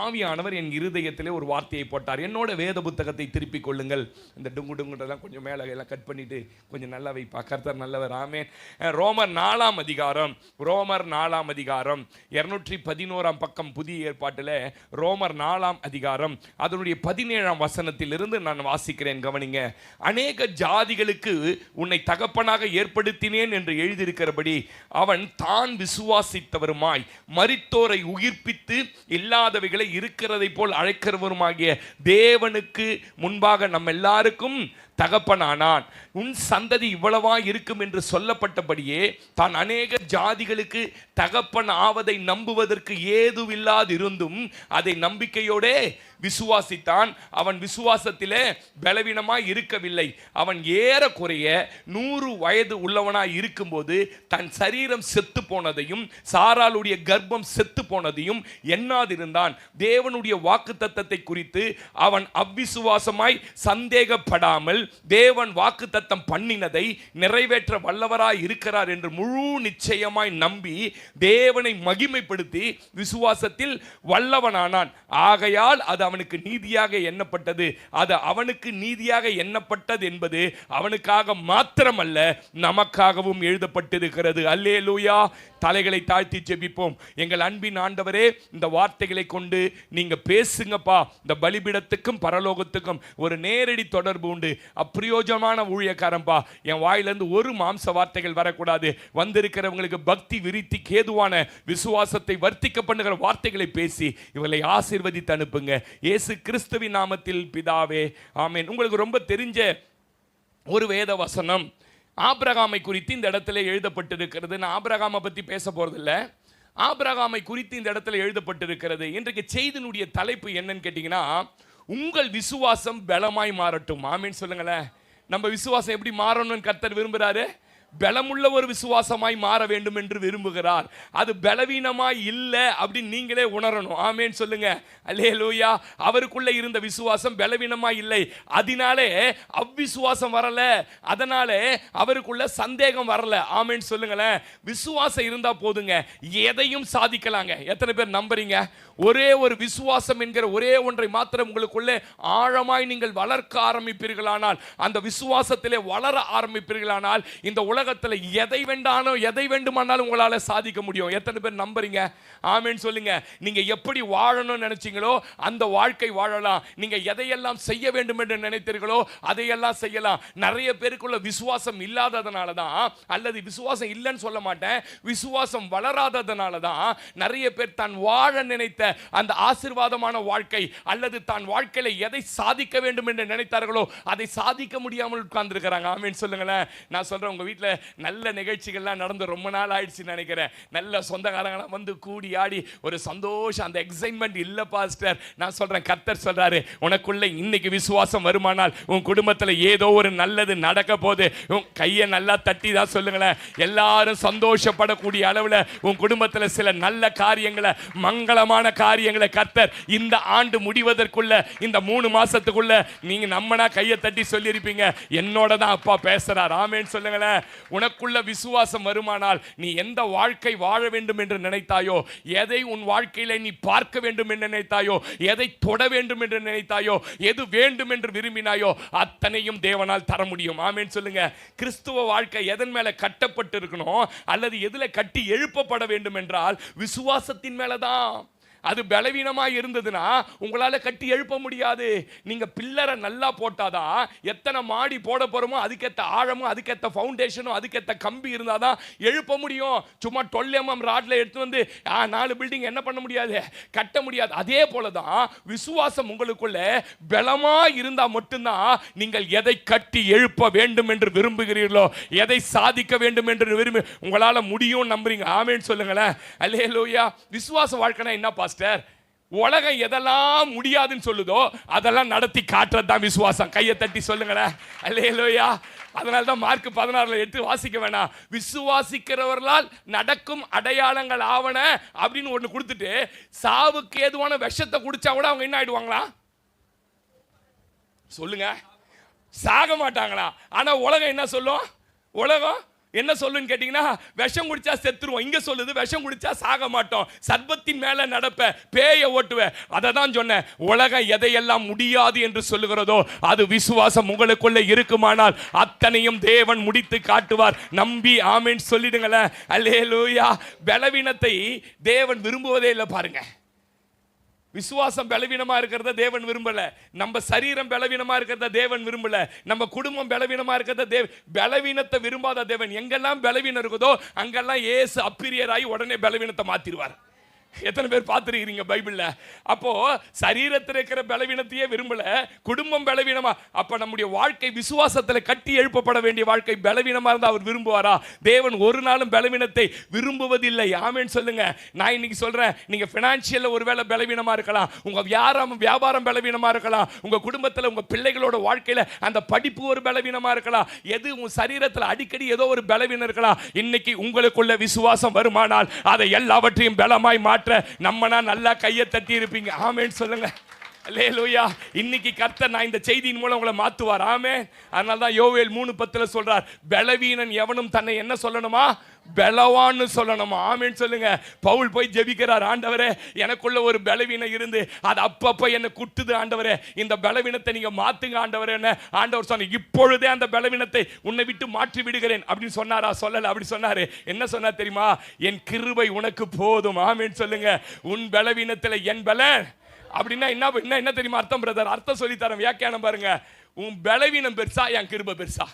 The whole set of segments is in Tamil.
ஆவியானவர் என் இருதயத்திலே ஒரு வார்த்தையை போட்டார். என்னோட வேத புத்தகத்தை திருப்பிக் கொள்ளுங்கள். இந்த டுங்குடெல்லாம் கொஞ்சம் மேலே எல்லாம் கட் பண்ணிட்டு கொஞ்சம் நல்லா வைப்பா. கர்த்தர் நல்லவர். ஆமென். ரோமர் 4ஆம் அதிகாரம் 211 பக்கம் புதிய ஏற்பாட்டில் ரோமர் 4ஆம் அதிகாரம் அதனுடைய 17ஆம் வசனத்திலிருந்து நான் வாசிக்கிறேன். கவனிங்க. அநேக ஜாதிகளுக்கு உன்னை தகப்பனாக ஏற்படுத்தினேன் என்று எழுதியிருக்கிறபடி அவன் தான் விசுவாசித்தவருமாய் மரித்தோரை உயிர்ப்பித்து இல்லாதவைகளை இருக்கிறதை போல் அழைக்கிறவருமாகிய தேவனுக்கு முன்பாக நம்ம எல்லாருக்கும் தகப்பனானான். உன் சந்ததி இவ்வளவா இருக்கும் என்று சொல்லப்பட்டபடியே தான் அநேக ஜாதிகளுக்கு தகப்பன் ஆவதை நம்புவதற்கு ஏதுவில்லாதிருந்தும் அதை நம்பிக்கையோடே விசுவாசித்தான். அவன் விசுவாசத்திலே பலவீனமாய் இருக்கவில்லை. அவன் ஏறக்குறைய 100 வயது உள்ளவனாய் இருக்கும்போது தன் சரீரம் செத்து போனதையும் சாராளுடைய கர்ப்பம் செத்து போனதையும் எண்ணாதிருந்தான். தேவனுடைய வாக்குத்தத்தத்தை குறித்து அவன் அவ்விசுவாசமாய் சந்தேகப்படாமல் தேவன் வாக்குத்தத்தம் பண்ணினதை நிறைவேற்ற வல்லவராய் இருக்கிறார் என்று முழு நிச்சயமாய் நம்பி தேவனை மகிமைப்படுத்தி விசுவாசத்தில் வல்லவனானான். ஆகையால் அது அவனுக்கு நீதியாக எண்ணப்பட்டது. அது அவனுக்கு நீதியாக எண்ணப்பட்டது என்பது அவனுக்காக மாத்திரமல்ல, நமக்காகவும் எழுதப்பட்டிருக்கிறது. அல்லேலூயா. தலைகளை தாழ்த்தி ஜெபிப்போம். எங்கள் அன்பின் ஆண்டவரே, இந்த வார்த்தைகளை கொண்டு நீங்க பேசுங்கப்பா. இந்த பலிபீடத்துக்கும் பரலோகத்துக்கும் ஒரு நேரடி தொடர்பு உண்டு. அப்பிரயோஜனமான ஊழியக்காரன்பா, என் வாயிலிருந்து ஒரு மாம்ச வார்த்தைகள் வரக்கூடாது. வந்திருக்கிறவங்களுக்கு பக்தி விருத்திக்கு ஏதுவான விசுவாசத்தை வர்த்திக்க பண்ணுகிற வார்த்தைகளை பேசி இவர்களை ஆசீர்வதித்து அனுப்புங்க. இயேசு கிறிஸ்துவின் நாமத்தில் பிதாவே, ஆமென். உங்களுக்கு ரொம்ப தெரிஞ்ச ஒரு வேத வசனம் ஆபிரகாமை குறித்து இந்த இடத்துல எழுதப்பட்டிருக்கிறது. நான் ஆபிரகாமை பற்றி பேச போறதில்லை. ஆபிரகாமை குறித்து இந்த இடத்துல எழுதப்பட்டிருக்கிறது. இன்றைக்கு செய்தியினுடைய தலைப்பு என்னன்னு கேட்டீங்கன்னா, உங்கள் விசுவாசம் பலமாய் மாறட்டும். ஆமென் சொல்லுங்களேன். நம்ம விசுவாசம் எப்படி மாறணும்னு கர்த்தர் விரும்புகிறாரு? பலமுள்ள ஒரு விசுவாசமாய் மாற வேண்டும் என்று விரும்புகிறார். அது பலவீனமாய் இல்லை அப்படின்னு நீங்களே உணரணும். ஆமென் சொல்லுங்க. அல்லேலூயா. அவருக்குள்ள இருந்த விசுவாசம் பலவீனமாய் இல்லை, அதனாலே அவ்விசுவாசம் வரல, அதனாலே அவருக்குள்ள சந்தேகம் வரல. ஆமென் சொல்லுங்களேன். விசுவாசம் இருந்தா போதுங்க, எதையும் சாதிக்கலாங்க. எத்தனை பேர் நம்புறீங்க? ஒரே ஒரு விசுவாசம் என்கிற ஒரே ஒன்றை மாத்திரம் உங்களுக்குள்ளே ஆழமாய் நீங்கள் வளர்க்க ஆரம்பிப்பீர்களானால், அந்த விசுவாசத்திலே வளர ஆரம்பிப்பீர்களானால், இந்த உலகத்தில் எதை வேண்டுமானாலும் உங்களால் சாதிக்க முடியும். எத்தனை பேர் நம்புறீங்க? ஆமென் சொல்லுங்க. நீங்க எப்படி வாழணும்னு நினைச்சீங்களோ அந்த வாழ்க்கை வாழலாம். நீங்க எதையெல்லாம் செய்ய வேண்டும் என்று நினைத்தீர்களோ அதையெல்லாம் செய்யலாம். நிறைய பேருக்குள்ள விசுவாசம் இல்லாததனால தான், அல்லது விசுவாசம் இல்லைன்னு சொல்ல மாட்டேன், விசுவாசம் வளராததனால தான் நிறைய பேர் தான் வாழ நினைத்த அந்த ஆசீர்வாதமான வாழ்க்கை அல்லது தான் வாழ்க்கையில எதை சாதிக்க வேண்டும் என்று நினைத்தார்களோ அதை சாதிக்க முடியாமல் உட்கார்ந்திருக்கிறாங்க. ஆமென் சொல்லுங்களேன். நான் சொல்றேன், உங்க வீட்டில் நல்ல நிகழ்ச்சிகள்லாம் நடந்து ரொம்ப நாள் ஆயிடுச்சு நினைக்கிறேன். நல்ல சொந்தக்காரங்களாம் வந்து கூடி ஆடி ஒரு சந்தோஷம், அந்த எக்ஸைட்மெண்ட் இல்ல பாஸ்டர். நான் சொல்றேன், கர்த்தர் சொல்றாரு, உனக்குள்ள இன்னைக்கு விசுவாசம் வருமானால் உன் குடும்பத்தில் ஏதோ ஒரு நல்லது நடக்க போது. உன் கையை நல்லா தட்டி தான் சொல்லுங்களேன். எல்லாரும் சந்தோஷப்படக்கூடிய அளவில் உன் குடும்பத்தில் சில நல்ல காரியங்களை, மங்களமான காரியங்களை கர்த்தர் இந்த ஆண்டு முடிவதற்குள்ள, இந்த 3 மாசத்துக்குள்ள நீங்க நம்மனா கையை தட்டி சொல்லியிருப்பீங்க, என்னோட தான் அப்பா பேசுறார். ஆமென் சொல்லுங்களேன். உனக்குள்ள விசுவாசம் வருமானால் நீ எந்த வாழ்க்கை வாழ வேண்டும் என்று நினைத்தாயோ, எதை உன் வாழ்க்கையில நீ பார்க்க வேண்டும் என்று நினைத்தாயோ, எதை தொட வேண்டும் என்று நினைத்தாயோ, எது வேண்டும் என்று விரும்பினாயோ அத்தனையும் தேவனால் தர முடியும். ஆமென் சொல்லுங்க. கிறிஸ்துவ வாழ்க்கை எதன் மேல கட்டப்பட்டு இருக்கணும் அல்லது எதுல கட்டி எழுப்பப்பட வேண்டும் என்றால் விசுவாசத்தின் மேலதான். அது பலவீனமாக இருந்ததுன்னா உங்களால் கட்டி எழுப்ப முடியாது. நீங்கள் பில்லரை நல்லா போட்டாதான், எத்தனை மாடி போட போகிறோமோ அதுக்கேற்ற ஆழமும் அதுக்கேற்ற ஃபவுண்டேஷனும் அதுக்கேற்ற கம்பி இருந்தால் தான் எழுப்ப முடியும். சும்மா 12 mm ராட்ல எடுத்து வந்து 4 பில்டிங் என்ன பண்ண முடியாது, கட்ட முடியாது. அதே போல தான் விசுவாசம் உங்களுக்குள்ள பலமாக இருந்தால் மட்டும்தான் நீங்கள் எதை கட்டி எழுப்ப வேண்டும் என்று விரும்புகிறீர்களோ, எதை சாதிக்க வேண்டும் என்று விரும்பி உங்களால் முடியும் நம்புறீங்க. ஆமென் சொல்லுங்களேன். அல்லேலூயா. விசுவாச வாழ்க்கைனா என்ன பாஸ்டர்? உலகம் எதெல்லாம் முடியாதுன்னு சொல்லுதோ அதெல்லாம் நடத்தி காட்டுறது தான் விசுவாசம். கையை தட்டி சொல்லுங்களேன். அல்லேலூயா. அதனால தான் மார்க் 16 எடுத்து வாசிக்க வேணாம். விசுவாசிக்கிறவர்களால் நடக்கும் அடையாளங்கள் ஆவன அப்படின்னு ஒன்று கொடுத்துட்டு சாவுக்கு ஏதுவான விஷத்தை குடிச்சா கூட அவங்க என்ன ஆயிடுவாங்களா? சொல்லுங்க. சாக மாட்டாங்களா? ஆனா உலகம் என்ன சொல்லும்? உலகம் என்ன சொல்லுன்னு கேட்டீங்கன்னா, விஷம் குடிச்சா செத்துருவோம். இங்க சொல்லுது விஷம் குடிச்சா சாக மாட்டோம், சர்பத்தின் மேல நடப்ப, பேயை ஓட்டுவ. அதை தான் சொன்னேன். உலகம் எதையெல்லாம் முடியாது என்று சொல்லுகிறதோ அது விசுவாசம் உங்களுக்குள்ள இருக்குமானால் அத்தனையும் தேவன் முடித்து காட்டுவார். நம்பி ஆமென் சொல்லிடுங்களேன். அல்லேலூயா. பலவீனத்தை தேவன் விரும்புவதே இல்லை பாருங்க. விசுவாசம் பலவீனமா இருக்கிறத தேவன் விரும்பல. நம்ம சரீரம் பலவீனமா இருக்கிறத தேவன் விரும்பல. நம்ம குடும்பம் பலவீனமா இருக்கிறத பலவீனத்தை விரும்பாத தேவன். எங்கெல்லாம் பலவீனம் இருக்குதோ அங்கெல்லாம் இயேசு அப்பிரியராகி உடனே பலவீனத்தை மாத்திடுவார். எத்தனை பேர் பார்த்துருக்கிறீங்க பைபிள்ல? அப்போ சரீரத்தில் இருக்கிற பலவீனத்தையே விரும்பல, குடும்பம் பலவீனமா. அப்ப நம்முடைய வாழ்க்கை விசுவாசத்தில் கட்டி எழுப்பப்பட வேண்டிய வாழ்க்கை பலவீனமா இருந்தா அவர் விரும்புவாரா? தேவன் ஒரு நாளும் பலவீனத்தை விரும்புவதில்லை. ஆமென் சொல்லுங்க. நான் இன்னைக்கு சொல்றேன், நீங்க பினான்சியல்ல ஒருவேளை பலவீனமா இருக்கலாம், உங்க வியாபாரம் பலவீனமா இருக்கலாம், உங்க குடும்பத்தில் உங்க பிள்ளைகளோட வாழ்க்கையில அந்த படிப்பு ஒரு பலவீனமா இருக்கலாம், எது உங்க சரீரத்தில் அடிக்கடி ஏதோ ஒரு பலவீனம் இருக்கலாம். இன்னைக்கு உங்களுக்குள்ள விசுவாசம் வருமானால் அதை எல்லாவற்றையும் பலமாய் மாற்ற நம்மனா நல்லா கையை தட்டி இருப்பீங்க. ஆமென் சொல்லுங்க. அல்லேலூயா. இன்னைக்கு கர்த்தர் நான் இந்த செய்தியின் மூலம் உங்களை மாத்துவார். ஆமென். அதனால தான் யோவேல் 3:10 சொல்றார், பலவீனன் எவனும் தன்னை என்ன சொல்லணுமா? பலவான்னு சொல்லணுமா? ஆமென் சொல்லுங்க. பவுல் போய் ஜெபிக்கிறார், ஆண்டவரே எனக்குள்ள ஒரு பலவீனம் இருந்து அது அப்பப்ப என்ன குட்டுது ஆண்டவரே, இந்த பலவீனத்தை நீங்க மாத்துங்க ஆண்டவரே. ஆண்டவர் சொன்னார், இப்பொழுதே அந்த பலவீனத்தை உன்னை விட்டு மாற்றி விடுகிறேன் அப்படின்னு சொன்னாரா? சொல்லல. அப்படி சொன்னாரு. என்ன சொன்னார் தெரியுமா? என் கிருபை உனக்கு போதும். ஆமென் சொல்லுங்க. உன் பலவீனத்தில் என் பலன். அப்படின்னா என்ன தெரியுமா அர்த்தம் பிரதர்? அர்த்தம் சொல்லி தரேன், வியாக்கியானம் பாருங்க. உன் பலவீனம் பெருசா, என் கிருபை பெருசா?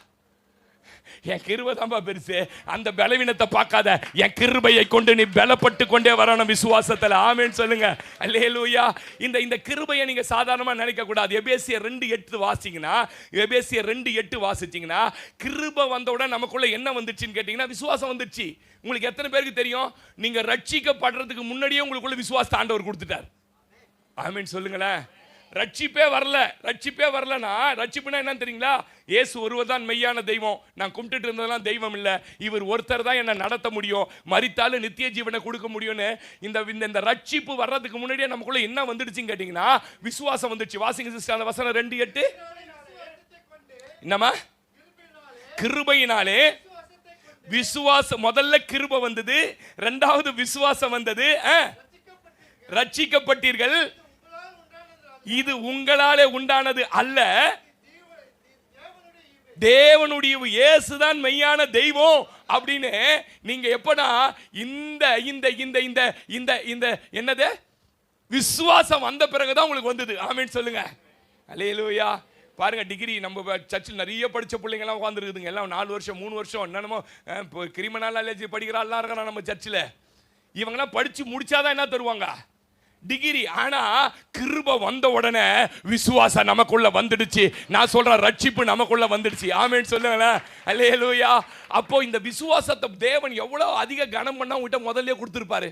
என் கிருபை தான்பா பெருசு. அந்த பலவீனத்தை பார்க்காத, என் கிருபையை கொண்டு நீ பலப்பட்டு கொண்டே வரணும் விசுவாசத்தில். ஆமென் சொல்லுங்க. அல்லேலூயா. இந்த கிருபையை நீங்க சாதாரணமா நினைக்க கூடாது. எபேசியர் 2:8 வாசிங்கன்னா, எபேசியர் 2:8 வாசிச்சீங்கன்னா, கிருபை வந்தவுடன் நமக்குள்ள என்ன வந்துச்சுன்னு கேட்டீங்கன்னா விசுவாசம் வந்துச்சு. உங்களுக்கு எத்தனை பேருக்கு தெரியும், நீங்க ரட்சிக்கப்படுறதுக்கு முன்னாடியே உங்களுக்குள்ள விசுவாசத்தை ஆண்டவர் கொடுத்துட்டார்? ஆமென் சொல்லுங்களேன். ரட்சிப்பே வரலனா, ரட்சிப்புனா என்ன தெரியுங்களா? இயேசு ஒருவர் தான் மெய்யான தெய்வம், நான் கும்பிட்டு இருந்ததெல்லாம் தெய்வம் இல்லை, இவர் ஒருத்தர் தான் என்னை நடத்த முடியும், மரித்தாலும் நித்திய ஜீவனை கொடுக்க முடியும்னு இந்த ரட்சிப்பு வர்றதுக்கு முன்னாடியே நமக்குள்ள என்ன வந்துடுச்சுன்னு கேட்டீங்கன்னா விசுவாசம் வந்துடுச்சு. வாசிங்க சிஸ்டர் அந்த வசனம் 2:8. என்னமா? கிருபையினாலே விசுவாசம். முதல்ல கிருபை வந்தது, இரண்டாவது விசுவாசம் வந்தது. ரட்சிக்கப்பட்டீர்கள், இது உங்களாலே உண்டானது அல்ல, தேவனுடைய இயேசுதான் மெய்யான தெய்வம் அப்படின்னு நீங்க எப்படா இந்த இந்த இந்த இந்த இந்த இந்த என்னது விசுவாசம் வந்த பிறகுதான் உங்களுக்கு வந்தது. ஆமென் சொல்லுங்க. அல்லேலூயா. பாருங்க, டிகிரி நம்ம சர்ச்சில் நிறைய படித்த பிள்ளைங்கலாம் உட்காந்துருக்குதுங்க. எல்லாம் 4 வருஷம் 3 வருஷம் என்னென்னமோ கிரிமினாலஜி படிக்கிறாள்லாம் இருக்கிறான் நம்ம சர்ச்சில். இவங்கெல்லாம் படித்து முடிச்சாதான் என்ன தருவாங்க? டிகிரி. ஆனா கிருபை வந்த உடனே விசுவாசம் நமக்குள்ள வந்துடுச்சு. நான் சொல்றேன், ரட்சிப்பு நமக்குள்ள வந்துடுச்சு. ஆமென் சொல்லுங்களேன். அல்லேலூயா. அப்போ இந்த விசுவாசத்தை தேவன் எவ்வளவு அதிக கனம் பண்ணா உங்ககிட்ட முதல்ல கொடுத்துருப்பாரு.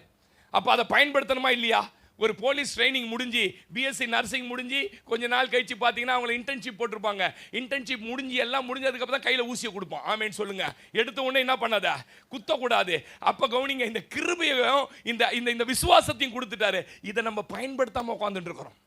அப்போ அதை பயன்படுத்தணுமா இல்லையா? ஒரு போலீஸ் ட்ரைனிங் முடிஞ்சு பிஎஸ்சி நர்சிங் முடிஞ்சு கொஞ்ச நாள் கழிச்சு பார்த்தீங்கன்னா அவங்களை இன்டர்ன்ஷிப் போட்டிருப்பாங்க. இன்டர்ன்ஷிப் முடிஞ்சு எல்லாம் முடிஞ்சதுக்கப்புறம் தான் கையில் ஊசியை கொடுப்போம். ஆமென் சொல்லுங்க. எடுத்த உடனே என்ன பண்ணாத, குத்தக்கூடாது. அப்போ கவனிங்க, இந்த கிருபையும் இந்த விசுவாசத்தையும் கொடுத்துட்டாரு. இதை நம்ம பயன்படுத்தாமல் உட்காந்துட்டு இருக்கிறோம்.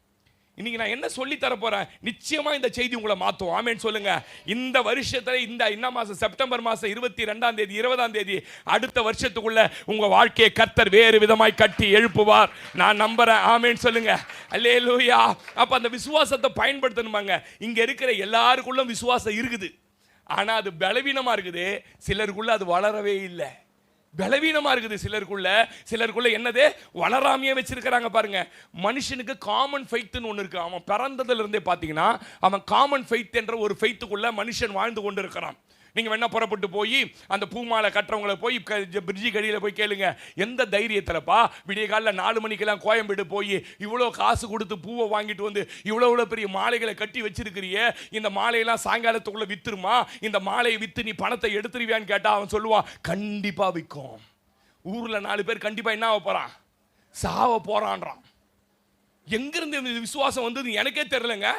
இன்னைக்கு நான் என்ன சொல்லி தர போறேன், நிச்சயமா இந்த செய்தி உங்களை மாத்தும். ஆமென் சொல்லுங்க. இந்த வருஷத்துல இந்த மாசம் செப்டம்பர் மாசம் 22ஆம் தேதி 20ஆம் தேதி அடுத்த வருஷத்துக்குள்ள உங்க வாழ்க்கையை கர்த்தர் வேறு விதமாய் கட்டி எழுப்புவார். நான் நம்புறேன். ஆமென் சொல்லுங்க. அல்லேலூயா. அப்ப அந்த விசுவாசத்தை பயன்படுத்தணுமாங்க. இங்க இருக்கிற எல்லாருக்குள்ள விசுவாசம் இருக்குது, ஆனா அது பலவீனமா இருக்குது. சிலருக்குள்ள அது வளரவே இல்லை. பலவீனமா இருக்குது சிலருக்குள்ள என்னது வளராமையே வச்சிருக்கிறாங்க. பாருங்க, மனுஷனுக்கு காமன் ஃபெய்த்னு ஒன்று இருக்கு. அவன் பிறந்ததுல இருந்தே பார்த்தீங்கன்னா அவன் காமன் ஃபெய்த் என்ற ஒரு ஃபெய்த்துக்குள்ள மனுஷன் வாழ்ந்து கொண்டு இருக்கிறான். நீங்கள் வேணா புறப்பட்டு போய் அந்த பூமாலை கட்டுறவங்களை போய் பிரிட்ஜி கடியில் போய் கேளுங்க, எந்த தைரியத்தில்ப்பா விடிய காலில் 4 மணிக்கெல்லாம் கோயம்பேடு போய் இவ்வளோ காசு கொடுத்து பூவை வாங்கிட்டு வந்து இவ்வளோ பெரிய மாலைகளை கட்டி வச்சிருக்கிறிய, இந்த மாலையெல்லாம் சாயங்காலத்துக்குள்ளே வித்துருமா, இந்த மாலையை விற்று நீ பணத்தை எடுத்துருவியான்னு கேட்டால் அவன் சொல்லுவான், கண்டிப்பாக விற்கும். ஊரில் 4 பேர் கண்டிப்பாக என்ன போகிறான், சாவ போகிறான்றான். எங்கிருந்து இந்த விசுவாசம் வந்தது எனக்கே தெரியலங்க.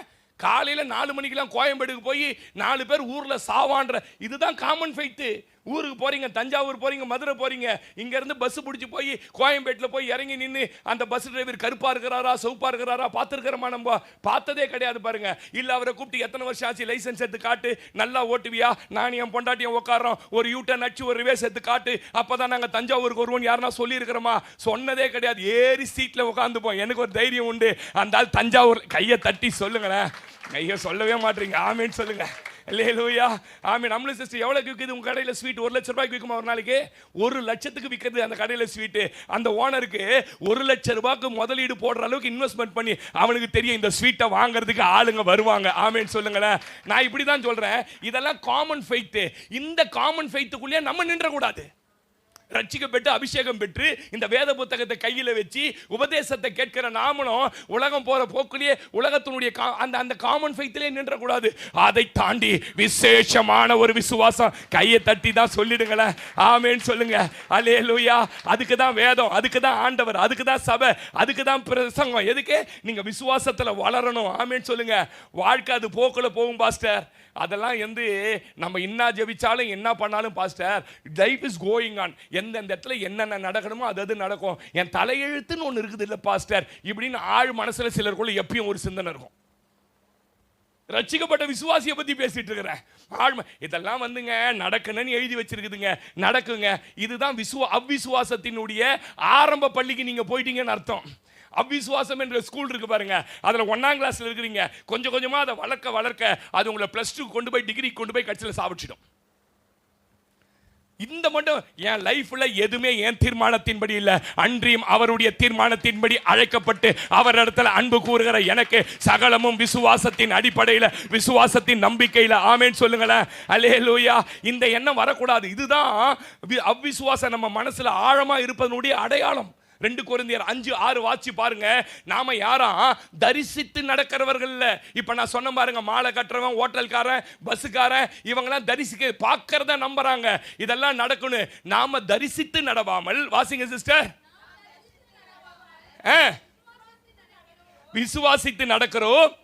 காலையில் 4 மணிக்கெல்லாம் கோயம்பேடுக்கு போய் 4 பேர் ஊரில் சாவான்ற இதுதான் காமன் ஃபெய்த்து. ஊருக்கு போறீங்க, தஞ்சாவூர் போறீங்க, மதுரை போறீங்க, இங்க இருந்து பஸ் பிடிச்சி போய் கோயம்பேட்டில் போய் இறங்கி நின்று அந்த பஸ் டிரைவர் கருப்பா இருக்கிறாரா சவுப்பா இருக்கிறாரா பார்த்துருக்கிறோமா? நம்ம பார்த்ததே கிடையாது பாருங்க. இல்ல அவரை கூப்பிட்டு எத்தனை வருஷம் ஆச்சு, லைசன்ஸ் எடுத்து காட்டு, நல்லா ஓட்டுவியா, நான் என் பொண்டாட்டியும் உட்காரோம், ஒரு யூட்டர்ன் அடிச்சு ஒரு ரிவேஸ் எடுத்து காட்டு, அப்பதான் நாங்க தஞ்சாவூருக்கு வருவோம் யாருன்னா சொல்லி இருக்கிறோமா? சொன்னதே கிடையாது. ஏறி சீட்ல உட்காந்துப்போம். எனக்கு ஒரு தைரியம் உண்டு. அந்த ஆள் தஞ்சாவூர் கையை தட்டி சொல்லுங்களேன். கையை சொல்லவே மாட்டீங்க, ஆமேன்னு சொல்லுங்க. அல்லேலூயா, ஆமென். நம்மள சிஸ்டர் எவ்வளவுக்கு விக்குது உங்க கடையில் ஸ்வீட்? 1 லட்சம் ரூபாய்க்கு விற்குமா ஒரு நாளைக்கு? 1 லட்சத்துக்கு விற்கிறது அந்த கடையில் ஸ்வீட். அந்த ஓனருக்கு 1 லட்சம் ரூபாய்க்கு முதலீடு போடுற அளவுக்கு இன்வெஸ்ட்மெண்ட் பண்ணி அவனுக்கு தெரியும் இந்த ஸ்வீட்டை வாங்குறதுக்கு ஆளுங்க வருவாங்க. ஆமென் சொல்லுங்களேன். நான் இப்படி தான் சொல்றேன், இதெல்லாம் காமன் ஃபெய்த். இந்த காமன் ஃபெய்த்துக்குள்ளே நம்ம நின்ற கூடாது. ரட்சிக்கப்பட்டு அபிஷேகம் பெற்று இந்த வேத புத்தகத்தை கையில் வச்சு உபதேசத்தை கேட்கிற நாமளும் உலகம் போற போக்குலயே உலகத்தினுடைய அந்த காமன் ஃபெய்த்திலே நின்றக்கூடாது. அதை தாண்டி விசேஷமான ஒரு விசுவாசம். கையை தட்டி தான் சொல்லிடுங்களேன், ஆமென் சொல்லுங்க. அல்லேலூயா. அதுக்கு தான் வேதம், அதுக்கு தான் ஆண்டவர், அதுக்கு தான் சபை, அதுக்கு தான் பிரசங்கம். எதுக்கு? நீங்க விசுவாசத்துல வளரணும். ஆமென் சொல்லுங்க. வாழ்க்கை அது போக்குல போகும் பாஸ்டர். அதெல்லாம் நம்ம என்ன ஜெபிச்சாலும் என்ன பண்ணாலும் pastor, life is going on. எந்தெந்த இடத்துல என்னென்ன நடக்கணுமோ அது நடக்கும். என் தலையெழுத்துன்னு ஒன்று இருக்குது இல்லை பாஸ்டர் இப்படின்னு ஆழ் மனசுல சிலருக்குள்ள எப்பயும் ஒரு சிந்தனை இருக்கும். ரட்சிக்கப்பட்ட விசுவாசியை பத்தி பேசிட்டு இருக்கிறேன். இதெல்லாம் நடக்கணும்னு எழுதி வச்சிருக்குதுங்க, நடக்குங்க. இதுதான் அவ்விசுவாசத்தினுடைய ஆரம்ப பள்ளிக்கு நீங்க போயிட்டீங்கன்னு அர்த்தம். அவ்விசுவாசம் என்ற ஸ்கூல் இருக்கு பாருங்க, அதுல 1ஆம் கிளாஸ்ல இருக்கிறீங்க. கொஞ்சம் கொஞ்சமா அதை வளர்க்க அது உங்களை +2 கொண்டு போய் டிகிரி கொண்டு போய் கட்சியில் சாப்பிச்சிடும். இந்த மட்டும் என் லைஃப்ல எதுவுமே என் தீர்மானத்தின்படி இல்ல, அன்றியும் அவருடைய தீர்மானத்தின்படி அழைக்கப்பட்டு அவர் இடத்துல அன்பு கூறுகிற எனக்கு சகலமும் விசுவாசத்தின் அடிப்படையில், விசுவாசத்தின் நம்பிக்கையில். ஆமென் சொல்லுங்களேன். அல்லேலூயா. இந்த எண்ணம் வரக்கூடாது. இதுதான் அவ்விசுவாசம் நம்ம மனசுல ஆழமா இருப்பதனுடைய அடையாளம். 2 கொரிந்தியர் 5:6 வாசி பாருங்க. நாம யாரா தரிசித்து நடக்கிறவர்கள். இப்ப நான் சொன்ன பாருங்க, மாலை கட்டுறவன், ஹோட்டல்காரன், பஸ்ஸுக்காரன், இவங்கெல்லாம் தரிசிக்க பார்க்கறத நம்புறாங்க. இதெல்லாம் நடக்கணும். நாம தரிசித்து நடவாமல், வாசிங்க சிஸ்டர், விசுவாசித்து நடக்கிறோம்.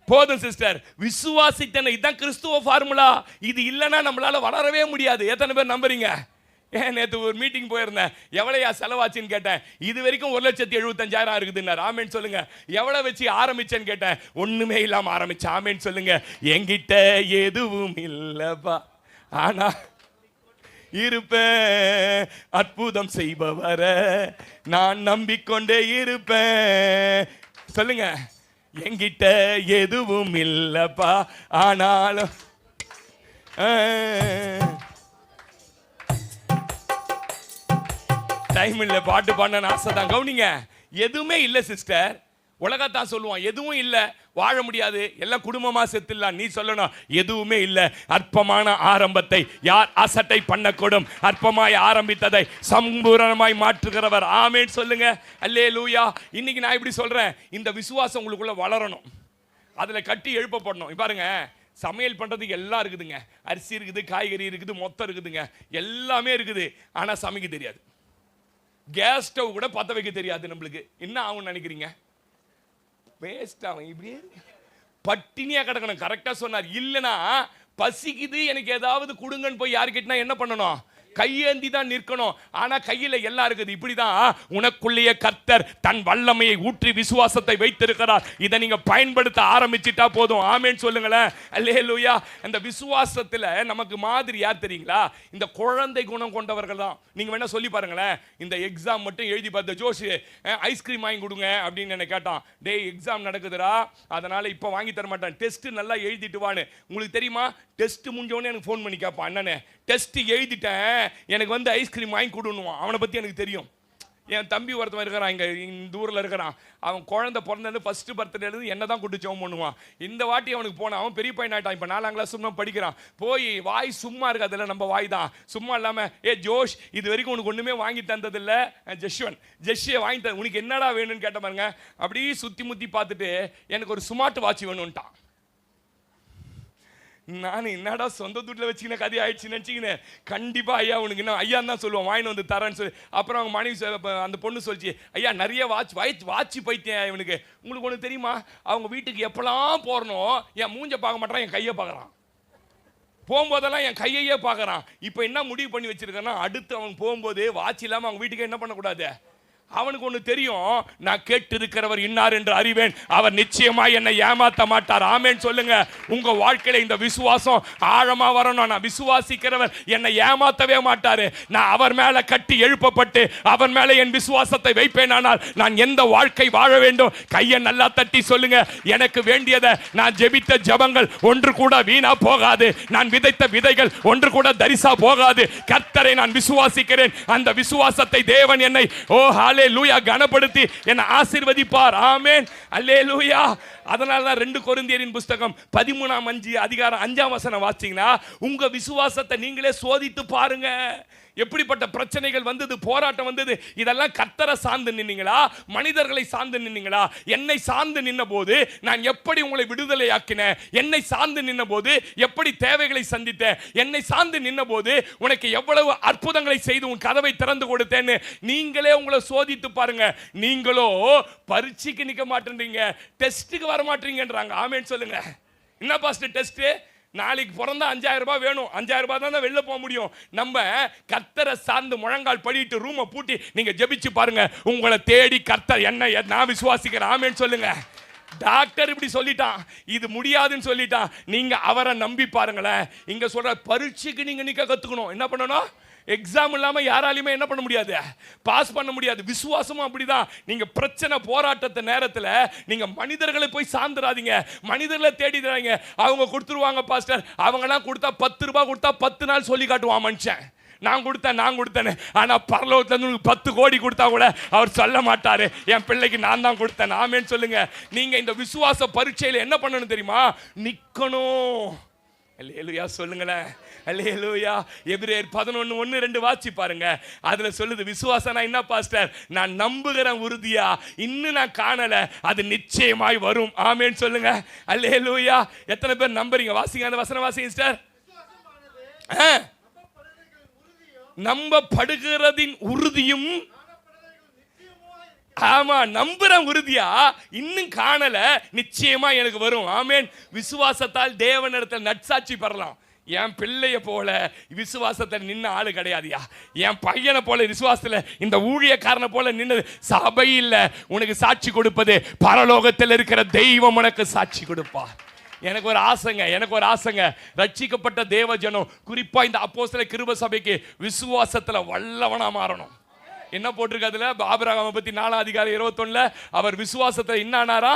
போதும் சிஸ்டர், விசுவாசித்தன. இதுதான் கிறிஸ்துவ ஃபார்முலா. இது இல்லைன்னா நம்மளால வளரவே முடியாது. எத்தனை பேர் நம்புறீங்க? நேற்று ஒரு மீட்டிங் போயிருந்தேன். எவ்வளையா செலவாச்சுன்னு கேட்டேன். இது வரைக்கும் 1,75,000 இருக்குதுன்னாரு. ஆமேன்னு சொல்லுங்க. எவ்வளோ வச்சு ஆரம்பிச்சேன்னு கேட்டேன். ஒண்ணுமே இல்லாம ஆரம்பிச்சேன். ஆமேன்னு சொல்லுங்க. என்கிட்ட எதுவும் இல்லப்பா, ஆனா இருப்பேன் அற்புதம் செய்பவர நான் நம்பிக்கொண்டே இருப்பேன். சொல்லுங்க. என்கிட்ட எதுவும் இல்லப்பா, ஆனாலும் டைம் இல்லை, பாட்டு பாடின ஆசை தான். கவனிங்க. எதுவுமே இல்லை சிஸ்டர். உலகத்தான் சொல்லுவான் எதுவும் இல்லை, வாழ முடியாது, எல்லாம் குடும்பமா செத்துலாம். நீ சொல்லணும் எதுவுமே இல்லை. அற்பமான ஆரம்பத்தை யார் அசட்டை பண்ணக்கூடும்? அற்பமாய் ஆரம்பித்ததை சம்பூரணமாய் மாற்றுகிறவர். ஆமென் சொல்லுங்க. அல்லேலூயா. இன்னைக்கு நான் இப்படி சொல்றேன், இந்த விசுவாசம் உங்களுக்குள்ள வளரணும், அதுல கட்டி எழுப்பப்படணும். பாருங்க, சமையல் பண்றதுக்கு எல்லாம் இருக்குதுங்க. அரிசி இருக்குது, காய்கறி இருக்குது, மொத்தம் இருக்குதுங்க, எல்லாமே இருக்குது. ஆனா சமைக்க தெரியாது. கேஸ் ஸ்டவ் கூட பத்த வைக்க தெரியாது. நம்மளுக்கு என்ன ஆகும்னு நினைக்கிறீங்க? வேஸ்ட் ஆகும். இப்படியே பட்டினியா கிடக்கணும். கரெக்டா சொன்னார். இல்லைன்னா பசிக்குது, எனக்கு ஏதாவது கொடுங்கன்னு போய் யாரு கேட்டா என்ன பண்ணணும்? கையேந்தி தான் நிற்கணும். ஆனா கையில எல்லாம் இருக்குது. இப்படிதான் உனக்குள்ளேயே கர்த்தர் தன் வல்லமையை ஊற்றி விசுவாசத்தை வைத்திருக்கிறார். இதை நீங்க பயன்படுத்த ஆரம்பிச்சிட்டா போதும். ஆமென் சொல்லுங்களேன். அல்லேலூயா. அந்த விசுவாசத்துல நமக்கு மாதிரி யார் தெரியுங்களா? இந்த குழந்தை குணம் கொண்டவர்கள் தான். நீங்க வேணா சொல்லி பாருங்களேன். இந்த எக்ஸாம் மட்டும் எழுதி பார்த்த ஜோஷ் ஐஸ்கிரீம் வாங்கி கொடுங்க அப்படின்னு என்ன கேட்டான். டேய், எக்ஸாம் நடக்குதுடா, அதனால இப்போ வாங்கி தர மாட்டேன், டெஸ்ட் நல்லா எழுதிட்டு வான்னு. உங்களுக்கு தெரியுமா, டெஸ்ட் முடிஞ்சோடனே எனக்கு ஃபோன் பண்ணி கேட்பான், அண்ணனே டெஸ்ட் எழுதிட்டேன், எனக்கு ஐஸ்கிரீம் வாங்கி கொடுன்னுவான். அவனை பற்றி எனக்கு தெரியும். என் தம்பி ஒருத்தவன் இருக்கிறான், இங்கே இந்த ஊரில் இருக்கிறான். அவன் குழந்தை பிறந்தது ஃபர்ஸ்ட் பர்த்டேலேருந்து என்ன தான் கூட்டு ஜெபம் பண்ணுவான். இந்த வாட்டி அவனுக்கு போனான். அவன் பெரிய பையன் ஆகிட்டான். இப்போ 4ஆம் கிளாஸ் சும்மா படிக்கிறான். போய் வாய் சும்மா இருக்கு, அதில் நம்ம வாய் தான் சும்மா இல்லாமல், ஜோஷ் இது வரைக்கும் உனக்கு ஒன்றுமே வாங்கி தந்ததில்லை, ஜெஷ்ஷியை வாங்கி தர, உனக்கு என்னடா வேணும்னு கேட்ட பாருங்க. அப்படியே சுற்றி முற்றி பார்த்துட்டு எனக்கு ஒரு ஸ்மார்ட் வாட்ச் வேணும்ட்டான். நான் என்னடா சொந்த வீட்டில் வச்சுக்கின கதை ஆயிடுச்சு நினச்சிக்கினேன். கண்டிப்பாக ஐயா உனக்கு என்ன ஐயா தான் சொல்லுவான், வாங்கிட்டு வந்து தரேன்னு சொல்லி. அப்புறம் அவங்க மனைவி அந்த பொண்ணு சொல்லிச்சு, ஐயா நிறைய வாட்ச் பைத்தியம் இவனுக்கு. உங்களுக்கு ஒன்று தெரியுமா, அவங்க வீட்டுக்கு எப்பெல்லாம் போறனோ என் மூஞ்ச பார்க்க மாட்டான், என் கையை பார்க்குறான். போகும்போதெல்லாம் என் கையையே பார்க்குறான். இப்போ என்ன முடிவு பண்ணி வச்சிருக்கேன்னா, அடுத்து அவன் போகும்போது வாட்ச் இல்லாமல் அவங்க வீட்டுக்கு என்ன பண்ணக்கூடாது. அவனுக்கு ஒன்று தெரியும், நான் கேட்டிருக்கிறவர் இன்னார் என்று அறிவேன், அவர் நிச்சயமாக என்னை ஏமாற்ற மாட்டார். ஆமேன் சொல்லுங்க. உங்க வாழ்க்கையில இந்த விசுவாசம் ஆழமா வரணும். நான் விசுவாசிக்கிறவர் என்னை ஏமாற்றவே மாட்டாரு. நான் அவர் மேல கட்டி எழுப்பப்பட்டு அவர் மேல என் விசுவாசத்தை வைப்பேனானால் நான் எந்த வாழ்க்கை வாழ வேண்டும்? கையை நல்லா தட்டி சொல்லுங்க. எனக்கு வேண்டியதை நான் ஜெபித்த ஜெபங்கள் ஒன்று கூட வீணா போகாது. நான் விதைத்த விதைகள் ஒன்று கூட தரிசா போகாது. கர்த்தரை நான் விசுவாசிக்கிறேன். அந்த விசுவாசத்தை தேவன் என்னை அல்லேலூயா கனப்படுத்தி என்னை ஆசீர்வதிப்பார். ஆமென் அல்லேலூயா. அதனால தான் 2 கொரிந்தியரின் புத்தகம் 13 அதிகாரம் 5 வசனம் வாசிச்சீங்கன்னா, உங்க விசுவாசத்தை நீங்களே சோதித்து பாருங்க. எப்படிப்பட்ட பிரச்சனைகள் வந்தது, போராட்டம் வந்தது, இதெல்லாம் கர்த்தரை சார்ந்து நின்னீங்களா, மனிதர்களை சார்ந்து நின்னீங்களா? என்னை சார்ந்து நின்ன போது நான் எப்படி உங்களை விடுதலை ஆக்கினேன்? என்னை சார்ந்து நின்ன போது எப்படி தேவைகளை சந்தித்தேன்? என்னை சார்ந்து நின்ன போது உனக்கு எவ்வளவு அற்புதங்களை செய்து உன் கதவை திறந்து கொடுத்தேன்னு நீங்களே உங்களை சோதித்து பாருங்க. நீங்களோ பரீட்சைக்கு நிற்க மாட்டேன்றீங்க, டெஸ்ட்டுக்கு வர மாட்டீங்கன்றாங்க. ஆமேன்னு சொல்லுங்க. என்ன பாஸ்டர் டெஸ்ட்? நாளைக்கு பிறந்தா 5000 ரூபாய் வேணும். 5000 ரூபாய் தான் வெளில போக முடியும். நம்ம கர்த்தரை சார்ந்து முழங்கால் படிட்டு ரூமை பூட்டி நீங்க ஜெபிச்சு பாருங்க. உங்களை தேடி கர்த்தர் என்ன நான் விசுவாசிக்கிறேன். ஆமென் சொல்லுங்க. டாக்டர் இப்படி சொல்லிட்டான், இது முடியாதுன்னு சொல்லிட்டான், நீங்க அவரை நம்பி பாருங்களேன். இங்க சொல்ற பரீட்சைக்கு நீங்க நிக்க கத்துக்கணும். என்ன பண்ணணும்? எக்ஸாம் இல்லாம யாராலையுமே என்ன பண்ண முடியாது, பாஸ் பண்ண முடியாது. விசுவாசமும் அப்படிதான். நீங்க பிரச்சனை போராட்டத்தை நேரத்தில் நீங்க மனிதர்களை போய் சார்ந்துடாதீங்க, மனிதர்களை தேடிடுறாங்க. அவங்க கொடுத்துருவாங்க பாஸ்டர், அவங்கலாம் கொடுத்தா 10 ரூபாய் கொடுத்தா 10 நாள் சொல்லி காட்டுவான் மனுஷன். நான் கொடுத்தேன். ஆனா பரலோகத்துல 10 கோடி கொடுத்தா கூட அவர் சொல்ல மாட்டாரு, என் பிள்ளைக்கு நான் தான் கொடுத்தேன். ஆமென் சொல்லுங்க. நீங்க இந்த விசுவாச பரீட்சையில என்ன பண்ணணும் தெரியுமா? நிக்கணும். அல்லேலூயா சொல்லுங்களேன். அல்லேலூயா. எபிரேயர் 11:1-2 வாசி பாருங்க. அதுல சொல்லுது, விசுவாசம்னா என்ன பாஸ்டர்? நான் நம்புகிறேன் உறுதியா, இன்னும் நான் காணல, அது நிச்சயமாய் வரும். ஆமென் சொல்லுங்க. அல்லேலூயா. எத்தனை பேர் நம்புறீங்க? வாசிங்க அந்த வசனம் வாசிங்க சிஸ்டர். நம்பப்படுகிறதின் உறுதியும், ஆமா நம்புறேன் உறுதியா, இன்னும் காணல, நிச்சயமா எனக்கு வரும். ஆமென். விசுவாசத்தால் தேவனிடத்தில் நற்சாட்சி பெறலாம். என் பிள்ளைய போல விசுவாசத்தில் நின்ன ஆளு கிடையாதுயா. என் பையனை போல விசுவாசத்தில் இந்த ஊழியக்காரனை போல நின்னது சபை இல்ல. உனக்கு சாட்சி கொடுப்பது பரலோகத்தில் இருக்கிற தெய்வம் உனக்கு சாட்சி கொடுப்பா. எனக்கு ஒரு ஆசைங்க, ரட்சிக்கப்பட்ட தேவ ஜனம், குறிப்பா இந்த அப்போஸ்தல கிருபை சபைக்கு விசுவாசத்துல வல்லவனா மாறணும். என்ன போட்டிருக்கு அதுல? ஆபிரகாமை பத்தி 4 அதிகாரம் 21 அவர் விசுவாசத்தை என்னானாரா?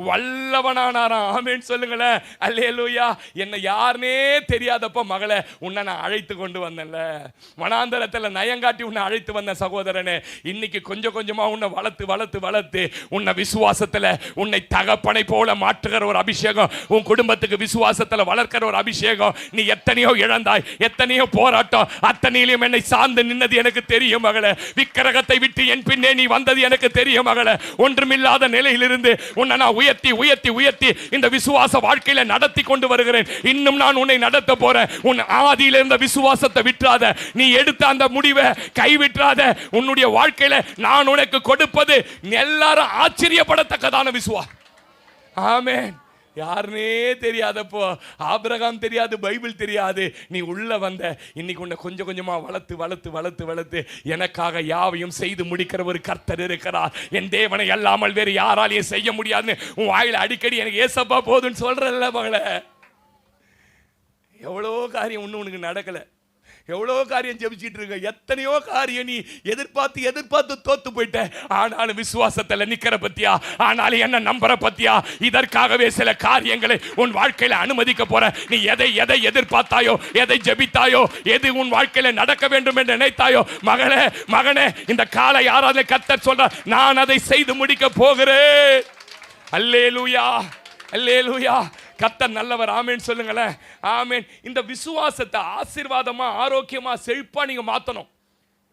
வல்லவனானாராம். ஆமென் சொல்லுங்களேன். அல்லேலூயா. என்ன யாருனே தெரியாதப்ப மகளே உன்னை நான் அழைத்து கொண்டு வந்தேன்ல, வனாந்தரத்தில் நயங்காட்டி உன்னை அழைத்து வந்த சகோதரனே, இன்னைக்கு கொஞ்சம் கொஞ்சமா உன்னை வளர்த்து உன்னை விசுவாசத்துல உன்னை தகப்பனை போல மாற்றுகிற ஒரு அபிஷேகம், உன் குடும்பத்துக்கு விசுவாசத்துல வளர்க்கிற ஒரு அபிஷேகம். நீ எத்தனையோ இழந்தாய், எத்தனையோ போராட்டம், அத்தனையிலும் என்னை சார்ந்து நின்னது எனக்கு தெரியும் மகளே. விக்கிரகத்தை விட்டு என் பின்னே நீ வந்தது எனக்கு தெரியும் மகளே. ஒன்றுமில்லாத நிலையிலிருந்து உன்னை நான் உயர்த்தி இந்த விசுவாச வாழ்க்கையில நடத்தி கொண்டு வருகிறேன். இன்னும் நான் உன்னை நடத்த போறேன். உன் ஆதியில இருந்த விசுவாசத்தை விட்டுறாத, நீ எடுத்த அந்த முடிவை கைவிட்டுறாத. உன்னுடைய வாழ்க்கையில நான் உனக்கு கொடுப்பது எல்லாரும் ஆச்சரியப்படத்தக்கதான விசுவாசம். ஆமென். யாருனே தெரியாதப்போ, ஆபிரகாம் தெரியாது, பைபிள் தெரியாது, நீ உள்ள வந்த. இன்னைக்கு உன்னை கொஞ்சம் கொஞ்சமா வளர்த்து எனக்காக யாவையும் செய்து முடிக்கிற ஒரு கர்த்தர் இருக்கிறார். என் தேவனை அல்லாமல் வேறு யாராலையும் செய்ய முடியாதுன்னு உன் வாயில அடிக்கடி எனக்கு ஏசப்பா போதுன்னு சொல்றல்ல மகளே. எவ்வளோ காரியம் ஒண்ணு உனக்கு நடக்கல, எவ்வளோ காரியம் ஜெபிச்சிட்டு இருக்க, எத்தனையோ காரியம் நீ எதிர்பார்த்து தோத்து போயிட்ட. ஆனாலும் விசுவாசத்தில் நிக்கிற பத்தியா, ஆனாலும் என்ன நம்புற பத்தியா, இதற்காகவே சில காரியங்களை உன் வாழ்க்கையில அனுமதிக்க போற. நீ எதை எதிர்பார்த்தாயோ, எதை ஜெபித்தாயோ, எது உன் வாழ்க்கையில நடக்க வேண்டும் என்று நினைத்தாயோ, மகனே இந்த காலை யாராவது கர்த்தர் சொல்ற, நான் அதை செய்து முடிக்க போகிறேன். அல்லேலூயா, அல்லேலூயா. கர்த்தர் நல்லவர். ஆமென் சொல்லுங்களேன். ஆமென். இந்த விசுவாசத்தை ஆசீர்வாதமா, ஆரோக்கியமா, செழிப்பா நீங்க மாத்தணும்.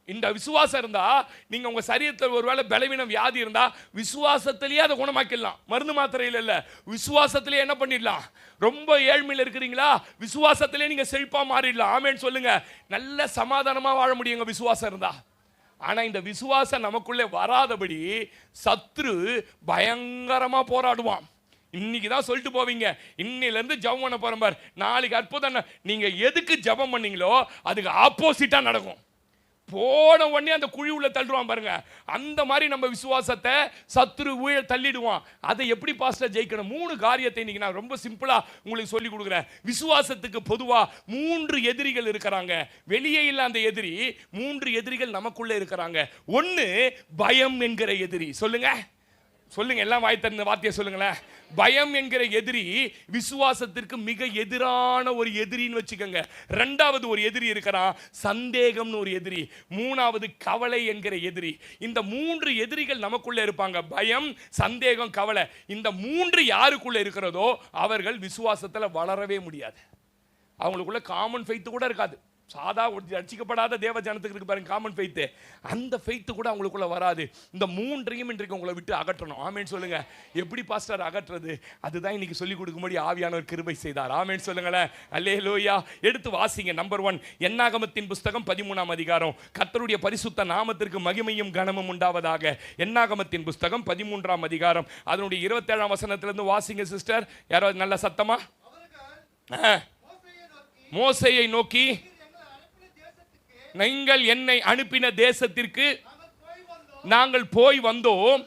இந்த விசுவாசம் இருந்தா நீங்க உங்க சரீரத்தில் ஒருவேளை பலவீனம், வியாதி இருந்தா விசுவாசத்திலேயே அதை குணமாக்கிடலாம். மருந்து மாத்திரையில் இல்ல, விசுவாசத்திலேயே என்ன பண்ணிடலாம். ரொம்ப ஏழ்மையில் இருக்கிறீங்களா, விசுவாசத்திலேயே நீங்க செழிப்பா மாறிடலாம். ஆமென் சொல்லுங்க. நல்ல சமாதானமா வாழ முடியுங்க விசுவாசம் இருந்தா. ஆனா இந்த விசுவாசம் நமக்குள்ளே வராதபடி சத்ரு பயங்கரமா போராடுவான். இன்னைக்கு தான் சொல்லிட்டு போவீங்க, இன்னிலிருந்து ஜெபம் பண்ண போறேன் பார், நாளைக்கு அற்புதம். நீங்க எதுக்கு ஜெபம் பண்ணீங்களோ அதுக்கு ஆப்போசிட்டா நடக்கும். போன உடனே அந்த குழி உள்ள தள்ளுவான் பாருங்க, அந்த மாதிரி நம்ம விசுவாசத்தை சத்துரு ஊழ தள்ளிடுவான். அதை எப்படி பாஸ்டர் ஜெயிக்கணும்? 3 காரியத்தை இன்னைக்கு நான் ரொம்ப சிம்பிளா உங்களுக்கு சொல்லி கொடுக்குறேன். விசுவாசத்துக்கு பொதுவா 3 எதிரிகள் இருக்கிறாங்க. வெளியே இல்ல அந்த எதிரி, 3 எதிரிகள் நமக்குள்ள இருக்கிறாங்க. 1 பயம் என்கிற எதிரி. சொல்லுங்க சொல்லுங்க, எல்லாம் வாய் திறந்த வார்த்தையை சொல்லுங்களேன். பயம் என்கிற எதிரி விசுவாசத்திற்கு மிக எதிரான ஒரு எதிரின்னு வச்சுக்கோங்க. 2வது ஒரு எதிரி இருக்கிறான், சந்தேகம்னு ஒரு எதிரி. 3வது கவலை என்கிற எதிரி. இந்த 3 எதிரிகள் நமக்குள்ள இருப்பாங்க. பயம், சந்தேகம், கவலை. இந்த 3 யாருக்குள்ள இருக்கிறதோ அவர்கள் விசுவாசத்தில் வளரவே முடியாது. அவங்களுக்குள்ள காமன் ஃபெய்த் கூட இருக்காது. சாதா ரட்சிக்கப்படாத தேவ ஜனத்துக்கு இருக்கு பாருங்க காமன் ஃபெய்த், அந்த ஃபெய்த் கூட அவங்களுக்குள்ள வராது. இந்த 3ஐயும் இன்றைக்கு உங்களை விட்டு அகற்றணும். ஆமேன் சொல்லுங்க. எப்படி பாஸ்டர் அகற்றுறது? அதுதான் இன்னைக்கு சொல்லிக் கொடுக்கும்படி ஆவியானவர் கிருபை செய்தார். ஆமேன் சொல்லுங்களேன். அல்லேலூயா. எடுத்து வாசிங்க. நம்பர் 1 என்னாகமத்தின் புஸ்தகம் 13ஆம் அதிகாரம். கர்த்தருடைய பரிசுத்த நாமத்திற்கு மகிமையும் கனமும் உண்டாவதாக. என்னாகமத்தின் புஸ்தகம் 13ஆம் அதிகாரம் அதனுடைய 27ஆம் வசனத்திலிருந்து வாசிங்க சிஸ்டர். யாராவது நல்ல சத்தமா? மோசேயை நோக்கி, நீங்கள் என்னை அனுப்பின தேசத்திற்கு நாங்கள் போய் வந்தோம்.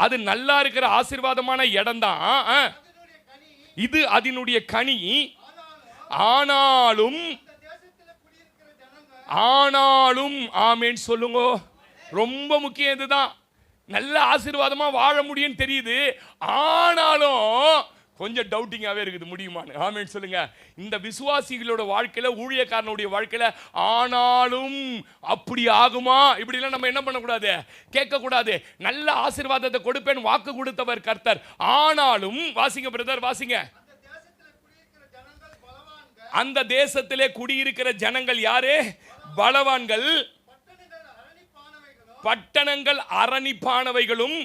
அது நல்லா இருக்கிற ஆசீர்வாதமான இடம் தான். இது அதனுடைய கனி. ஆனாலும் ஆமேன் சொல்லுங்க. ரொம்ப முக்கியம் இதுதான். நல்ல ஆசீர்வாதமா வாழ முடியும்னு தெரியுது, ஆனாலும் கொஞ்சம் டவுட்டிங்காகவே இருக்குது, முடியுமான்னு. ஆமேன் சொல்லுங்க. இந்த விசுவாசிகளோட வாழ்க்கையில, ஊழியக்காரனுடைய வாழ்க்கையில ஆனாலும் அப்படி ஆகுமா இப்படிலாம் நம்ம என்ன பண்ணக்கூடாது, கேட்கக்கூடாது. நல்ல ஆசீர்வாதத்தை கொடுப்பேன் வாக்கு கொடுத்தவர் கர்த்தர். ஆனாலும் வாசிங்க பிரதர், வாசிங்க. அந்த தேசத்திலே குடியிருக்கிற ஜனங்கள் யாரு? பலவான்கள். பட்டணங்கள் அரணிப்பானவைகளும்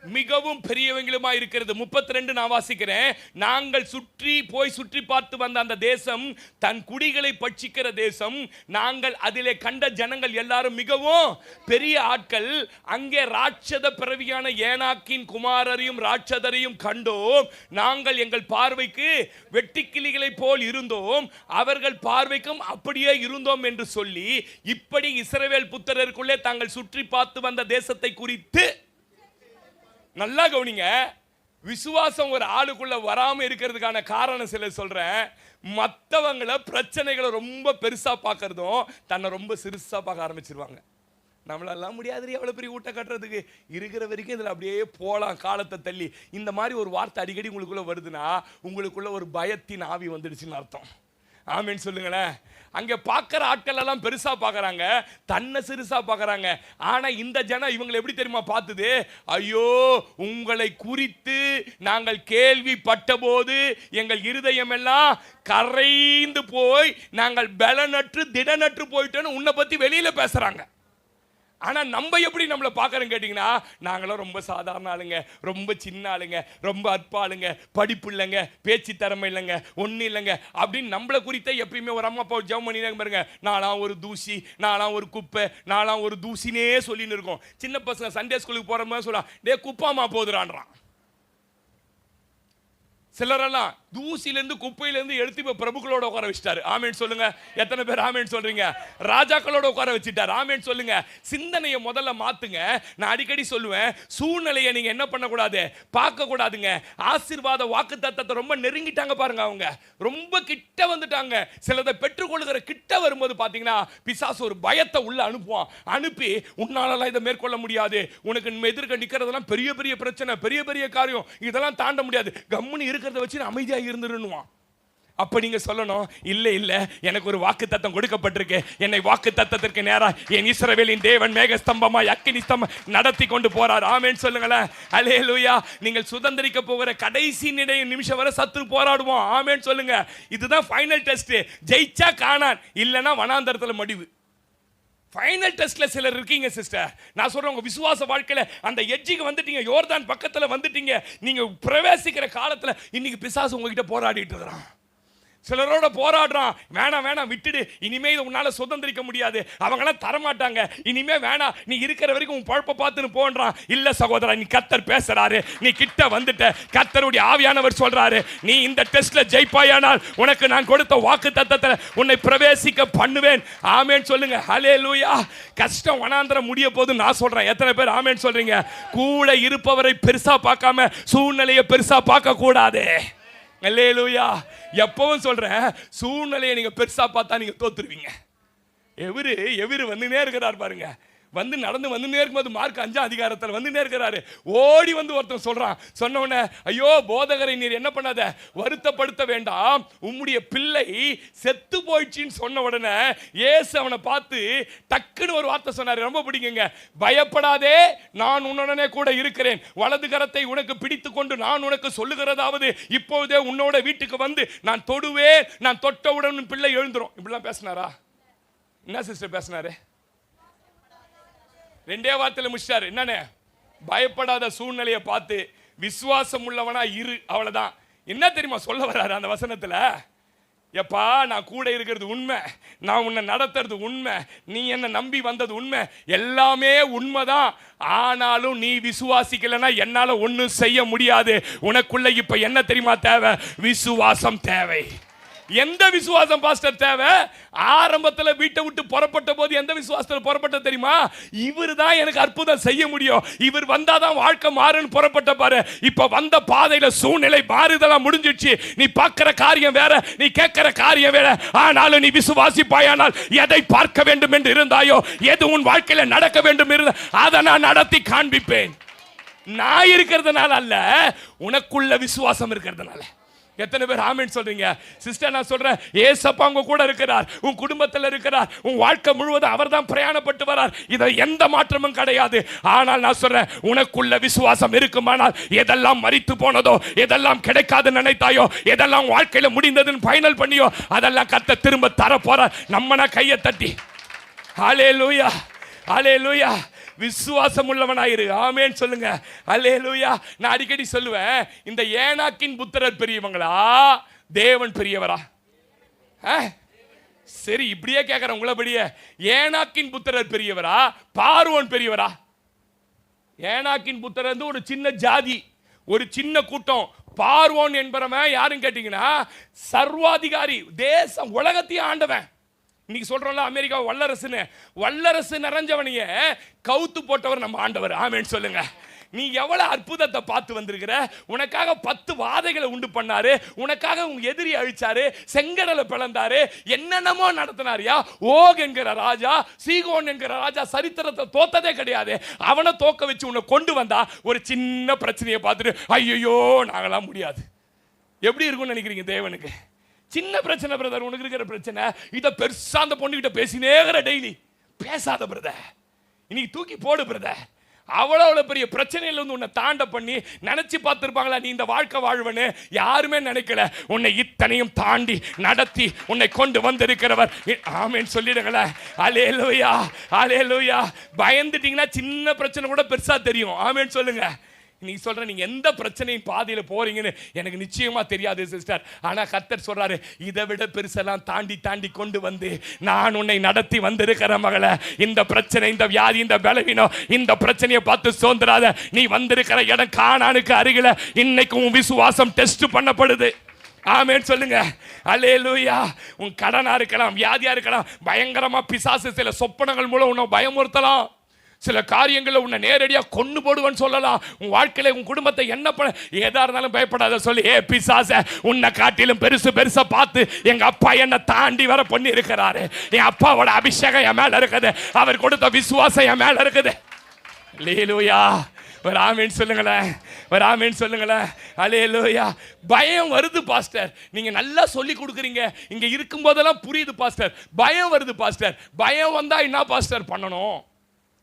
மிகவும் பெரியவங்களுமா இருக்கிறது. 32 நான் வாசிக்கிறேன். நாங்கள் சுற்றி பார்த்து வந்த அந்த தேசம் தன் குடிகளை பட்சிக்கிற தேசம். நாங்கள் அதிலே கண்ட ஜனங்கள் எல்லாரும் மிகவும் பெரிய ஆட்கள். அங்கே ராட்சத பிறவியான ஏனாக்கின் குமாரரையும் ராட்சதரையும் கண்டோம். நாங்கள் எங்கள் பார்வைக்கு வெட்டுக்கிளிகளை போல் இருந்தோம், அவர்கள் பார்வைக்கும் அப்படியே இருந்தோம் என்று சொல்லி, இப்படி இஸ்ரவேல் புத்திரருக்குள்ளே தாங்கள் சுற்றி பார்த்து வந்த தேசத்தை குறித்து. நல்லா கவனிங்க. விசுவாசம் ஒரு ஆளுக்குள்ள வராம இருக்கிறதுக்கான காரணம் சில சொல்றேன். மற்றவங்களை பிரச்சனைகளை ரொம்ப பெருசா பார்க்கறதும் தன்னை ரொம்ப சிறுசா பார்க்க ஆரம்பிச்சிருவாங்க. நம்மளெல்லாம் முடியாது எவ்வளவு பெரிய ஊட்ட கட்டுறதுக்கு, இருக்கிற வரைக்கும் இதில் அப்படியே போகலாம் காலத்தை தள்ளி. இந்த மாதிரி ஒரு வார்த்தை அடிக்கடி உங்களுக்குள்ள வருதுன்னா உங்களுக்குள்ள ஒரு பயத்தின் ஆவி வந்துடுச்சுன்னு அர்த்தம். ஆமேன்னு சொல்லுங்களேன். அங்கே பார்க்குற ஆட்கள் எல்லாம் பெருசாக பார்க்குறாங்க, தன்னை சிறுசா பார்க்குறாங்க. ஆனால் இந்த ஜனம் இவங்களை எப்படி தெரியுமா பார்த்தது? ஐயோ, உங்களை குறித்து நாங்கள் கேள்விப்பட்ட போது எங்கள் இருதயம் எல்லாம் கரைந்து போய் நாங்கள் பலனற்று திடனற்று போயிட்டோன்னு உன்னை பற்றி வெளியில் பேசுகிறாங்க. ஆனால் நம்ம எப்படி நம்மளை பார்க்குறோம் கேட்டிங்கன்னா, நாங்களும் ரொம்ப சாதாரண ஆளுங்க, ரொம்ப சின்ன ஆளுங்க, ரொம்ப அற்ப ஆளுங்க, படிப்பு இல்லைங்க, பேச்சு திறமை இல்லைங்க, ஒன்றும் இல்லைங்க அப்படின்னு நம்மளை குறித்த எப்பயுமே ஒரு அம்மா அப்பா ஜெபம் பண்ணினாங்க பாருங்க. நான்லாம் ஒரு தூசி, நான்லாம் ஒரு குப்பை, நான்லாம் ஒரு தூசினே சொல்லின்னு இருக்கோம். சின்ன பசங்க சண்டே ஸ்கூலுக்கு போகிற மாதிரி சொல்லலாம், டே குப்பாமா போதுறான்றான். சிலரெல்லாம் தூசிலேருந்து குப்பையிலேருந்து எடுத்து இப்போ பிரபுக்களோட உட்கார வச்சுட்டாரு. ஆமேன் சொல்லுங்க. எத்தனை பேர் ஆமேன் சொல்றீங்க? ராஜாக்களோட உட்கார வச்சுட்டாரு. ஆமேன் சொல்லுங்க. சிந்தனையை முதல்ல மாத்துங்க. நான் அடிக்கடி சொல்லுவேன், சூழ்நிலையை நீங்க என்ன பண்ணக்கூடாது, பார்க்க கூடாதுங்க. ஆசீர்வாத வாக்கு தத்தத்தை ரொம்ப நெருங்கிட்டாங்க பாருங்க, அவங்க ரொம்ப கிட்ட வந்துட்டாங்க. சிலதை பெற்றுக்கொள்ளுகிற கிட்ட வரும்போது பார்த்தீங்கன்னா பிசாசு ஒரு பயத்தை உள்ள அனுப்புவான். அனுப்பி உன்னாலலாம் இதை மேற்கொள்ள முடியாது, உனக்கு எதிர்க்க நிற்கிறதெல்லாம் பெரிய பெரிய பிரச்சனை, பெரிய பெரிய காரியம், இதெல்லாம் தாண்ட முடியாது, கம்முன்னு இருக்கிறத வச்சு அமைதியாக இருந்துருன்னுவான். அப்ப நீங்க சொல்லணும், இல்ல இல்ல எனக்கு ஒரு வாக்கு தத்தம் கொடுக்கப்பட்டிருக்கு, என்னை வாக்கு தத்தத்திற்கு நேரா என் இஸ்ரவேலின் தேவன் மேகஸ்தம்பமாய் அக்கினி ஸ்தம்பம் நடத்தி கொண்டு போறார். ஆமென் சொல்லுங்களேன். அல்லேலூயா. நீங்கள் சுதந்திரிக்க போகிற கடைசி நிமிஷம் வரை சத்துரு போராடுவோம். ஆமென் சொல்லுங்க. இதுதான் ஃபைனல் டெஸ்ட். ஜெயிச்சா கானான், இல்லனா வனாந்தரத்துல மடிவு. ஃபைனல் டெஸ்ட்ல சிலர் இருக்கீங்க சிஸ்டர். நான் சொல்றேன், உங்க விசுவாச வாழ்க்கையில அந்த எட்ஜுக்கு வந்துட்டீங்க, யோர்தான் பக்கத்துல வந்துட்டீங்க. நீங்க பிரவேசிக்கிற காலத்துல இன்னைக்கு பிசாசு உங்ககிட்ட போராடிட்டு இருக்கிறான். சிலரோட போராடுறான், வேணாம் வேணாம் விட்டுடு, இனிமே இதை உன்னால சுதந்திரிக்க முடியாது, அவங்களாம் தரமாட்டாங்க, இனிமே வேணாம், நீ இருக்கிற வரைக்கும் உன் பழப்ப பார்த்துன்னு போன்றான். இல்ல சகோதரா, நீ கர்த்தர் பேசுறாரு, நீ கிட்ட வந்துட்ட, கர்த்தருடைய ஆவியானவர் சொல்றாரு, நீ இந்த டெஸ்ட்ல ஜெயிப்பாயானால் உனக்கு நான் கொடுத்த வாக்கு தத்தத்தை உன்னை பிரவேசிக்க பண்ணுவேன். ஆமென் சொல்லுங்க. ஹல்லேலூயா. கஷ்டம் வனாந்தரம் முடிய போது நான் சொல்றேன். எத்தனை பேர் ஆமென் சொல்றீங்க? கூட இருப்பவரை பெருசா பார்க்காம சூழ்நிலையை பெருசா பார்க்க கூடாது. அல்லேலூயா. எப்பவும் சொல்றேன், சூழ்நிலையை நீங்க பெருசா பார்த்தா நீங்க தோத்துருவீங்க. எவரு வந்துனே இருக்கிறார் பாருங்க, வந்து நடந்து வந்துனே இருக்கும்போது மார்க் 5ஆம் அதிகாரத்தில் வந்துனே இருக்கிறாரு. ஓடி வந்து ஒருத்தன் சொல்றான். சொன்ன உடனே, ஐயோ போதகரை நீர் என்ன பண்ணாத, வருத்தப்படுத்த வேண்டாம், உம்முடைய பிள்ளை செத்து போயிடுச்சின்னு சொன்ன உடனே இயேசு அவனை பார்த்து டக்குன்னு ஒரு வார்த்தை சொன்னாரு, ரொம்ப பிடிக்குங்க. பயப்படாதே, நான் உன்னுடனே கூட இருக்கிறேன், வலது கரத்தை உனக்கு பிடித்து கொண்டு நான் உனக்கு சொல்லுகிறதாவது, இப்போதே உன்னோட வீட்டுக்கு வந்து நான் தொடுவேன், நான் தொட்டவுடன் பிள்ளை எழுந்துரும். இப்படிலாம் பேசினாரா? என்ன சிஸ்டர் பேசினாரு? 2 வார்த்தையில முடிச்சாரு. என்னன்னு? பயப்படாத சூழ்நிலையை பார்த்து விசுவாசம் உள்ளவனா இரு, அவ்வளவுதான். என்ன தெரியுமா சொல்ல வர்றாரு அந்த வசனத்துல? எப்பா, நான் கூட இருக்கிறது உண்மை, நான் உன்னை நடத்துறது உண்மை, நீ என்ன நம்பி வந்தது உண்மை, எல்லாமே உண்மைதான். ஆனாலும் நீ விசுவாசிக்கலன்னா என்னால ஒன்றும் செய்ய முடியாது. உனக்குள்ள இப்ப என்ன தெரியுமா தேவை? விசுவாசம் தேவை. எந்த விசுவாசம் பாஸ்டர் தேவை? ஆரம்பத்தில் வீட்டை விட்டு புறப்பட்ட போது எந்த விசுவாசத்தில் புறப்பட்ட தெரியுமா? இவர் தான் எனக்கு அற்புதம் செய்ய முடியும், இவர் வந்தாதான் வாழ்க்கை மாறுன்னு புறப்பட்ட பாரு. இப்ப வந்த பாதையில சூழ்நிலை மாறுதலாம் முடிஞ்சிடுச்சு. நீ பார்க்கிற காரியம் வேற, நீ கேட்கிற காரியம் வேற. ஆனாலும் நீ விசுவாசிப்பாயானால் எதை பார்க்க வேண்டும் என்று இருந்தாயோ, எது உன் வாழ்க்கையில நடக்க வேண்டும் இருந்த அதை நான் நடத்தி காண்பிப்பேன். நான் இருக்கிறதுனால அல்ல, உனக்குள்ள விசுவாசம் இருக்கிறதுனால. எத்தனை பேர் ஆமென் சொல்றீங்க? சிஸ்டர், நான் சொல்றேன், ஏசப்பா உங்க கூட இருக்கிறார், உன் குடும்பத்தில் இருக்கிறார், உன் வாழ்க்கை முழுவதும் அவர் தான் பிரயாணப்பட்டு வரார். இதில் எந்த மாற்றமும் கிடையாது. ஆனால் நான் சொல்றேன், உனக்குள்ள விசுவாசம் இருக்குமானால் எதெல்லாம் மரித்து போனதோ, எதெல்லாம் கிடைக்காது நினைத்தாயோ, எதெல்லாம் வாழ்க்கையில முடிந்ததுன்னு ஃபைனல் பண்ணியோ, அதெல்லாம் கர்த்தர் திரும்ப தர போறார். நம்மனா கையை தட்டி ஹல்லேலூயா, ஹல்லேலூயா. விசுவாசம் உள்ளவனாயிரு. ஆமென் சொல்லுங்க. அல்லேலூயா. நான் அடிக்கடி சொல்லுவேன், இந்த ஏனாக்கின் புத்திரர் பெரியவங்களா, தேவன் பெரியவரா? சரி, இப்படியே கேட்கிறேன் உங்களபடியே. ஏனாக்கின் புத்திரர் பெரியவரா, பார்வோன் பெரியவரா? ஏனாக்கின் புத்திரர் ஒரு சின்ன ஜாதி, ஒரு சின்ன கூட்டம். பார்வோன் என்பவன் யாருன்னு கேட்டீங்கன்னா சர்வாதிகாரி, தேசம் உலகத்தையும் ஆண்டவன். இன்னைக்கு சொல்றோம்ல அமெரிக்கா வல்லரசுன்னு, வல்லரசு நிறைஞ்சவனையே கவுத்து போட்டவர் நம்ம ஆண்டவர். ஆமென் சொல்லுங்க. நீ எவ்வளவு அற்புதத்தை பார்த்து வந்திருக்கிற. உனக்காக 10 வாதைகளை உண்டு பண்ணாரு, உனக்காக உங்க எதிரி அழிச்சாரு, செங்கடலை பிளந்தாரு, என்னென்னமோ நடத்தினாரியா. ஓக் என்கிற ராஜா, சீகோன் என்கிற ராஜா சரித்திரத்தை தோத்ததே கிடையாது. அவனை தோக்க வச்சு உன்னை கொண்டு வந்தா ஒரு சின்ன பிரச்சனையை பார்த்துட்டு ஐயோ நாங்களாம் முடியாது. எப்படி இருக்கும்னு நினைக்கிறீங்க தேவனுக்கு? சின்ன பிரச்சனை பிரதர், உனக்கு இருக்கிற பிரச்சனை, இதை பெருசா அந்த பொண்ணுகிட்ட பேசினேங்கிற, டெய்லி பேசாத பிரதர், இன்னைக்கு தூக்கி போடு பிரதர். அவ்வளவு பெரிய பிரச்சனையில இருந்து உன்னை தாண்ட பண்ணி நினைச்சு பார்த்திருப்பாங்களா நீ இந்த வாழ்க்கை வாழ்வனு? யாருமே நினைக்கல. உன்னை இத்தனையும் தாண்டி நடத்தி உன்னை கொண்டு வந்திருக்கிறவர். ஆமென் சொல்லிடுங்களேன். அல்லேலூயா, அல்லேலூயா. பயந்துட்டீங்கன்னா சின்ன பிரச்சனை கூட பெருசா தெரியும். ஆமென் சொல்லுங்க. நீ சொல்ற, நீங்க எந்த பிரச்சனையும் பாதையில போறீங்கன்னு எனக்கு நிச்சயமா தெரியாது சிஸ்டர். ஆனா கர்த்தர் சொல்றாரு, இதை விட பெருசெல்லாம் தாண்டி தாண்டி கொண்டு வந்து நான் உன்னை நடத்தி வந்திருக்கிற மகளே. இந்த பிரச்சனை, இந்த வியாதி, இந்த பலவீனம், இந்த பிரச்சனையை பார்த்து சோர்ந்துராத. நீ வந்திருக்கிற இடம் கானானுக்கு அருகில. இன்னைக்கு உன் விசுவாசம் டெஸ்ட் பண்ணப்படுது. ஆமென் சொல்லுங்க. அல்லேலூயா. உன் கடனா இருக்கலாம், வியாதியா இருக்கலாம், பயங்கரமா பிசாசு சில சொப்பனங்கள் மூலம் உன்னை பயமுறுத்தலாம். சில காரியங்களை உன்னை நேரடியாக கொண்டு போடுவேன்னு சொல்லலாம். உன் வாழ்க்கையில உன் குடும்பத்தை என்ன பண்ண, ஏதா இருந்தாலும் பயப்படாத சொல்லி, ஏ பிசாசே, உன்னை காட்டிலும் பெருசு பெருசா பார்த்து எங்க அப்பா என்னை தாண்டி வர பண்ணி இருக்கிறாரு. என் அப்பாவோட அபிஷேகம் என் மேல இருக்குது, அவர் கொடுத்த விசுவாசம் என் மேல இருக்குது. அல்லேலூயா. ஒரு ஆமென் சொல்லுங்களேன், ஒரு ஆமென் சொல்லுங்களேன். அல்லேலூயா. பயம் வருது பாஸ்டர், நீங்க நல்லா சொல்லி கொடுக்குறீங்க, இங்க இருக்கும் போதெல்லாம் புரியுது பாஸ்டர். பயம் வருது பாஸ்டர். பயம் வந்தா என்ன பாஸ்டர் பண்ணணும்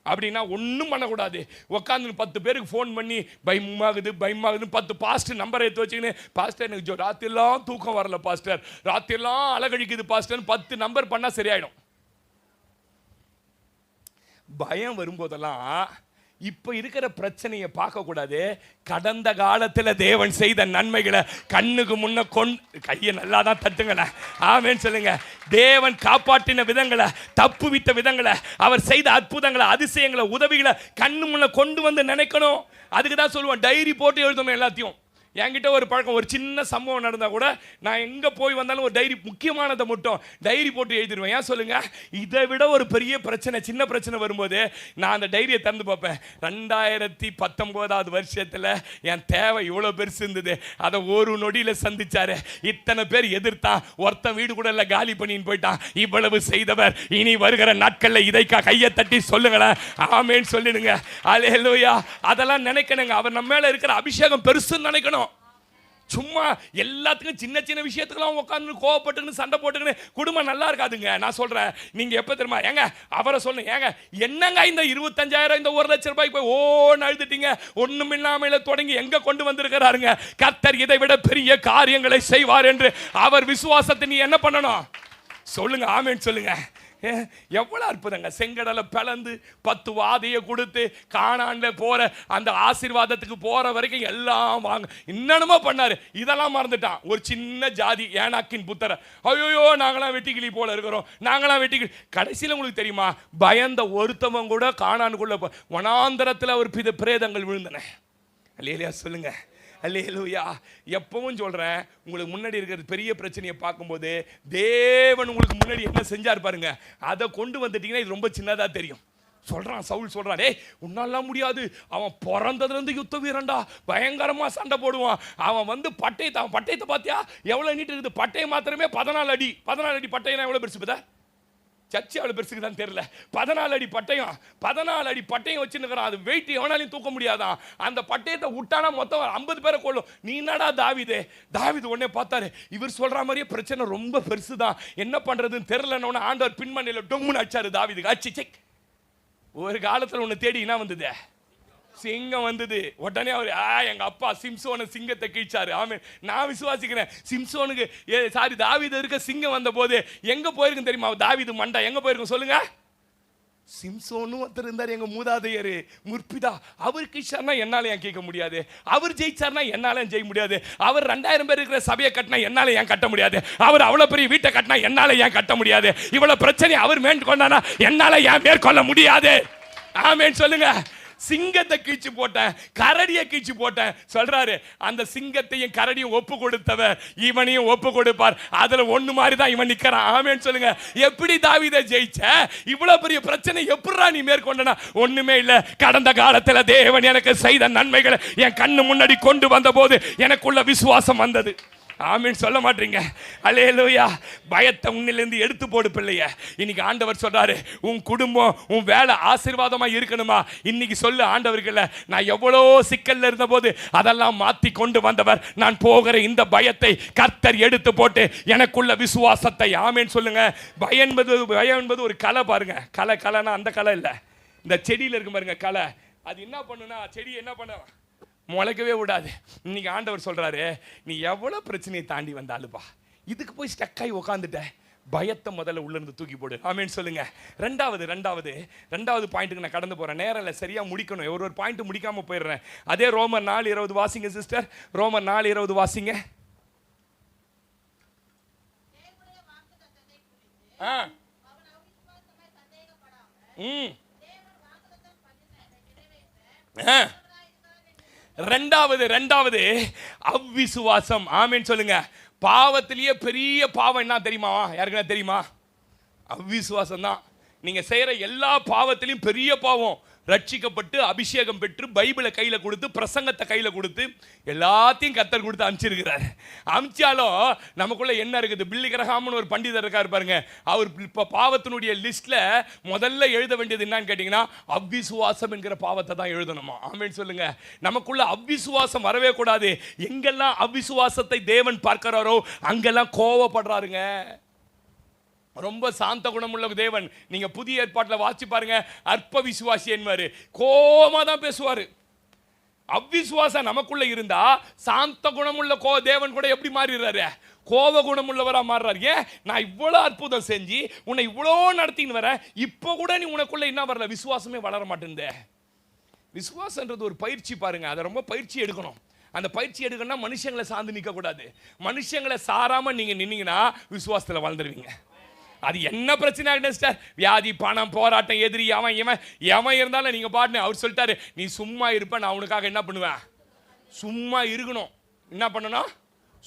அப்படின்னா? ஒன்றும் பண்ணக்கூடாது. உட்காந்து 10 பேருக்கு ஃபோன் பண்ணி பயமாகுது பயமாகுதுன்னு 10 பாஸ்டர் நம்பரை எடுத்து வச்சுக்கின்னு, பாஸ்டர் எனக்கு ராத்திரிலாம் தூக்கம் வரல பாஸ்டர், ராத்திரிலாம் அழகழிக்குது பாஸ்டர், 10 நம்பர் பண்ணால் சரியாயிடும். பயம் வரும்போதெல்லாம் இப்ப இருக்கிற பிரச்சனையை பார்க்க கூடாது. கடந்த காலத்துல தேவன் செய்த நன்மைகளை கண்ணுக்கு முன்ன கையை நல்லா தான் தட்டுங்கள, ஆமென் சொல்லுங்க. தேவன் காப்பாற்றின விதங்களை, தப்பு விட்ட விதங்களை, அவர் செய்த அற்புதங்களை, அதிசயங்களை, உதவிகளை கண்ணு முன்ன கொண்டு வந்து நினைக்கணும். அதுக்கு தான் சொல்லுவேன், டைரி போட்டு எழுதணும் எல்லாத்தையும். என்கிட்ட ஒரு பழக்கம், ஒரு சின்ன சம்பவம் நடந்தால் கூட நான் எங்கே போய் வந்தாலும் ஒரு டைரி, முக்கியமானதை மட்டும் டைரி போட்டு எழுதிடுவேன். ஏன் சொல்லுங்க, இதை விட ஒரு பெரிய பிரச்சனை, சின்ன பிரச்சனை வரும்போது நான் அந்த டைரியை திறந்து பார்ப்பேன். 2019 வருஷத்தில் என் தேவை இவ்வளோ பெருசு இருந்தது, அதை ஒரு நொடியில் சந்திச்சாரு, இத்தனை பேர் எதிர்த்தான், ஒருத்தன் வீடு கூட இல்லை காலி பண்ணின்னு போயிட்டான், இவ்வளவு செய்தவர், இனி வருகிற நாட்களில் இதை கையை தட்டி சொல்லுங்களேன், ஆமேன்னு சொல்லிடுங்க. அல்லேலூயா. அதெல்லாம் நினைக்கணுங்க. அவர் நம்ம மேலே இருக்கிற அபிஷேகம் பெருசுன்னு நினைக்கணும். சும்மா எல்லாத்துக்கும் சின்ன சின்ன விஷயத்துக்கெல்லாம் உட்காந்து கோவப்பட்டுன்னு சண்டை போட்டுக்கின்னு குடும்பம் நல்லா இருக்காதுங்க. நான் சொல்றேன், நீங்க எப்ப தெரியுமா, ஏங்க அவரை சொல்லுங்க, ஏங்க என்னங்க இந்த 25,000 இந்த 1,00,000 ரூபாய்க்கு போய் ஓன்னு அழுதுட்டீங்க, ஒண்ணும் இல்லாமல தொடங்கி எங்க கொண்டு வந்திருக்கிறாருங்க. கர்த்தர் இதை விட பெரிய காரியங்களை செய்வார் என்று அவர் விசுவாசத்தை நீ என்ன பண்ணணும் சொல்லுங்க, ஆமென் சொல்லுங்க. எவ்வளவு அற்புதங்க. செங்கடலை பிளந்து 10 வாதையை கொடுத்து கானான்ல போற அந்த ஆசீர்வாதத்துக்கு போற வரைக்கும் எல்லாம் வாங்க என்னென்னமோ பண்ணாரு. இதெல்லாம் மறந்துட்டான். ஒரு சின்ன ஜாதி ஏனாக்கின் புத்தரை, ஐயோ நாங்களாம் வெட்டிக்கிளி போல இருக்கிறோம், நாங்களாம் வெட்டிக்கிளி. கடைசியில் உங்களுக்கு தெரியுமா, பயந்த ஒருத்தவங்க கூட கானானுக்குள்ள வனாந்தரத்தில் ஒரு பிரேதங்கள் விழுந்தன. அல்லேலூயா சொல்லுங்க, அல்லேலூயா. எப்பவும் சொல்றேன், உங்களுக்கு முன்னாடி இருக்கிற பெரிய பிரச்சனையை பார்க்கும்போது தேவன் உங்களுக்கு முன்னாடி என்ன செஞ்சார் பாருங்க, அதை கொண்டு வந்துட்டீங்கன்னா இது ரொம்ப சின்னதா தெரியும். சொல்றான் சவுல், சொல்றான், டேய் உன்னாலாம் முடியாது, அவன் பிறந்ததுலேருந்து யுத்த வீரன்டா, பயங்கரமா சண்டை போடுவான், அவன் வந்து பட்டயத்தை பார்த்தியா எவ்வளவு நீட்டு இருக்குது, பட்டயம் மாத்திரமே 14 அடி. 14 அடி பட்டயம் எவ்வளவு பெருசு பதா, சர்ச்சை அவ்வளோ பெருசுக்கு தான் தெரியல. 14 அடி பட்டயம், 14 அடி பட்டயம் வச்சுருக்கிறான். அது வெயிட் எவனாலையும் தூக்க முடியாதான். அந்த பட்டயத்தை விட்டானா மொத்தம் 50 பேரை கொள்ளும். நீ என்னடா தாவீது உடனே பார்த்தாரு, இவர் சொல்ற மாதிரியே பிரச்சனை ரொம்ப பெருசு தான், என்ன பண்றதுன்னு தெரியலன்னு ஆண்டவர் பின்மணியில் டொம்முன்னு அடிச்சாரு தாவீதுக்கு. அச்சி செக். ஒரு காலத்தில் உன்னை தேடி என்ன வந்தது, சிங்கம் வந்தது. உடனே அவர் எங்க அப்பா சிம்சோனை சிங்கத்தை கீழ்ச்சாரு. ஆமென். நான் விசுவாசிக்கிறேன், சிம்சோனுக்கு தாவீது இருக்க சிங்கம் வந்த போது எங்க போயிருக்கும் தெரியுமா, தாவீது மண்டா எங்க போயிருக்கும் சொல்லுங்க. சிம்சோனும் ஒருத்தர் இருந்தார், எங்க மூதாதையர் முற்பிதா. அவர் கீழ்ச்சார்னா என்னால ஏன் கேட்க முடியாது, அவர் ஜெயிச்சார்னா என்னால ஜெயிக்க முடியாது, அவர் 2000 பேர் இருக்கிற சபையை கட்டினா என்னால ஏன் கட்ட முடியாது, அவர் அவ்வளவு பெரிய வீட்டை கட்டினா என்னால ஏன் கட்ட முடியாது, இவ்வளவு பிரச்சனை அவர் மேற்கொண்டானா என்னால ஏன் மேற்கொள்ள முடியாது. ஆமென் சொல்லுங்க. சிங்கத்தை கீழ்ச்சி போட்டேன், கரடியை கீழ்ச்சி போட்டேன் சொல்றாரு. அந்த சிங்கத்தையும் கரடியும் ஒப்பு கொடுத்தவர் இவனையும் ஒப்பு கொடுப்பார். அதுல ஒண்ணு மாதிரி தான் இவன் நிக்கிறான். ஆமென் சொல்லுங்க. எப்படி தாவீதை ஜெயிச்ச, இவ்வளவு பெரிய பிரச்சனை எப்படிடா நீ மேற்கொண்டனா, ஒண்ணுமே இல்ல. கடந்த காலத்துல தேவன் எனக்கு செய்த நன்மைகளை என் கண்ணு முன்னாடி கொண்டு வந்த போது எனக்குள்ள விசுவாசம் வந்தது. ஆமீன் சொல்ல மாட்டீங்க. அல்லேலூயா. பயத்தை உன்னிலிருந்து எடுத்து போடு பிள்ளைய. இன்னைக்கு ஆண்டவர் சொல்றாரு, உன் குடும்பம் உன் வேலை ஆசீர்வாதமா இருக்கணுமா, இன்னைக்கு சொல்லு ஆண்டவர்கள, நான் எவ்வளோ சிக்கல்ல இருந்த போது அதெல்லாம் மாத்தி கொண்டு வந்தவர். நான் போகிற இந்த பயத்தை கர்த்தர் எடுத்து போட்டு எனக்குள்ள விசுவாசத்தை. ஆமீன் சொல்லுங்க. பயம் என்பது ஒரு கலை பாருங்க. கலைனா அந்த கலை இல்லை, இந்த செடியில் இருக்கு பாருங்க கலை. அது என்ன பண்ணுனா, செடி என்ன பண்ண முளைக்கவே விடாது. இன்னைக்கு ஆண்டவர் சொல்றாரு, நீ எவ்வளவு பிரச்சனையை தாண்டி வந்தாலுப்பா, இதுக்கு போய் ஸ்டக்காய் உட்காந்துட்ட, பயத்தை முதல்ல உள்ள இருந்து தூக்கி போடு. ஆமென் சொல்லுங்க. ரெண்டாவது பாயிண்ட்டுக்கு நான் கடந்து போறேன். நேரம் இல்லை, சரியா முடிக்கணும். ஒரு பாயிண்ட் முடிக்காம போயிடுறேன். அதே ரோமர் 4:20 வாசிங்க சிஸ்டர். ரோமர் 4:20 வாசிங்க. ரெண்டாவது அவ்விசுவாசம். ஆமென் சொல்லுங்க. பாவத்திலேயே பெரிய பாவம் என்ன தெரியுமா, யாருக்குன்னா தெரியுமா, அவ்விசுவாசம் தான். நீங்க செய்யற எல்லா பாவத்திலையும் பெரிய பாவம். ரட்சிக்கப்பட்டு அபிஷேகம் பெற்று பைபிளை கையில கொடுத்து பிரசங்கத்தை கையில கொடுத்து எல்லாத்தையும் கர்த்தர் கொடுத்து அனுப்பிச்சிருக்கிறார். அனுப்பிச்சாலும் நமக்குள்ள என்ன இருக்குது, பில்லி கிரஹாம்னு ஒரு பண்டிதர் இருக்காரு பாருங்க, அவர் இப்ப பாவத்தினுடைய லிஸ்ட்ல முதல்ல எழுத வேண்டியது என்னன்னு கேட்டீங்கன்னா அவ்விசுவாசம் என்கிற பாவத்தை தான் எழுதணுமா. ஆமென் சொல்லுங்க. நமக்குள்ள அவ்விசுவாசம் வரவே கூடாது. எங்கெல்லாம் அவ்விசுவாசத்தை தேவன் பார்க்கிறாரோ அங்கெல்லாம் கோவப்படுறாருங்க. ரொம்ப சாந்த குணமுள்ள தேவன். நீங்க புதிய ஏற்பாட்டில் வாசி பாருங்க, அற்ப விசுவாசி என்பாரு, கோபமா தான் பேசுவாரு. அவ்விசுவாசம் நமக்குள்ள இருந்தா சாந்த குணமுள்ள தேவன் கூட எப்படி மாறிடுறாரு, கோப குணமுள்ளவரா மாறுறாரு. ஏன், நான் இவ்வளவு அற்புதம் செஞ்சு உன்னை இவ்வளோ நடத்தின்னு வரேன், இப்போ கூட நீ உனக்குள்ள என்ன வரல, விசுவாசமே வளர மாட்டேங்குது. விசுவாசன்றது ஒரு பயிற்சி பாருங்க, அதை ரொம்ப பயிற்சி எடுக்கணும். அந்த பயிற்சி எடுக்கணும்னா மனுஷங்களை சார்ந்து நிற்கக்கூடாது. மனுஷங்களை சாராமல் நீங்கள் நின்னீங்கன்னா விசுவாசத்தில் வாழ்ந்துருவீங்க. அது என்ன பிரச்சனை ஆகிட்டேன் சிஸ்டர், வியாதி, பணம், போராட்டம், எதிரி, எவன் இருந்தாலும் நீங்கள் பாட்டுன்னு அவர் சொல்லிட்டாரு, நீ சும்மா இருப்ப, நான் உனக்காக என்ன பண்ணுவேன், சும்மா இருக்கணும். என்ன பண்ணணும்,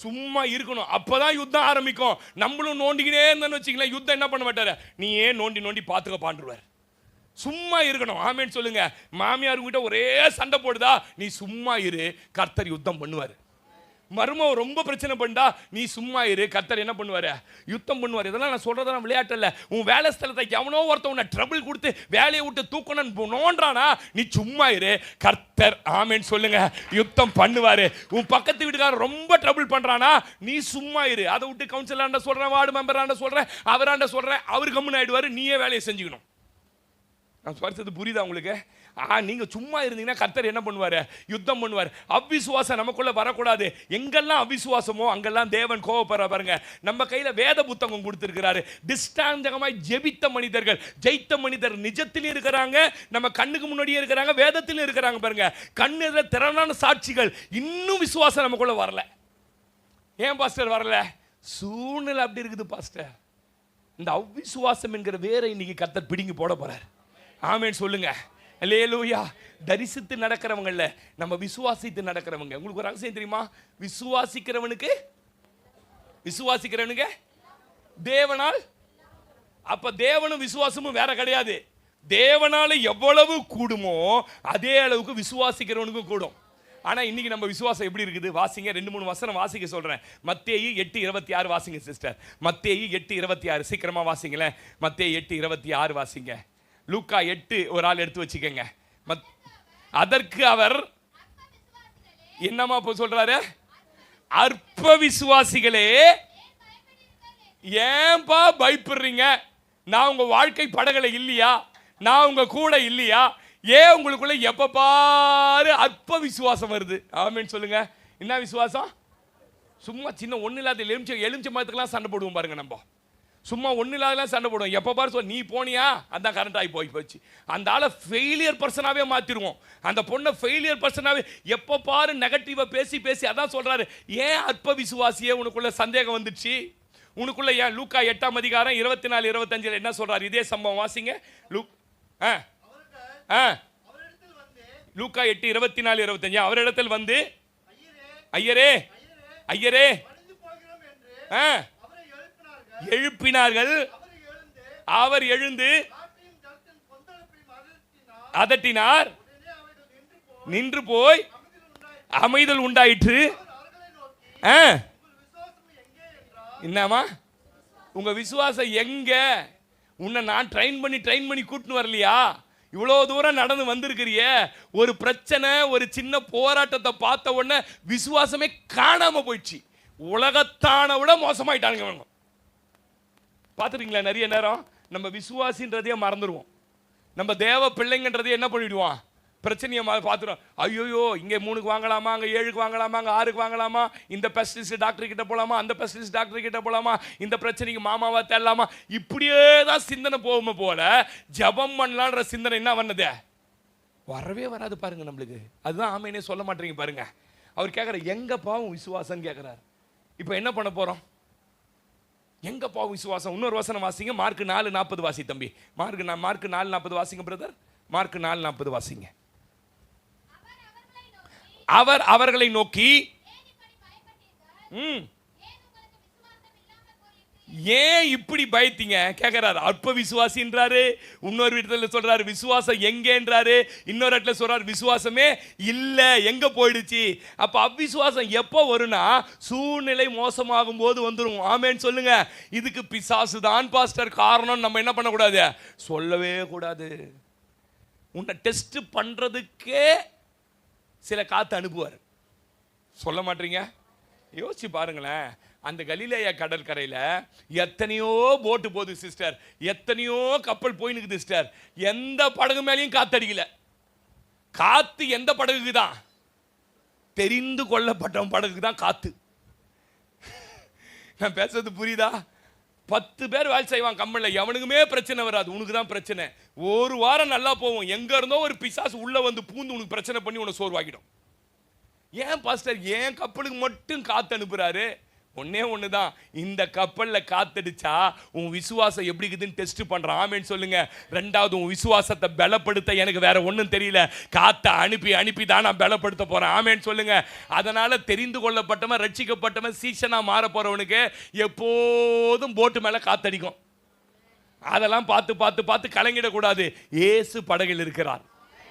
சும்மா இருக்கணும். அப்போதான் யுத்தம் ஆரம்பிக்கும். நம்மளும் நோண்டிக்கினே இருந்தேன்னு வச்சுக்கலாம், யுத்தம் என்ன பண்ண மாட்டாரு, நீ ஏன் நோண்டி நோண்டி பார்த்துக்க பாண்டுருவார். சும்மா இருக்கணும். ஆமேன்னு சொல்லுங்க. மாமியார்கிட்ட ஒரே சண்டை போடுதா, நீ சும்மா இரு, கர்த்தர் யுத்தம் பண்ணுவார். மருமவ ரொம்ப பிரச்சனை பண்ணா, நீ சும்மா இரு, கர்த்தர் என்ன பண்ணுவார், யுத்தம் பண்ணுவார். இதெல்லாம் நான் சொல்றதெல்லாம் விளையாட்டு இல்லை. உன் வேலை ஸ்தலத்தை எவனோ ஒருத்தன் உன்னை ட்ரபிள் கொடுத்து வேலையை விட்டு தூக்கணும் நோன்றானா, நீ சும்மா இரு, கர்த்தர் ஆமேன்னு சொல்லுங்க யுத்தம் பண்ணுவார். உன் பக்கத்து வீட்டுக்காரர் ரொம்ப ட்ரபிள் பண்றானா, நீ சும்மா இரு. அதை விட்டு கவுன்சிலராண்ட சொல்றேன், வார்டு மெம்பராண்ட சொல்றேன், அவராண்ட சொல்றேன், அவர் கம்முன்னு ஆயிடுவாரு, நீயே வேலையை செஞ்சுக்கணும். நான் சொல்றது புரியுதா உங்களுக்கு? நீங்க சும்மா இருந்தீங்கன்னா கர்த்தர் என்ன பண்ணுவாரு, யுத்தம் பண்ணுவார். அவிசுவாசம் நமக்குள்ள வரக்கூடாது. எங்கெல்லாம் அவிசுவாசமோ அங்கெல்லாம் தேவன் கோபப்படுற பாருங்க. நம்ம கையில வேத புத்தகம் கொடுத்திருக்கிறாரு. திஷ்டாந்தகமாய் ஜெபித்த மனிதர்கள், ஜெயித்த மனிதர் நிஜத்திலும் இருக்கிறாங்க, நம்ம கண்ணுக்கு முன்னாடியே இருக்கிறாங்க, வேதத்திலும் இருக்கிறாங்க பாருங்க. கண்ணு திறனான சாட்சிகள். இன்னும் விசுவாசம் நமக்குள்ள வரல. ஏன் பாஸ்டர் வரல? சூழ்நிலை அப்படி இருக்குது பாஸ்டர். இந்த அவிசுவாசம் என்கிற வேற இன்னைக்கு கர்த்தர் பிடிங்கி போட போறார். ஆமென் சொல்லுங்க. அல்லேலூயா. தரிசித்து நடக்கிறவங்கல்ல, நம்ம விசுவாசித்து நடக்கிறவங்க. உங்களுக்கு ஒரு ரகசியம் தெரியுமா? விசுவாசிக்கிறவனுக்கு தேவனால். அப்ப தேவனும் விசுவாசமும் வேற கிடையாது. தேவனால எவ்வளவு கூடுமோ அதே அளவுக்கு விசுவாசிக்கிறவனுக்கும் கூடும். ஆனா இன்னைக்கு நம்ம விசுவாசம் எப்படி இருக்குது? வாசிங்க, 2-3 வசனம் வாசிக்க சொல்றேன். மத்தேயு 8:26 வாசிங்க சிஸ்டர். மத்தேயு 8:26 சீக்கிரமா வாசிங்களேன். மத்தேயு 8:26 வாசிங்க. லூக்கா 8 ஒரு ஆள் எடுத்து வச்சுக்கங்க. அதற்கு அவர் என்னமா சொல்றாரு? அற்ப விசுவாசிகளே, ஏன்பா பயப்படுறீங்க? நான் உங்க வாழ்க்கை படகுல இல்லையா? நான் உங்க கூட இல்லையா? ஏன் உங்களுக்குள்ள எப்ப பாரு அற்ப விசுவாசம் வருது? ஆமென் சொல்லுங்க. என்ன விசுவாசம்? சும்மா சின்ன ஒண்ணு இல்லாத எலுமிச்சை மரத்துக்கெல்லாம் சண்டை போடுவோம் பாருங்க. நம்ம சும்மா ஒண்ணு இல்லாதெல்லாம் சண்டை போடுவோம். எப்போ பாரு நீ போனியா, அதான் கரண்ட் ஆகி போச்சு. அந்த ஆளை ஃபெயிலியர் பர்சனாவே மாத்திடுவோம். அந்த பொண்ணை ஃபெயிலியர் பர்சனாவே எப்போ பாரு நெகட்டிவா பேசி பேசி. அதான் சொல்றாரு, ஏன் அற்ப விசுவாசியே உனக்குள்ள சந்தேகம் வந்துச்சு? உனக்குள்ள ஏன்? லூக்கா 8:24-25 என்ன சொல்றாரு? இதே சம்பவம் வாசிங்க. லூக்கா 8:24-25 அவரிடத்தில் வந்து, ஐயரே ஐயரே எழுப்பினார்கள். அவர் எழுந்து அதட்டினார். நின்று போய் அமைதல் உண்டாயிற்று. என்னமா உங்க விசுவாசம் எங்க? உன்னை நான் ட்ரெயின் பண்ணி கூட்டின்னு வரலையா? இவ்வளோ தூரம் நடந்து வந்திருக்கிறிய. ஒரு பிரச்சனை, ஒரு சின்ன போராட்டத்தை பார்த்த உடனே விசுவாசமே காணாம போயிடுச்சு. உலகத்தான விட மோசமாயிட்டாங்க. பார்த்துருக்கீங்களா? நிறைய நேரம் நம்ம விசுவாசின்றதையே மறந்துடுவோம். நம்ம தேவ பிள்ளைங்கன்றதையே என்ன பண்ணிடுவோம், பிரச்சனையை பார்த்துடும். ஐயோயோ, இங்கே 3க்கு வாங்கலாமா, அங்கே 7க்கு வாங்கலாமா, அங்கே 6க்கு வாங்கலாமா, இந்த ஸ்பெஷலிஸ்ட் டாக்டர் கிட்ட போகலாமா, அந்த ஸ்பெஷலிஸ்ட் டாக்டர் கிட்ட போகலாமா, இந்த பிரச்சனைக்கு மாமாவா தேடலாமா, இப்படியே தான் சிந்தனை போகுமே போல ஜபம் பண்ணலான்ற சிந்தனை என்ன பண்ணது வரவே வராது பாருங்க நம்மளுக்கு. அதுதான் ஆமைனே சொல்ல மாட்டேங்க பாருங்க. அவர் கேட்குற எங்க பாவம் விசுவாசம் கேட்குறாரு. இப்போ என்ன பண்ண போகிறோம்? எங்க பாவம் விசுவாசம்? இன்னொரு வசனம் வாசிங்க. மார்க் 4:40 வாசி தம்பி. மார்க் 4:40 வாசிங்க பிரதர். மார்க் 4:40 வாசிங்க. அவர் அவர்களை நோக்கி, ஏன் இப்படி பயத்தீங்க கேட்கிறாரு. அற்ப விசுவாசின்றாரு. இன்னொரு இடத்துல சொல்றாரு விசுவாசம் எங்கேன்றாரு. இன்னொரு இடத்துல சொல்றாரு விசுவாசமே இல்ல, எங்க போயிடுச்சு? அப்ப அவ்விசுவாசம் எப்போ வரும்னா சூழ்நிலை மோசமாகும் போது வந்துடும். ஆமேன்னு சொல்லுங்க. இதுக்கு பிசாசு தான் பாஸ்டர் காரணம் நம்ம என்ன பண்ணக்கூடாது, சொல்லவே கூடாது. உன்னை டெஸ்ட் பண்றதுக்கே சில காத்து அனுப்புவார். சொல்ல மாட்டீங்க? யோசிச்சு பாருங்களேன். அந்த கலிலேயா கடற்கரையில் எத்தனையோ போட்டு போகுது சிஸ்டர், எத்தனையோ கப்பல் போய் நிற்குது சிஸ்டர். எந்த படகு மேலேயும் காத்தடிக்கல. காத்து எந்த படகுக்கு தான்? தெரிந்து கொள்ளப்பட்ட படகுக்கு தான் காத்து. நான் பேசுறது புரியுதா? 10 பேர் வேலை செய்வான் கம்பெனியில், எவனுக்குமே பிரச்சனை வராது, உனக்கு தான் பிரச்சனை. ஒரு வாரம் நல்லா போவோம், எங்க இருந்தோ ஒரு பிசாசு உள்ள வந்து பூந்து உனக்கு பிரச்சனை பண்ணி உன்னை சோர்வாக்கிடும். ஏன் பாஸ்டர் ஏன் கப்பலுக்கு மட்டும் காத்து அனுப்புறாரு? ஒன்னே ஒண்ணுதான், இந்த கப்பல்ல காத்தடிச்சா உன் விசுவாசம் எப்படி இருக்குதுன்னு டெஸ்ட் பண்றான். ஆமென் சொல்லுங்க. ரெண்டாவது, உன் விசுவாசத்தை பலப்படுத்த எனக்கு வேற ஒன்றும் தெரியல, காத்த அனுப்பி தான் நான் பலப்படுத்த போறேன். ஆமென் சொல்லுங்க. அதனால தெரிந்து கொள்ளப்பட்டவன், ரட்சிக்கப்பட்டவன், சீசனா மாற போறவனுக்கு எப்போதும் போட்டு மேல காத்தடிக்கும். அதெல்லாம் பார்த்து பார்த்து பார்த்து கலங்கிடக்கூடாது. இயேசு படகில் இருக்கிறார்.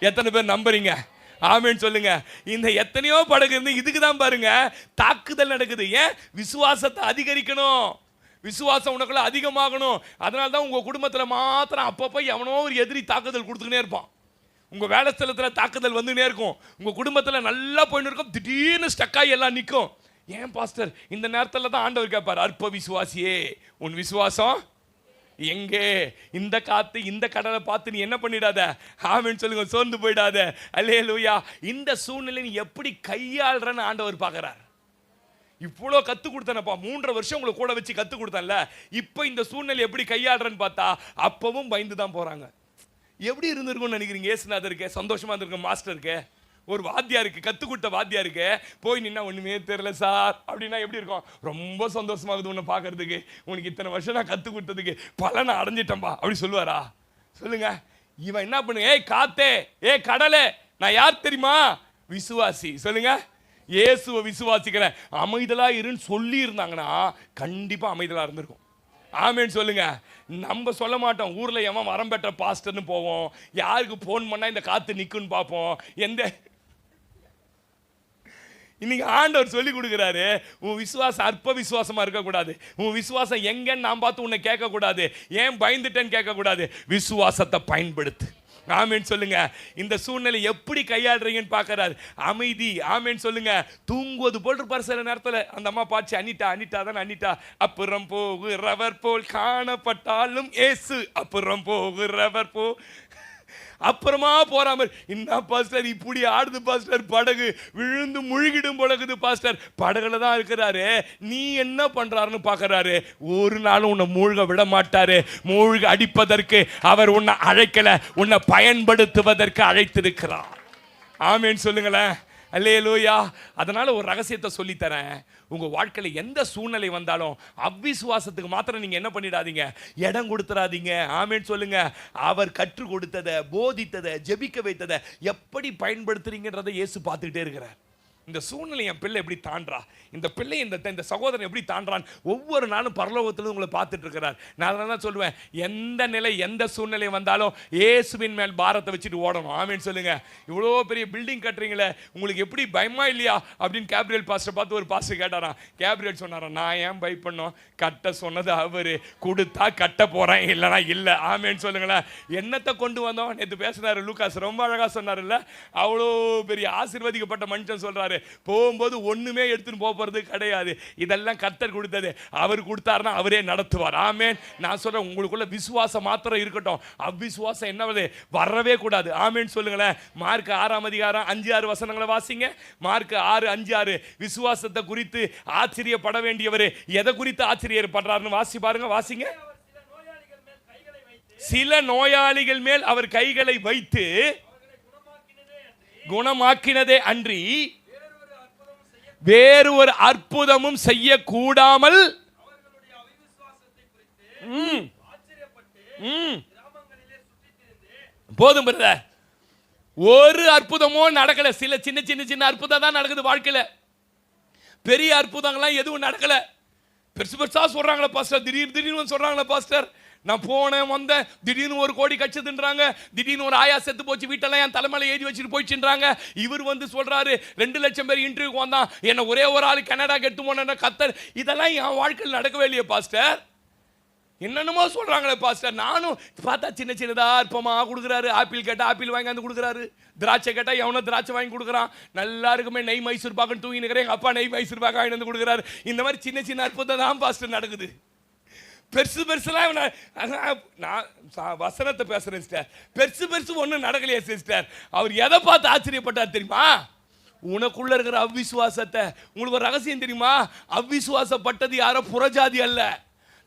எத்தனை பேர் நம்புறீங்க? ஆமென் சொல்லுங்க. இந்த எத்தனையோ படகு இருந்து இதுக்கு தான் பாருங்க தாக்குதல் நடக்குது. ஏன்? விசுவாசத்தை அதிகரிக்கணும், விசுவாசம் உனக்குள்ள அதிகமாகணும். அதனால தான் உங்க குடும்பத்தில் மாத்திரம் அப்பப்போ எவனோ ஒரு எதிரி தாக்குதல் கொடுத்துக்கினே இருப்பான். உங்க வேலை ஸ்தலத்தில் தாக்குதல் வந்துனே இருக்கும். உங்க குடும்பத்தில் நல்லா போயின்னு இருக்கும், திடீர்னு ஸ்டக்காகி எல்லாம் நிற்கும். ஏன் பாஸ்டர்? இந்த நேரத்தில் தான் ஆண்டவர் கேட்பார், அற்ப விசுவாசியே உன் விசுவாசம் எங்கே? இந்த காத்து இந்த கடலை பார்த்து நீ என்ன பண்ணிடாத, ஆமென் சொல்லுங்க, சோர்ந்து போயிடாத. அல்லேலூயா. இந்த சூழ்நிலை நீ எப்படி கையாளுறன்னு ஆண்டவர் பார்க்கறார். இவ்வளோ கத்து கொடுத்தனப்பா, 3.5 வருஷம் உங்களை கூட வச்சு கத்து கொடுத்தேன்ல, இப்போ இந்த சூழ்நிலை எப்படி கையாளுறன்னு பார்த்தா அப்பவும் பயந்து தான் போறாங்க. எப்படி இருந்திருக்கும்னு நினைக்கிறீங்க? ஏசுநாதருக்கு சந்தோஷமா இருந்திருக்கும், மாஸ்டருக்கு, ஒரு வாத்தியாருக்கு, கத்து கொடுத்த வாத்தியாருக்கு போய் நின்னா ஒண்ணுமே தெரியல சார் அப்படின்னா எப்படி இருக்கும்? ரொம்ப சந்தோஷமாகுது உன்னை பார்க்கறதுக்கு, உனக்கு இத்தனை வருஷம் நான் கத்து கொடுத்ததுக்கு பலனை அடைஞ்சிட்டேன்பா அப்படி சொல்லுவாரா? சொல்லுங்க. இவன் என்ன பண்ணு, ஏய் காத்தே, ஏய் கடலே, நான் யார் தெரியுமா? விசுவாசி. சொல்லுங்க. இயேசுவை விசுவாசிக்கிறேன், அமைதலா இருன்னு சொல்லி இருந்தாங்கன்னா கண்டிப்பா அமைதலா இருந்திருக்கும். ஆமென் சொல்லுங்க. நம்ம சொல்ல மாட்டோம், ஊர்ல எவன் வரம் பெற்ற பாஸ்டர்னு போவோம், யாருக்கு போன் பண்ணா இந்த காத்து நிக்குன்னு பார்ப்போம். இன்னைக்கு ஆண்டவர் சொல்லி கொடுக்குறாரு, உன் விசுவாசம் அற்ப விசுவாசமா இருக்கக்கூடாது. உன் விசுவாசம் எங்கன்னு நான் பார்த்து உன்னை கேட்கக்கூடாது, ஏன் பயந்துட்டேன்னு கேட்கக்கூடாது. விசுவாசத்தை பயன்படுத்து. ஆமென் சொல்லுங்க. இந்த சூழ்நிலை எப்படி கையாளுறீங்கன்னு பார்க்கறாரு. அமைதி. ஆமென் சொல்லுங்க. தூங்குவது போல் இருப்பார் சில நேரத்தில். அந்த அம்மா பாச்சு அனிட்டா தான் அனிட்டா. அப்புறம் போகிறவர் போல் காணப்பட்டாலும் ஏசு அப்புறம் போகிறவர் போ, அப்புறமா போறாம என்ன பாஸ்டர் இப்படி ஆடுது பாஸ்டர், படகு விழுந்து முழுகிடும் படகுது பாஸ்டர். படகுல தான் இருக்கிறாரு, நீ என்ன பண்றாருன்னு பார்க்கறாரு. ஒரு நாளும் உன்னை மூழ்க விட மாட்டாரு. மூழ்க அடிப்பதற்கு அவர் உன்னை அழைக்கல, உன்னை பயன்படுத்துவதற்கு அழைத்திருக்கிறார். ஆமென் சொல்லுங்களேன். அல்லேலூயா. அதனால ஒரு ரகசியத்தை சொல்லித்தரேன். உங்க வாழ்க்கையில் எந்த சூழ்நிலை வந்தாலும் அவ்விசுவாசத்துக்கு மாத்திரம் நீங்க என்ன பண்ணிடாதீங்க, இடம் கொடுத்துடாதீங்க. ஆமென் சொல்லுங்க. அவர் கற்றுக் கொடுத்ததை, போதித்ததை, ஜெபிக்க வைத்ததை எப்படி பயன்படுத்துறீங்கன்றதை இயேசு பார்த்துக்கிட்டே இருக்கிறார். இந்த சூழ்நிலை என் பிள்ளை எப்படி தாண்டா, இந்த பிள்ளை இந்த சகோதரன் எப்படி தாண்டான், ஒவ்வொரு நாளும் பரலோகத்தில் உங்களை பார்த்துட்டு இருக்கிறார். நான் அதனால தான் சொல்லுவேன், எந்த நிலை எந்த சூழ்நிலை வந்தாலும் இயேசுவின் மேல் பாரத்தை வச்சுட்டு ஓடணும். ஆமென் சொல்லுங்க. இவ்வளோ பெரிய பில்டிங் கட்டுறீங்களே, உங்களுக்கு எப்படி பயமா இல்லையா அப்படின்னு கேப்ரியல் பாஸ்டர் பார்த்து ஒரு பாஸ்டர் கேட்டாராம். கேப்ரியல் சொன்னாராம், நான் ஏன் பயப்படணும், கட்ட சொன்னது அவரு, கொடுத்தா கட்ட போறேன், இல்லைனா இல்லை. ஆமென் சொல்லுங்களேன். என்னத்தை கொண்டு வந்தோம்? நேற்று பேசினாரு லூகாஸ், ரொம்ப அழகா சொன்னார் இல்லை? அவ்வளோ பெரிய ஆசீர்வதிக்கப்பட்ட மனுஷன் சொல்றாரு, போகும்போது ஒண்ணுமே எடுத்துன்னு போறது கிடையாது, இதெல்லாம் கர்த்தர் கொடுத்தது, அவர் கொடுத்தாருன்னா அவரே நடத்துவார். ஆமென். நான் சொல்றேன், உங்களுக்குள்ள விசுவாசம் மாத்திரம் இருக்கட்டும், அவ்விசுவாசம் என்ன வரவே கூடாது. ஆமென் சொல்லுங்களேன். மார்க் 6ஆம் அதிகாரம் 5-6 வசனங்களை வாசிங்க. மார்க் 6:5-6. விசுவாசத்தை குறித்து ஆச்சரியப்பட வேண்டியவர் எதை குறித்து ஆச்சரியப்படுறாருன்னு வாசி பாருங்க, வாசிங்க. சில நோயாளிகள் மேல் அவர் கைகளை வைத்து குணமாக்கினதே அன்றி வேறு ஒரு அற்புதமும் செய்யக்கூடாமல் போதும். ஒரு அற்புதமும் நடக்கல. சில சின்ன சின்ன சின்ன அற்புதம் தான் நடக்குது வாழ்க்கையில. பெரிய அற்புதங்கள்லாம் எதுவும் நடக்கல. பெருசு பெருசா சொல்றாங்களே பாஸ்டர், திடீர்னு சொல்றாங்களே பாஸ்டர், நான் போனேன் வந்தேன், திடீர்னு 1 கோடி கட்சத்துன்றாங்க, திடீர்னு ஒரு ஆயா செத்து போச்சு, வீட்டெல்லாம் என் தலைமையில எழுதி வச்சுட்டு போயிடுச்சுன்றாங்க. இவர் வந்து சொல்றாரு 2 லட்சம் பேர் இன்டர்வியூக்கு வந்தான், என்ன ஒரே ஒரு ஆள் கனடாக்கு எடுத்து போன கத்தர். இதெல்லாம் என் வாழ்க்கையில் நடக்கவே இல்லையே பாஸ்டர். என்னென்னமோ சொல்றாங்களே பாஸ்டர். நானும் பார்த்தா சின்ன சின்னதா அற்பமா கொடுக்குறாரு. ஆப்பிள் கேட்டா ஆப்பிள் வாங்கி வந்து கொடுக்குறாரு, திராட்சை கேட்டா எவனோ திராட்சை வாங்கி கொடுக்குறான். நல்லா இருக்குமே, நெய் மைசூர் பாக்குன்னு தூங்கி நிற்கிறேன், எங்க அப்பா நெய் மைசூர் பாக்கு வாங்கி வந்து கொடுக்குறாரு. இந்த மாதிரி சின்ன சின்ன அற்புதம் தான் பாஸ்டர் நடக்குது. பெருசு பெருசுலாம் நான் வசனத்தை பேசுறேன் சிஸ்டர். பெருசு ஒன்றும் நடக்கலையே சிஸ்டர். அவர் எதை பார்த்து ஆச்சரியப்பட்டார் தெரியுமா? உனக்குள்ள இருக்கிற அவ்விசுவாசத்தை. உங்களுக்கு ஒரு ரகசியம் தெரியுமா? அவ்விசுவாசப்பட்டது யாரோ புறஜாதி அல்ல,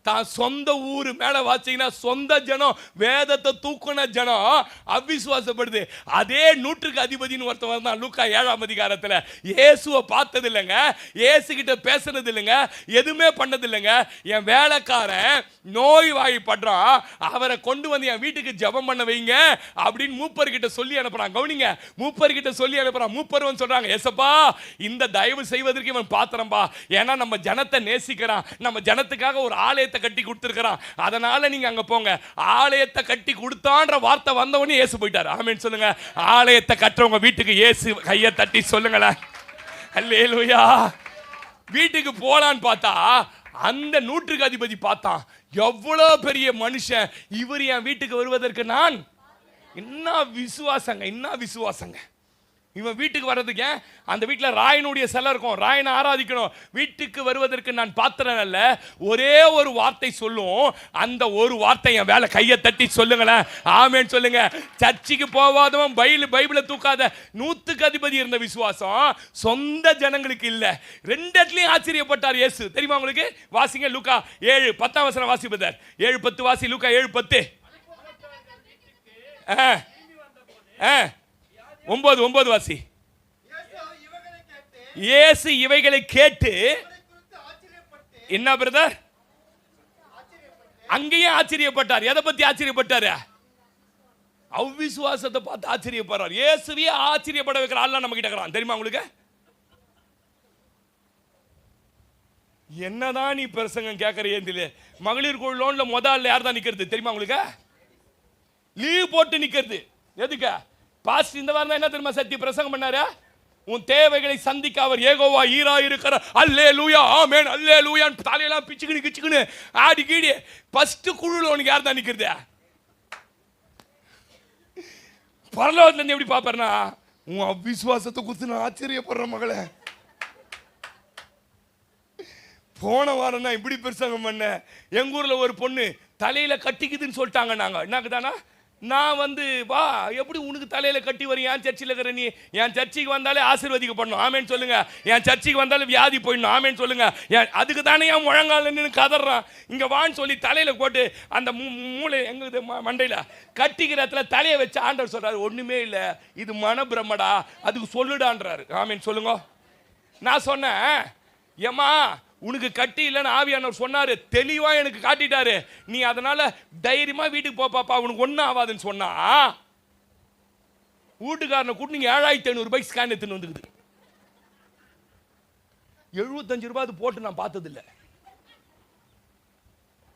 தான் சொந்த ஊர் மேல வாசிங்கன்னா சொந்த ஜனம், வேதத்தை தூக்குன ஜனம் அவிசுவாசப்படுது. அதே நூற்றுக்கு அதிபதினு ஒருத்தவன் தான் லூக்கா 7ஆம் அதிகாரத்தில். இயேசுவை பார்த்தது இல்லைங்க, இயேசு கிட்ட பேசுனது இல்லைங்க, எதுவுமே பண்ணது இல்லைங்க. என் வேலைக்காரன் நோய் வாய்ப்படுறான், அவரை கொண்டு வந்து என் வீட்டுக்கு ஜெபம் பண்ண வைங்க அப்படின்னு மூப்பர்கிட்ட சொல்லி அனுப்புறான். கவனிங்க, மூப்பர்கிட்ட சொல்லி அனுப்புறான். மூப்பர் சொல்றாங்க, ஏசப்பா இந்த தயவு செய்வதற்கு இவன் பாத்திரம்பா, ஏன்னா நம்ம ஜனத்தை நேசிக்கிறான், நம்ம ஜனத்துக்காக ஒரு ஆலயத்தை கட்டி கொடுத்திருக்கிறான், அதனால நீங்க அங்க போங்க. ஆலயத்தை கட்டி கொடுத்தான்ற வார்த்தை வந்தவனே இயேசு போயிட்டார். ஆமென் சொல்லுங்க. ஆலயத்தை கட்டுறவங்க வீட்டுக்கு இயேசு கையை தட்டி சொல்லுங்களேன், அல்லேலூயா. வீட்டுக்கு போலான்னு பார்த்தா அந்த நூற்றுக்கு அதிபதி பார்த்தான், எவ்வளவு பெரிய மனுஷன் இவர் என் வீட்டுக்கு வருவதற்கு நான் என்ன விசுவாசங்க, என்ன விசுவாசங்க. இவன் வீட்டுக்கு வர்றதுக்கு அந்த வீட்டில் ராயனுடைய சிலை இருக்கும், ராயனை ஆராதிக்கணும். வீட்டுக்கு வருவதற்கு நான் பாத்திரம் அல்ல, ஒரே ஒரு வார்த்தை சொல்லும், அந்த ஒரு வார்த்தை என் வேலை. கையை தட்டி சொல்லுங்களேன், ஆமேன் சொல்லுங்க. சர்ச்சுக்கு போவாதவன் பைபிளை தூக்காத நூற்றுக்கு அதிபதி இருந்த விசுவாசம் சொந்த ஜனங்களுக்கு இல்லை. ரெண்டு இடத்துலையும் ஆச்சரியப்பட்டார் இயேசு. தெரியுமா உங்களுக்கு? வாசிங்க லூக்கா 7:10 வாசிப்பதார். 7:10 வாசி. லூக்கா 7:10. 9 வாசி. இயேசு இவைகளை கேட்டு என்ன பிரதர்? அங்கேயும் ஆச்சரியப்பட்டார். எதை பத்தி ஆச்சரியப்பட்டாரு? அவ்விசுவாசத்தை பார்த்து ஆச்சரியப்படுறார். இயேசுவே ஆச்சரியப்பட வைக்கிற ஆள் நம்ம கிட்ட இருக்கிறான். தெரியுமா உங்களுக்கு? என்னதான் நீ பிரசங்கம் கேட்கற? மகளிர் குழு லோன்ல முதல்ல யார் தான் நிக்கிறது தெரியுமா உங்களுக்கு? லீவ் போட்டு நிக்கிறது. எதுக்கு? பாஸ்டர் இந்த வாரம் என்ன தெரியுமா சத்திய பிரசங்கம் பண்ணாரு? உன் தேவைகளை சந்திக்க அவர் யெகோவா ஈரா இருக்கிற. அல்லேலூயா, ஆமென், அல்லேலூயா. தலையெல்லாம் பிச்சுக்கின்னு ஆடி கீடி. ஃபர்ஸ்ட் குழுல உனக்கு யார் தான் நிக்கிறது? பரலோகத்துல இருந்து எப்படி பாப்பறனா, உன் அவிசுவாசத்தை குறித்து நான் ஆச்சரியப்படுறேன் மகளே. போன வாரம் நான் இப்படி பிரசங்கம் பண்ண, எங்க ஊர்ல ஒரு பொண்ணு தலையில கட்டிக்குதுன்னு சொல்லிட்டாங்க. நாங்க என்னக்குதானா, நான் வா எப்படி உனக்கு தலையில கட்டி வரும்? என் சர்ச்சில் இருக்கிற நீ என் சர்ச்சைக்கு வந்தாலே ஆசீர்வதிக்கப்படணும். ஆமேன்னு சொல்லுங்க. என் சர்ச்சைக்கு வந்தாலே வியாதி போயிடணும். ஆமேன்னு சொல்லுங்க. அதுக்கு தானே என் முழங்கால நின்று கதறான். இங்க வான்னு சொல்லி தலையில போட்டு அந்த மூளை எங்க மண்டையில கட்டிக்கிற இடத்துல தலையை வச்சு ஆண்டவர் சொல்றாரு, ஒண்ணுமே இல்லை, இது மனப்பிரமடா, அதுக்கு சொல்லுடான்றாரு. ஆமேன்னு சொல்லுங்க. நான் சொன்னேன், ஏமா உனக்கு கட்டி இல்லைன்னு ஆவியானவர் சொன்னாரு, தெளிவா எனக்கு காட்டிட்டாரு, நீ அதனால தைரியமா வீட்டுக்கு போப்பாப்பா, உனக்கு ஒன்றும் ஆகாதுன்னு சொன்னா, வீட்டுக்காரனை கூட்டு நீங்க 7500 ரூபாய்க்கு ஸ்கேன் எடுத்துன்னு வந்துக்குது. 75 ரூபாய் அது போட்டு நான் பார்த்தது இல்லை.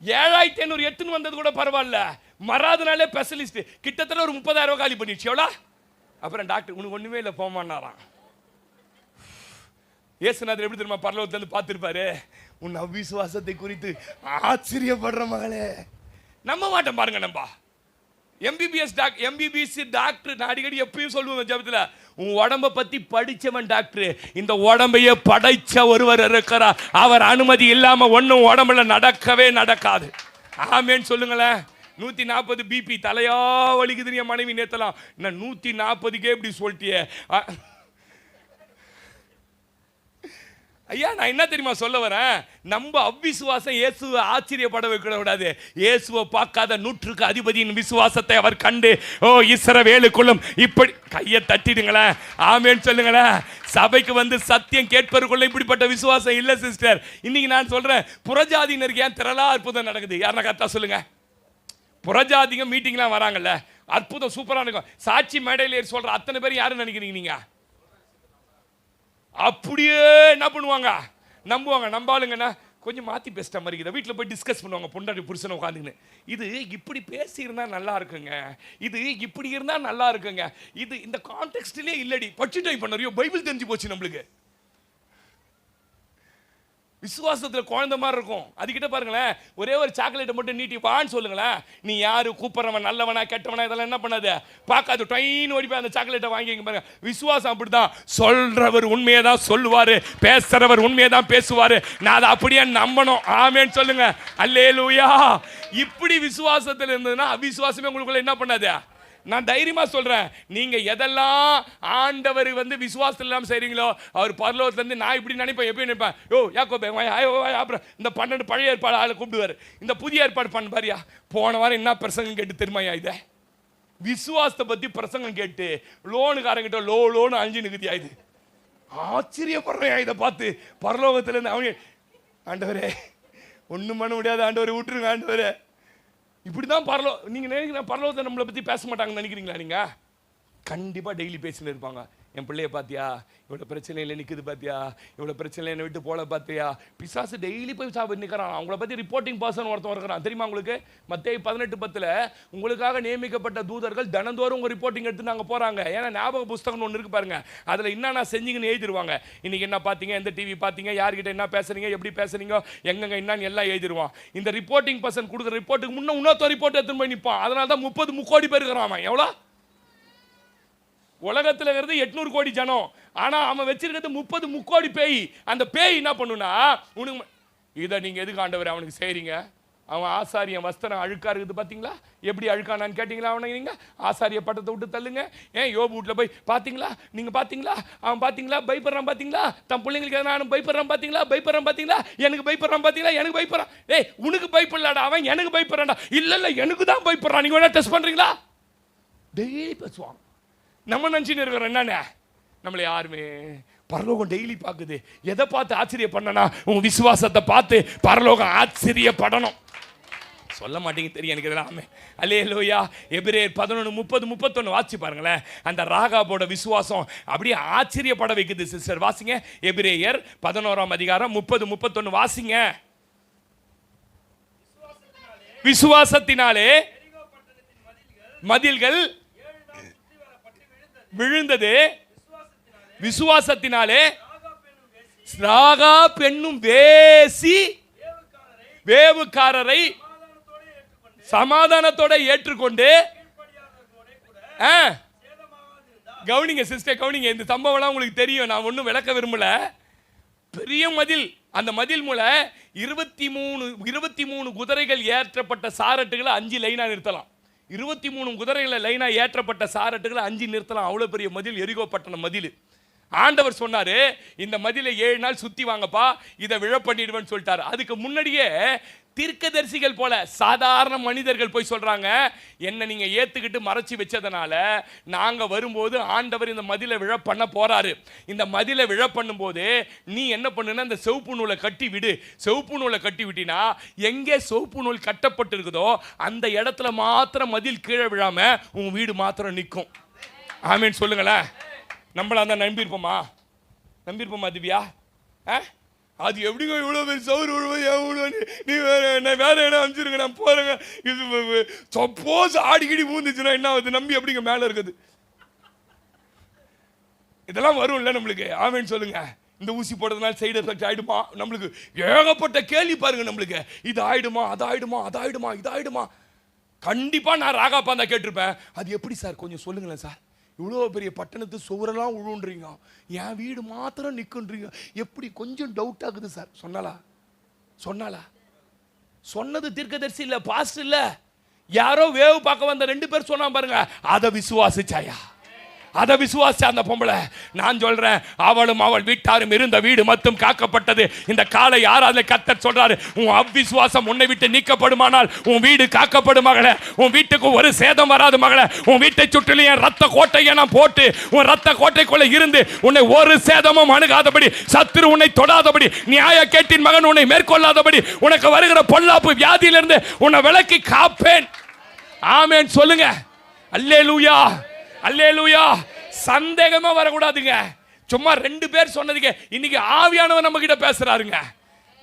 7500 எடுத்துன்னு வந்தது கூட பரவாயில்ல, மறாதனாலே ஸ்பெஷலிஸ்ட் கிட்டத்தட்ட ஒரு 30,000 ரூபாய் காலி பண்ணிடுச்சு. எவ்வளோ? அப்புறம் டாக்டர் உனக்கு ஒண்ணுமே இல்லை போமான்னாராம். இயேசுநாதர் எப்படி தெரியுமா பரலோகத்துல இருந்து பார்த்திருப்பாரு, உன் அவிசுவாசத்தை குறித்து ஆச்சரியப்படுற மகளே. நம்ப மாட்டேன் பாருங்க. நம்ம எம்பிபிஎஸ் டாக்டர், நான் அடிக்கடி எப்பயும் சொல்லுவேன் ஜபத்துல, உன் உடம்ப பத்தி படிச்சவன் டாக்டர், இந்த உடம்பையே படைச்ச ஒருவர் இருக்கிறார், அவர் அனுமதி இல்லாம ஒன்னும் உடம்புல நடக்கவே நடக்காது. ஆமேன்னு சொல்லுங்களேன். 140 பிபி, தலையா வலிக்குது. என் மனைவி நேத்தலாம், நான் 140க்கே இப்படி சொல்லிட்டியே ஐயா. நான் என்ன தெரியுமா சொல்ல வரேன், நம்ம அவ்விசுவாசம் இயேசுவை ஆச்சரியப்பட வைக்க கூடாது. இயேசுவை பார்க்காத நூற்றுக்கு அதிபதியின் விசுவாசத்தை அவர் கண்டு, ஓ இஸ்ரவேலுக்குள்ளும் இப்படி கையை தட்டிடுங்களேன், ஆமேன்னு சொல்லுங்களேன். சபைக்கு வந்து சத்தியம் கேட்பதற்குள்ள இப்படிப்பட்ட விசுவாசம் இல்லை சிஸ்டர். இன்னைக்கு நான் சொல்றேன், புறஜாதியினருக்கு ஏன் திரளா அற்புதம் நடக்குது? யாருன்னா கரெக்டா சொல்லுங்க. புறஜாதிங்க மீட்டிங்லாம் வராங்கல்ல, அற்புதம் சூப்பரா இருக்கும். சாட்சி மேடையில் சொல்ற அத்தனை பேர் யாருன்னு நினைக்கிறீங்க நீங்க? அப்படியே என்ன பண்ணுவாங்க, நம்புவாங்க. நம்பாளுங்கன்னா கொஞ்சம் மாற்றி பேசிட்ட மாதிரி இருக்குது. வீட்டில் போய் டிஸ்கஸ் பண்ணுவாங்க, பொண்டாட்டி புருஷனை உட்காந்துன்னு, இது இப்படி பேசியிருந்தா நல்லா இருக்குங்க, இது இப்படி இருந்தால் நல்லா இருக்குங்க, இது இந்த கான்டெக்ட்லேயே இல்லடி, பச்சு டைப் பண்ணறியோ பைபிள் தெரிஞ்சு போச்சு நம்மளுக்கு. விசுவாசத்தில் குழந்தை மாதிரி இருக்கும். அதுக்கிட்ட பாருங்களேன், ஒரே ஒரு சாக்லேட்டை மட்டும் நீட்டி வான்னு சொல்லுங்களேன், நீ யாரு கூப்பிட்றவன் நல்லவனா கெட்டவனா இதெல்லாம் என்ன பண்ணாது பார்க்காது, ட்ரெயின் ஓடி போய் அந்த சாக்லேட்டை வாங்கிங்க பாருங்க. விசுவாசம் அப்படிதான், சொல்றவர் உண்மையை தான் சொல்லுவாரு, பேசுறவர் உண்மையை தான் பேசுவாரு. நான் அதை அப்படியே நம்பணும். ஆமேன்னு சொல்லுங்க, அல்லேலூயா. இப்படி விசுவாசத்தில் இருந்ததுன்னா அவிசுவாசமே உங்களுக்குள்ள என்ன பண்ணாது நான் தைரியமா சொல்றேன், நீங்க எதெல்லாம் ஆண்டவர் விசுவாசம் இல்லாம செய்றீங்களோ, அவர் பரலோகத்துல இருந்து நான் இப்படி நினைப்பேன், எப்படி நினைப்பேன், யோ யாக்கோபே அப்புறம் இந்த 12 பழைய ஏற்பாடு ஆளை கூப்பிடுவார், இந்த புதிய ஏற்பாடு பண்ண பாரியா. போன வாரம் என்ன பிரசங்கம் கேட்டு தெரியுமாயா, இதை விசுவாசத்தை பத்தி பிரசங்கம் கேட்டு லோனுக்காரங்கிட்ட லோனு அழிஞ்சு நிக்குதியா. இது ஆச்சரியப்படுறேன் இதை பார்த்து. பரலோகத்துல இருந்து அவங்க, ஆண்டவரே ஒண்ணும் பண்ண முடியாது ஆண்டவரை விட்டுருங்க ஆண்டவரே. இப்படிதான் நீங்க நினைக்கிற பரலோகத்தை நம்மளை பத்தி பேச மாட்டாங்கன்னு நினைக்கிறீங்களா? நீங்க கண்டிப்பா டெய்லி பேசின்னு இருப்பாங்க. என் பிள்ளைய பாத்தியா, இவ்வளவு பிரச்சனையில நிக்குது பாத்தியா, இவ்வளவு பிரச்சனை என்னை விட்டு போல பாத்தியா. பிசாசு டெய்லி போய் சாப்பிட்டு நிக்கிறான். அவங்கள பத்தி ரிப்போர்ட்டிங் பர்சன் ஒருத்தன் இருக்கிறான் தெரியுமா உங்களுக்கு? மத்தேயு 18:10 உங்களுக்காக நியமிக்கப்பட்ட தூதர்கள் தினந்தோறும் உங்க ரிப்போர்ட்டிங் எடுத்து நாங்க போறாங்க. ஏன்னா ஞாபக புஸ்தகம் ஒன்று இருக்கு பாருங்க, அதுல என்ன செஞ்சீங்கன்னு எழுதிருவாங்க. இன்னைக்கு என்ன பாத்தீங்க, எந்த டிவி பாத்தீங்க, யார்கிட்ட என்ன பேசுறீங்க, எப்படி பேசுறீங்க, எங்கங்க என்னன்னு எல்லாம் எழுதிருவான். இந்த ரிப்போர்ட்டிங் பர்சன் கொடுக்குற ரிப்போர்ட்டுக்கு முன்ன இன்னொரு ரிப்போர்ட் எடுத்துன்னு போய் நிற்பான். அதனால தான் 30 முக்கோடி பேர் இருக்கிறான். எவ்வளோ உலகத்தில் இருக்கிறது 800 கோடி ஜனம், ஆனா அவன் வச்சிருக்கிறது 30 முக்கோடி பேய். அந்த பேய் என்ன பண்ணுனா, உனக்கு இதை நீங்க எதுக்கு ஆண்டவர் அவனுக்கு செய்றீங்க? அவன் ஆசாரியன் வஸ்திரம் அழுக்கா இருக்குது பாத்தீங்களா, எப்படி அழுக்கானான்னு கேட்டீங்களா? அவனை நீங்க ஆசாரிய பட்டத்தை விட்டு தள்ளுங்க. ஏன் யோபு வீட்டுல போய் பாத்தீங்களா, நீங்க பாத்தீங்களா, அவன் பாத்தீங்களா பயப்படுறான் பாத்தீங்களா, தன் பிள்ளைங்களுக்கு நானும் பயப்படுறான் பாத்தீங்களா, பயப்படுறான் பாத்தீங்களா, எனக்கு பயப்படுறான் பாத்தீங்களா, எனக்கு பயப்படுறான். ஏய் உனக்கு பயப்படலாடா, அவன் எனக்கு பயப்படுறான்டா. இல்ல எனக்கு தான் பயப்படுறான். நீங்க வேணா டெஸ்ட் பண்றீங்களா? டெய்லி பேசுவான். நம்ம நினைச்சுன்னு இருக்கிறோம் என்னன்னு, நம்மளை யாருமே பரலோகம் டெய்லி பார்க்குது. எதை பார்த்து ஆச்சரியப்படனா, உங்க விசுவாசத்தை பார்த்து பரலோகம் ஆச்சரியப்படணும். சொல்ல மாட்டீங்க தெரியும் எனக்கு இதெல்லாம். அல்லேலூயா. எபிரேயர் 11:30-31 வாசி பாருங்களேன். அந்த ராகாபோட விசுவாசம் அப்படியே ஆச்சரியப்பட வைக்குது சிஸ்டர். வாசிங்க எபிரேயர் 11:30-31 வாசிங்க. விசுவாசத்தினாலே மதில்கள் விழுந்தது, விசுவாசத்தினாலே ராகா பெண்ணும் வேவுக்காரரை சமாதானத்தோட ஏற்றுக்கொண்டு, கவனிங்க சிஸ்டர் கவனிங்க, இந்த சம்பவம்லாம் உங்களுக்கு தெரியும், நான் ஒன்றும் விளக்க விரும்பல. பெரிய மதில், அந்த மதில் மூல 23 குதிரைகள் ஏற்றப்பட்ட சாரட்டுகளை 5 லைனா நிறுத்தலாம். 23 குதிரைகளை லைனா ஏற்றப்பட்ட சாரட்டுகளை 5 நிறுத்தலாம். அவ்வளவு பெரிய மதில், எரிகோ பட்டணம் மதில். ஆண்டவர் சொன்னாரு, இந்த மதிலை 7 நாள் சுத்தி வாங்கப்பா, இதை விழ பண்ணிடுவேன்னு சொல்லிட்டாரு. அதுக்கு முன்னாடியே தீர்க்கதரிசிகள் போல சாதாரண மனிதர்கள் போய் சொல்றாங்க, என்ன நீங்க ஏத்துக்கிட்டு மறைச்சி வச்சதனால நாங்க வரும்போது ஆண்டவர் இந்த மதிலை விழ பண்ண போறாரு. இந்த மதிலை விழ பண்ணும் போது நீ என்ன பண்ணுனா, இந்த செவப்பு நூலை கட்டி விடு. செவப்பு நூலை கட்டி விட்டினா எங்கே செவப்பு நூல் கட்டப்பட்டு இருக்குதோ அந்த இடத்துல மாத்திரம் மதில் கீழே விழாம உன் வீடு மாத்திரம் நிற்கும். ஆமேன்னு சொல்லுங்களேன். நம்மள அந்த நம்பியிருப்போமா? நம்பியிருப்போமா திவ்யா? அது எப்படிங்க இவ்வளோ பேர் சவுறு விழுவது, நீ வேற என்ன வேற இடம் அனுப்பிச்சிருங்க, நான் போறேங்க. இது சப்போஸ் ஆடிக்கடி மூந்துச்சுன்னா என்ன ஆகுது? நம்பி எப்படிங்க மேலே இருக்குது? இதெல்லாம் வரும் இல்லை நம்மளுக்கு? ஆமேன்னு சொல்லுங்க. இந்த ஊசி போடுறதுனால சைடு எஃபெக்ட் ஆயிடுமா? நம்மளுக்கு ஏகப்பட்ட கேள்வி பாருங்க. நம்மளுக்கு இது ஆயிடுமா, அது ஆயிடுமா, அது ஆயிடுமா, இது ஆயிடுமா? கண்டிப்பா நான் ராகாப்பா தான் கேட்டிருப்பேன். அது எப்படி சார் கொஞ்சம் சொல்லுங்களேன் சார். இவ்வளோ பெரிய பட்டணத்து சுவரெல்லாம் உழுன்றீங்க, என் வீடு மாத்திரம் நிற்குன்றீங்க, எப்படி கொஞ்சம் டவுட் ஆகுது சார். சொன்னாலா? சொன்னது தீர்க்கதரிசி இல்ல, பாஸ்டர் இல்ல, யாரோ வேவு பார்க்க வந்த 2 பேர் சொன்னா பாருங்க. அதை விசுவாசிச்சாயா? அதை விசுவாசிச்ச அந்த பொம்பளை. நான் சொல்றேன், அவளும் அவள் வீட்டாரும் இருந்த வீடு மட்டும் காக்கப்பட்டது. இந்த காலை யாராவது கர்த்தர் சொல்றாரு, உன் அவ்விசுவாசம் உன்னை விட்டு நீக்கப்படுமானால் உன் வீடு காக்கப்படும் மகளே. உன் வீட்டுக்கு ஒரு சேதம் வராது மகளே. உன் வீட்டை சுற்றிலும் என் ரத்த கோட்டையை நான் போட்டு உன் ரத்த கோட்டைக்குள்ள இருந்து உன்னை ஒரு சேதமும் அணுகாதபடி, சத்துரு உன்னை தொடாதபடி, நியாய கேட்டின் மகன் உன்னை மேற்கொள்ளாதபடி, உனக்கு வருகிற பொல்லாப்பு வியாதியிலிருந்து உன்னை விலக்கி காப்பேன். ஆமென் சொல்லுங்க. அல்லேலூயா, அல்லேலூயா. சந்தேகமா வரக்கூடாதுங்க. சும்மா 2 பேர் சொன்னதுக்கு இன்னைக்கு ஆவியானவர் நம்ம கிட்ட பேசுறாருங்க.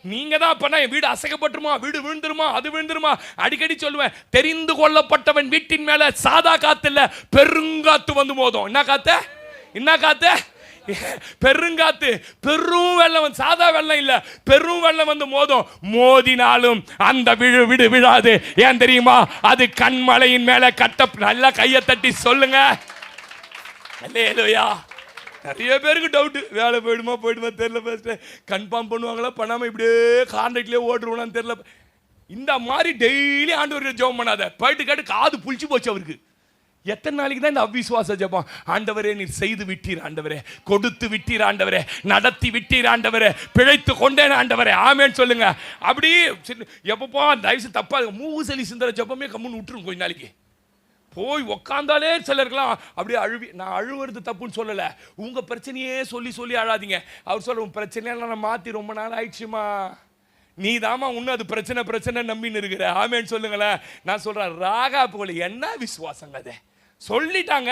நீங்க தான் அப்பனா என் வீடு அசைக்கப்பட்டுருமா, வீடு விழுந்துருமா, அது விழுந்துருமா அடிக்கடி சொல்லுவேன். தெரிந்து கொள்ளப்பட்டவன் வீட்டின் மேல சாதா காத்து இல்ல, பெருங்காத்து வந்து மோதும். என்ன காத்து? என்ன காத்து? பெருங்காத்து. பெரும் வெள்ளம், சாதா வெள்ளம் இல்ல, பெரும் வெள்ளம் வந்து மோதும். மோதினாலும் அந்த வீடு விழாது. ஏன் தெரியுமா? அது கண்மலையின் மேல கட்ட. நல்லா கையை தட்டி சொல்லுங்க. அல்லேலூயா. நிறைய பேருக்கு டவுட், வேலை போயிடுமா தெரியல, ஃபர்ஸ்ட் கன்ஃபார்ம் பண்ணுவாங்களா பண்ணாம இப்படியே கான்ட்ராக்ட்லயே ஓட்டுருவானு தெரியல. இந்த மாதிரி டெய்லி ஆண்டவருக்கு ஜெபம் பண்ணாத. போயிட்டு கேட்டு காது புளிச்சு போச்சு அவருக்கு. எத்தனை நாளைக்கு தான் இந்த அவிசுவாச ஜெபம்? ஆண்டவரே நீர் செய்து விட்டீர் ஆண்டவரே, கொடுத்து விட்டீர் ஆண்டவரே, நடத்தி விட்டீர் ஆண்டவரே, பிழைத்து கொண்டேன் ஆண்டவரே, ஆமேன்னு சொல்லுங்க. அப்படி எப்பப்போ தயவுசு தப்பா மூவு சளி சிந்தர ஜெபமே கம்முன்னு விட்டுரும். கொஞ்ச நாளைக்கு போய் உக்காந்தாலே சிலருக்கெல்லாம் அப்படியே நான் அழுவுறது தப்புன்னு சொல்லலை, உங்கள் பிரச்சனையே சொல்லி சொல்லி அழாதீங்க. அவர் சொல்ல உன் பிரச்சனையெல்லாம் நான் மாற்றி ரொம்ப நாள் ஆயிடுச்சுமா, நீ தாமா இன்னும் அது பிரச்சனை நம்பின்னு இருக்கிற, ஆமேன்னு சொல்லுங்களேன். நான் சொல்கிறேன், ராகாப்புகளை என்ன விசுவாசங்க அதை சொல்லிட்டாங்க.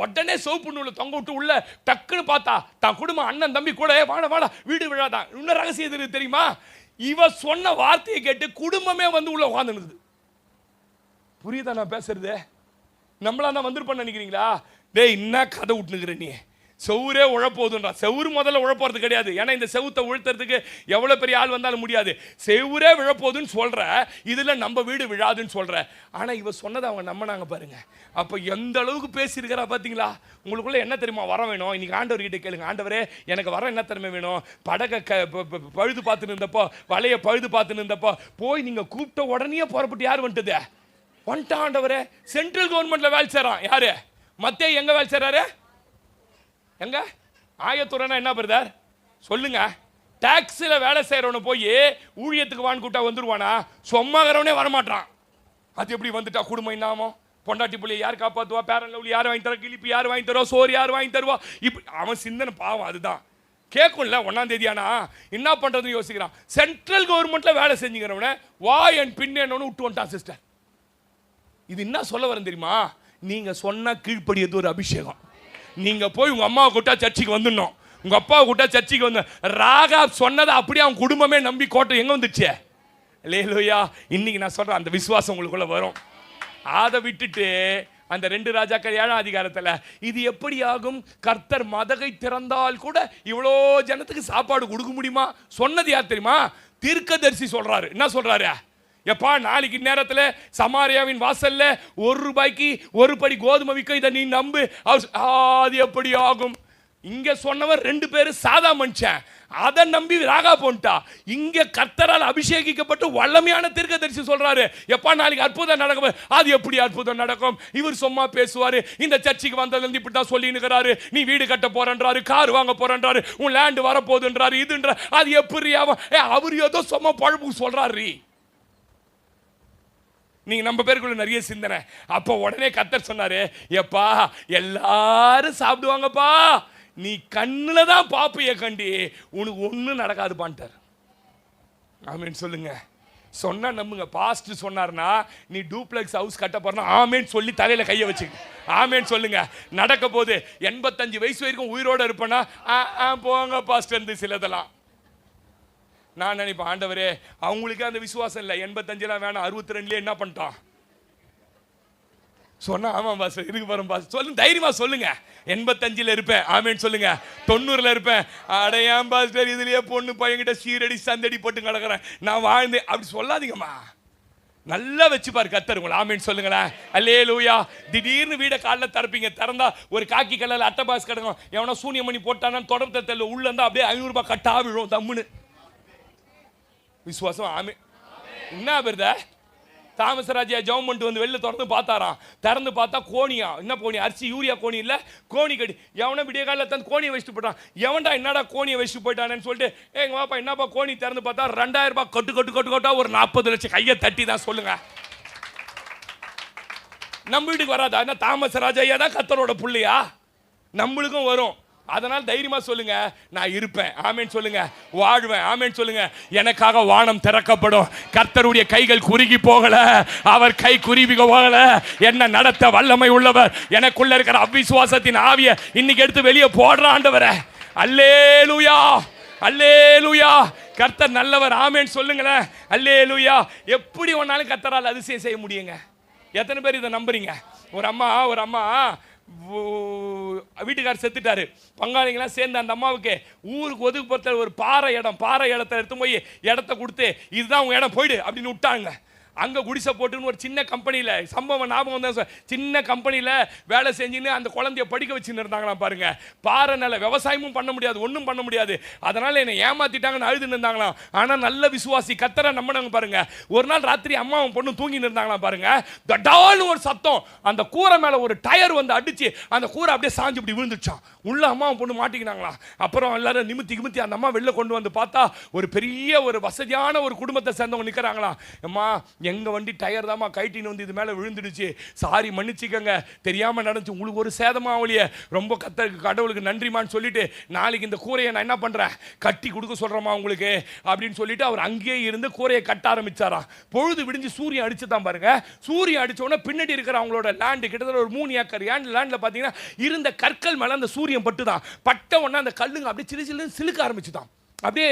உடனே சோப்பு நூலை தொங்க விட்டு உள்ள டக்குன்னு பார்த்தா தான் குடும்பம் அண்ணன் தம்பி கூட வாட வீடு விழாதான். இன்னும் ரகசியம் எது தெரியுமா? இவ சொன்ன வார்த்தையை கேட்டு குடும்பமே வந்து உள்ள உட்காந்துனுக்குது. புரியுதா நான் பேசுறது? நம்மளா தான் வந்துருப்பான்னு நினைக்கிறீங்களா? டேய் என்ன கதை விட்டுனுக்குற நீ, செவுரே உழப்போதுன்றா. செவுரு முதல்ல உழப்போறது கிடையாது. ஏன்னா இந்த செவுத்தை உழுத்துறதுக்கு எவ்வளோ பெரிய ஆள் வந்தாலும் முடியாது. செவுரே விழப்போதுன்னு சொல்கிற, இதில் நம்ம வீடு விழாதுன்னு சொல்கிற. ஆனால் இவ சொன்னதை அவங்க நம்பினாங்க பாருங்க. அப்போ எந்த அளவுக்கு பேசியிருக்கிறா பார்த்தீங்களா? உங்களுக்குள்ள என்ன தெரியுமா வர வேணும்? இன்னைக்கு ஆண்டவர்கிட்ட கேளுங்க, ஆண்டவரே எனக்கு வர என்ன திறமை வேணும்? படகை பழுது பார்த்துன்னு இருந்தப்போ, வலையை பழுது பார்த்துன்னு இருந்தப்போ போய் நீங்கள் கூப்பிட்ட உடனே புறப்பட்டு யார் வந்துட்டது? வந்துட்டான் ஆண்டவரே. சென்ட்ரல் கவர்மெண்ட்டில் வேலை செய்கிறான். யார்? மத்தேயு எங்கே வேலை செய்கிறாரு? எங்க ஆயத்துறனா என்ன பிரதர் சொல்லுங்க? டாக்ஸில் வேலை செய்கிறவனை போய் ஊழியத்துக்கு வான்னு கூட்டா வந்துடுவானா? சொம்மாகிறவனே வரமாட்டான். அது எப்படி வந்துட்டா? குடும்பம் இன்னாமோ, பொண்டாட்டி பிள்ளையை யார் காப்பாற்றுவா? பேரன் லவ்லி யார் வாங்கி தருவா? கிளிப்பு யார் வாங்கி தருவா? சோறு யார் வாங்கி தருவா? இப்படி அவன் சிந்தனை பாவம். அதுதான் கேட்கும்ல. 1ஆம் தேதி ஆனா என்ன பண்ணுறதுன்னு யோசிக்கிறான். சென்ட்ரல் கவர்மெண்ட்டில் வேலை செஞ்சுக்கிறவனை என் பின்னேன்னு விட்டு வந்துட்டான். சிஸ்டர், இது என்ன சொல்ல வரேன் தெரியுமா? நீங்கள் சொன்னால் கீழ்ப்படியது ஒரு அபிஷேகம். நீங்க போய் உங்க அம்மாவை கூட்டா சர்ச்சைக்கு வந்துடணும், உங்க அப்பாவை கூட்டா சர்ச்சைக்கு வந்து. ராகாப் சொன்னதை அப்படியே அவன் குடும்பமே நம்பி கோட்டை எங்க வந்துச்சு? அல்லேலூயா. இன்னைக்கு நான் சொல்றேன், அந்த விசுவாசம் உங்களுக்குள்ள வரும். அதை விட்டுட்டு அந்த 2 ராஜாக்கள் 7ஆம் அதிகாரத்தில் இது எப்படி ஆகும்? கர்த்தர் மதகை திறந்தால் கூட இவ்வளோ ஜனத்துக்கு சாப்பாடு கொடுக்க முடியுமா? சொன்னது யார் தெரியுமா? தீர்க்கதரிசி சொல்றாரு. என்ன சொல்றாரு? எப்பா நாளைக்கு நேரத்தில் சமாரியாவின் வாசல்ல 1 ரூபாய்க்கு 1 படி கோதுமை விற்கும், இதை நீ நம்பு. அது எப்படி ஆகும்? இங்க சொன்னவர் 2 பேரும் சாதா மனுஷன், அதை நம்பி ராகா போன்ட்டா. இங்க கர்த்தரால் அபிஷேகிக்கப்பட்டு வல்லமையான தீர்க்கதரிசி சொல்றாரு, எப்பா நாளைக்கு அற்புதம் நடக்கும். அது எப்படி அற்புதம் நடக்கும்? இவர் சும்மா பேசுவாரு. இந்த சர்ச்சைக்கு வந்ததுல இப்படி தான் சொல்லி இருக்கிறாரு, நீ வீடு கட்ட போறன்றாரு, கார் வாங்க போறன்றாரு, உன் லேண்ட் வரப்போகுதுன்றாரு, இதுன்ற. அது எப்படி ஆகும்? அவர் ஏதோ சும்மா பழப்பு சொல்றாரு. நீங்க நம்ம பேருக்குள்ள நிறைய சிந்தனை. அப்போ உடனே கர்த்தர் சொன்னாரு, எப்பா எல்லாரும் சாப்பிடுவாங்கப்பா, நீ கண்ணுல தான் பாப்பைய கண்டி உனக்கு ஒன்றும் நடக்காதுப்பான்ட்டார். ஆமேன்னு சொல்லுங்க. சொன்னா நம்புங்க. பாஸ்ட் சொன்னார்னா நீ டூப்ளெக்ஸ் ஹவுஸ் கட்ட போறனா ஆமேன்னு சொல்லி தலையில கையை வச்சுக்க. ஆமேன்னு சொல்லுங்க. நடக்க போது 85 வயசு வரைக்கும் உயிரோட இருப்பேன்னா போங்க பாஸ்ட் இருந்து சிலதெல்லாம். நான் நினைப்பேன், ஆண்டவரே அவங்களுக்கு அந்த விசுவாசம் இல்லை, 85 வேணாம், 62 என்ன பண்ணிட்டான் சொன்னா. ஆமாம் பாஸ் இருக்கு பாருங்க பாஸ், சொல்லுங்க தைரியமா சொல்லுங்க. 85 இருப்பேன், ஆமேன்னு சொல்லுங்க. 90 இருப்பேன், அடையாம் பாஸ்டர் இதுலயே பொண்ணு பையன்கிட்ட சீரடி சந்தடி போட்டு கிடக்குறேன், நான் வாழ்ந்தேன். அப்படி சொல்லாதீங்கம்மா. நல்லா வச்சுப்பாரு கர்த்தர் உங்களை. ஆமேன்னு சொல்லுங்களேன். அல்லேலூயா. திடீர்னு வீடை காலைல திறப்பீங்க, திறந்தா ஒரு காக்கி கலர்ல அட்டை பாஸ் கிடக்கும். எவனா சூனியம் பண்ணி போட்டானு தொடர்பு தெரியல, உள்ள இருந்தா அப்படியே 500 ரூபாய் கட்டா விழும் தம்முன்னு. விசுவாசம். ஆமே. என்ன வருத? தாமசராஜா ஜெபம் பண்ணிட்டு வந்து வெளில திறந்து பார்த்தா கோணியா. என்ன கோணி? அரிசி யூரியா கோணி இல்லை, கோணி கடி. எவனா விடிய காலில் தந்து கோணியை வச்சுட்டு போட்டான். எவன்டா என்னடா கோணியை வச்சுட்டு போயிட்டானேன்னு சொல்லிட்டு எங்க பாப்பா என்னப்பா கோணி திறந்து பார்த்தா 2000 ரூபாய் கொட்டா ஒரு 40 லட்சம். கையை தட்டி தான் சொல்லுங்க. நம்ம வீட்டுக்கு வராதா? என்ன தாமசராஜா ஐயா தான் கர்த்தரோட புள்ளையா? நம்மளுக்கும் வரும். அதனால் தைரியமா சொல்லுங்க, நான் இருப்பேன். ஆமேன்னு சொல்லுங்க. வாழ்வேன். ஆமேன்னு சொல்லுங்க. எனக்காக வானம் திறக்கப்படும். கர்த்தருடைய கைகள் குறுகி போகல, அவர் கை குறுகி போகல. என்ன நடத்த வல்லமை உள்ளவர். எனக்குள்ள இருக்கிற அவிசுவாசத்தின் ஆவியை இன்னைக்கு எடுத்து வெளியே போடுற ஆண்டவரே. அல்லேலூயா, அல்லேலூயா. கர்த்தர் நல்லவர். ஆமேன்னு சொல்லுங்களேன். அல்லேலூயா. எப்படி ஒன்னாலும் கர்த்தரால் அதிசயம் செய்ய முடியுங்க. எத்தனை பேர் இதை நம்புறீங்க? ஒரு அம்மா வீட்டுக்காரர் செத்துட்டாரு. பங்காளிங்களாம் சேர்ந்து அந்த அம்மாவுக்கு ஊருக்கு ஒதுக்குப்புறத்தில் ஒரு பாறை இடத்த எடுத்து போய் இடத்த கொடுத்து இதுதான் உங்க இடம் போயிடு அப்படின்னு விட்டாங்க. அங்கே குடிசை போட்டுன்னு ஒரு சின்ன கம்பெனியில் சம்பவம் ஞாபகம் தான், சின்ன கம்பெனியில் வேலை செஞ்சுன்னு அந்த குழந்தைய படிக்க வச்சுன்னு இருந்தாங்களாம் பாருங்க. பாறை நில, விவசாயமும் பண்ண முடியாது, ஒன்றும் பண்ண முடியாது. அதனால் என்னை ஏமாத்திட்டாங்கன்னு அழுதுன்னு இருந்தாங்களாம். ஆனால் நல்ல விசுவாசி, கத்தரை நம்பினாங்க பாருங்க. ஒரு நாள் ராத்திரி அம்மாவும் பொண்ணு தூங்கின்னு இருந்தாங்களாம் பாருங்க. தடால்னு ஒரு சத்தம், அந்த கூரை மேலே ஒரு டயர் வந்து அடிச்சு அந்த கூரை அப்படியே சாஞ்சு இப்படி விழுந்துச்சான். உள்ள அம்மாவும் பொண்ணு மாட்டிக்கினாங்களாம். அப்புறம் எல்லாரும் நிமித்தி அந்த அம்மா வெளில கொண்டு வந்து பார்த்தா ஒரு பெரிய ஒரு வசதியான ஒரு குடும்பத்தை சேர்ந்தவங்க நிற்கிறாங்களாம். அம்மா எங்கள் வண்டி டயர் தாம்மா கைட்டின்னு வந்து இது மேலே விழுந்துடுச்சு, சாரி மன்னிச்சிக்கங்க, தெரியாமல் நடந்துச்சு, உங்களுக்கு ஒரு சேதமாவலியே, ரொம்ப கடவுளுக்கு நன்றிமான்னு சொல்லிட்டு நாளைக்கு இந்த கூரையை நான் என்ன பண்ணுறேன் கட்டி கொடுக்க சொல்கிறேம்மா உங்களுக்கு அப்படின்னு சொல்லிட்டு அவர் அங்கேயே இருந்து கூரையை கட்ட ஆரம்பிச்சாராம். பொழுது விடிஞ்சு சூரியன் அடிச்சு தான் பாருங்க. சூரியன் அடிச்ச உடனே பின்னாடி இருக்கிற அவங்களோட லேண்டு கிட்டத்தட்ட ஒரு 3 ஏக்கர் லேண்டில் பார்த்தீங்கன்னா இருந்த கற்கள் மேலே அந்த சூரியன் பட்டுதான். பட்ட உடனே அந்த கல்லுங்க அப்படியே சிலு சிலுன்னு சிலுக்க ஆரம்பிச்சுதான். அப்படியே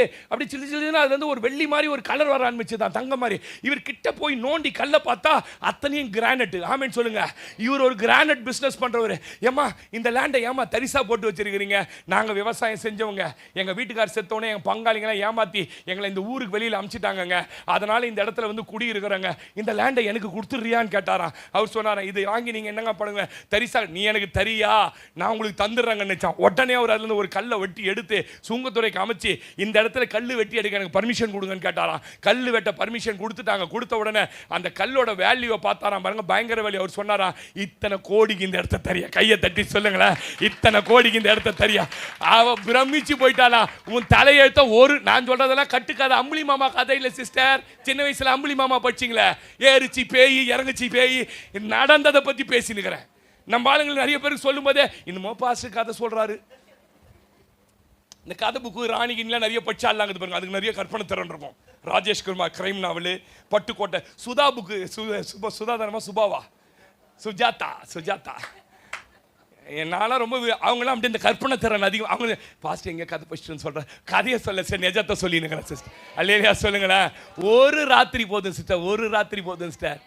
சிலு சிலுன்னு அது வந்து ஒரு வெள்ளி மாதிரி ஒரு கலர் வர ஆரம்பிச்சுதான், தங்க மாதிரி. இவர் கிட்ட போய் நோண்டி கல்லை பார்த்தா அத்தனையும் கிரானைட். ஆமேன்னு சொல்லுங்க. இவர் ஒரு கிரானைட் பிஸ்னஸ் பண்றவர். ஏமா இந்த லேண்டை ஏமா தரிசா போட்டு வச்சிருக்கிறீங்க? நாங்கள் விவசாயம் செஞ்சவங்க, எங்கள் வீட்டுக்கார் செத்தோடனே எங்கள் பங்காளிங்களாம் ஏமாற்றி எங்களை இந்த ஊருக்கு வெளியில் அனுப்பிச்சிட்டாங்க, அதனால இந்த இடத்துல வந்து குடி இருக்கிறாங்க, இந்த லேண்டை எனக்கு கொடுத்துட்றியான்னு கேட்டாராம். அவர் சொன்னாராம், இது வாங்கி நீங்கள் என்னங்க பண்ணுங்க, தரிசா நீ எனக்கு தரியா, நான் உங்களுக்கு தந்துடுறாங்கன்னு நினைச்சான். உடனே அவர் அதுலேருந்து ஒரு கல்லை வெட்டி எடுத்து சுங்கத்துறைக்கு அமைச்சு இந்த இடத்துல கல்லு வெட்டி எடுக்க எனக்கு பர்மிஷன் கொடுங்கன்னு கேட்டாராம். கல்லு வெட்ட பர்மிஷன் கொடுத்துட்டாங்க. கொடுத்த உடனே அந்த கல்லோட வேல்யூவை பார்த்தாராம் பாருங்க, பயங்கர வேல்யூ. அவர் சொன்னாராம், இத்தனை கோடிக்கு இந்த இடத்த தரியா, கையை தட்டி சொல்லுங்களேன், இத்தனை கோடிக்கு இந்த இடத்த தரியா. அவ பிரமிச்சு போயிட்டாளா. உன் தலையெழுத்த ஒரு, நான் சொல்றதெல்லாம் கட்டுக்காத அம்புலி மாமா கதை இல்லை சிஸ்டர். சின்ன வயசுல அம்புலி மாமா படிச்சிங்களே, ஏறிச்சி பேய் இறங்குச்சி பேய், நடந்ததை பத்தி பேசினுக்கிறேன். நம்ம ஆளுங்களுக்கு நிறைய பேருக்கு சொல்லும் போதே இன்னமும் பாசு கதை சொல்றாரு. இந்த கதை புக்கு ராணிகின்லாம் நிறைய படிச்சாலாங்க பாருங்க, அதுக்கு நிறைய கற்பனை திறன் இருக்கும். Rajesh Kumar crime novel, Pattukkottai, Sudha book, சுதாதானமா சுபாவா, சுஜாதா என்னால ரொம்ப அவங்களாம் அப்படி இந்த கற்பனை திறன் அதிகம். அவங்க பாஸ்ட் எங்க கதை படிச்சுன்னு சொல்றேன், கதையை சொல்ல சார், நிஜத்தை சொல்லினுங்கிறேன் சிஸ்டர். அல்லையா சொல்லுங்களேன். ஒரு ராத்திரி போதும் சிஸ்டர், ஒரு ராத்திரி போதும் சிஸ்டர்.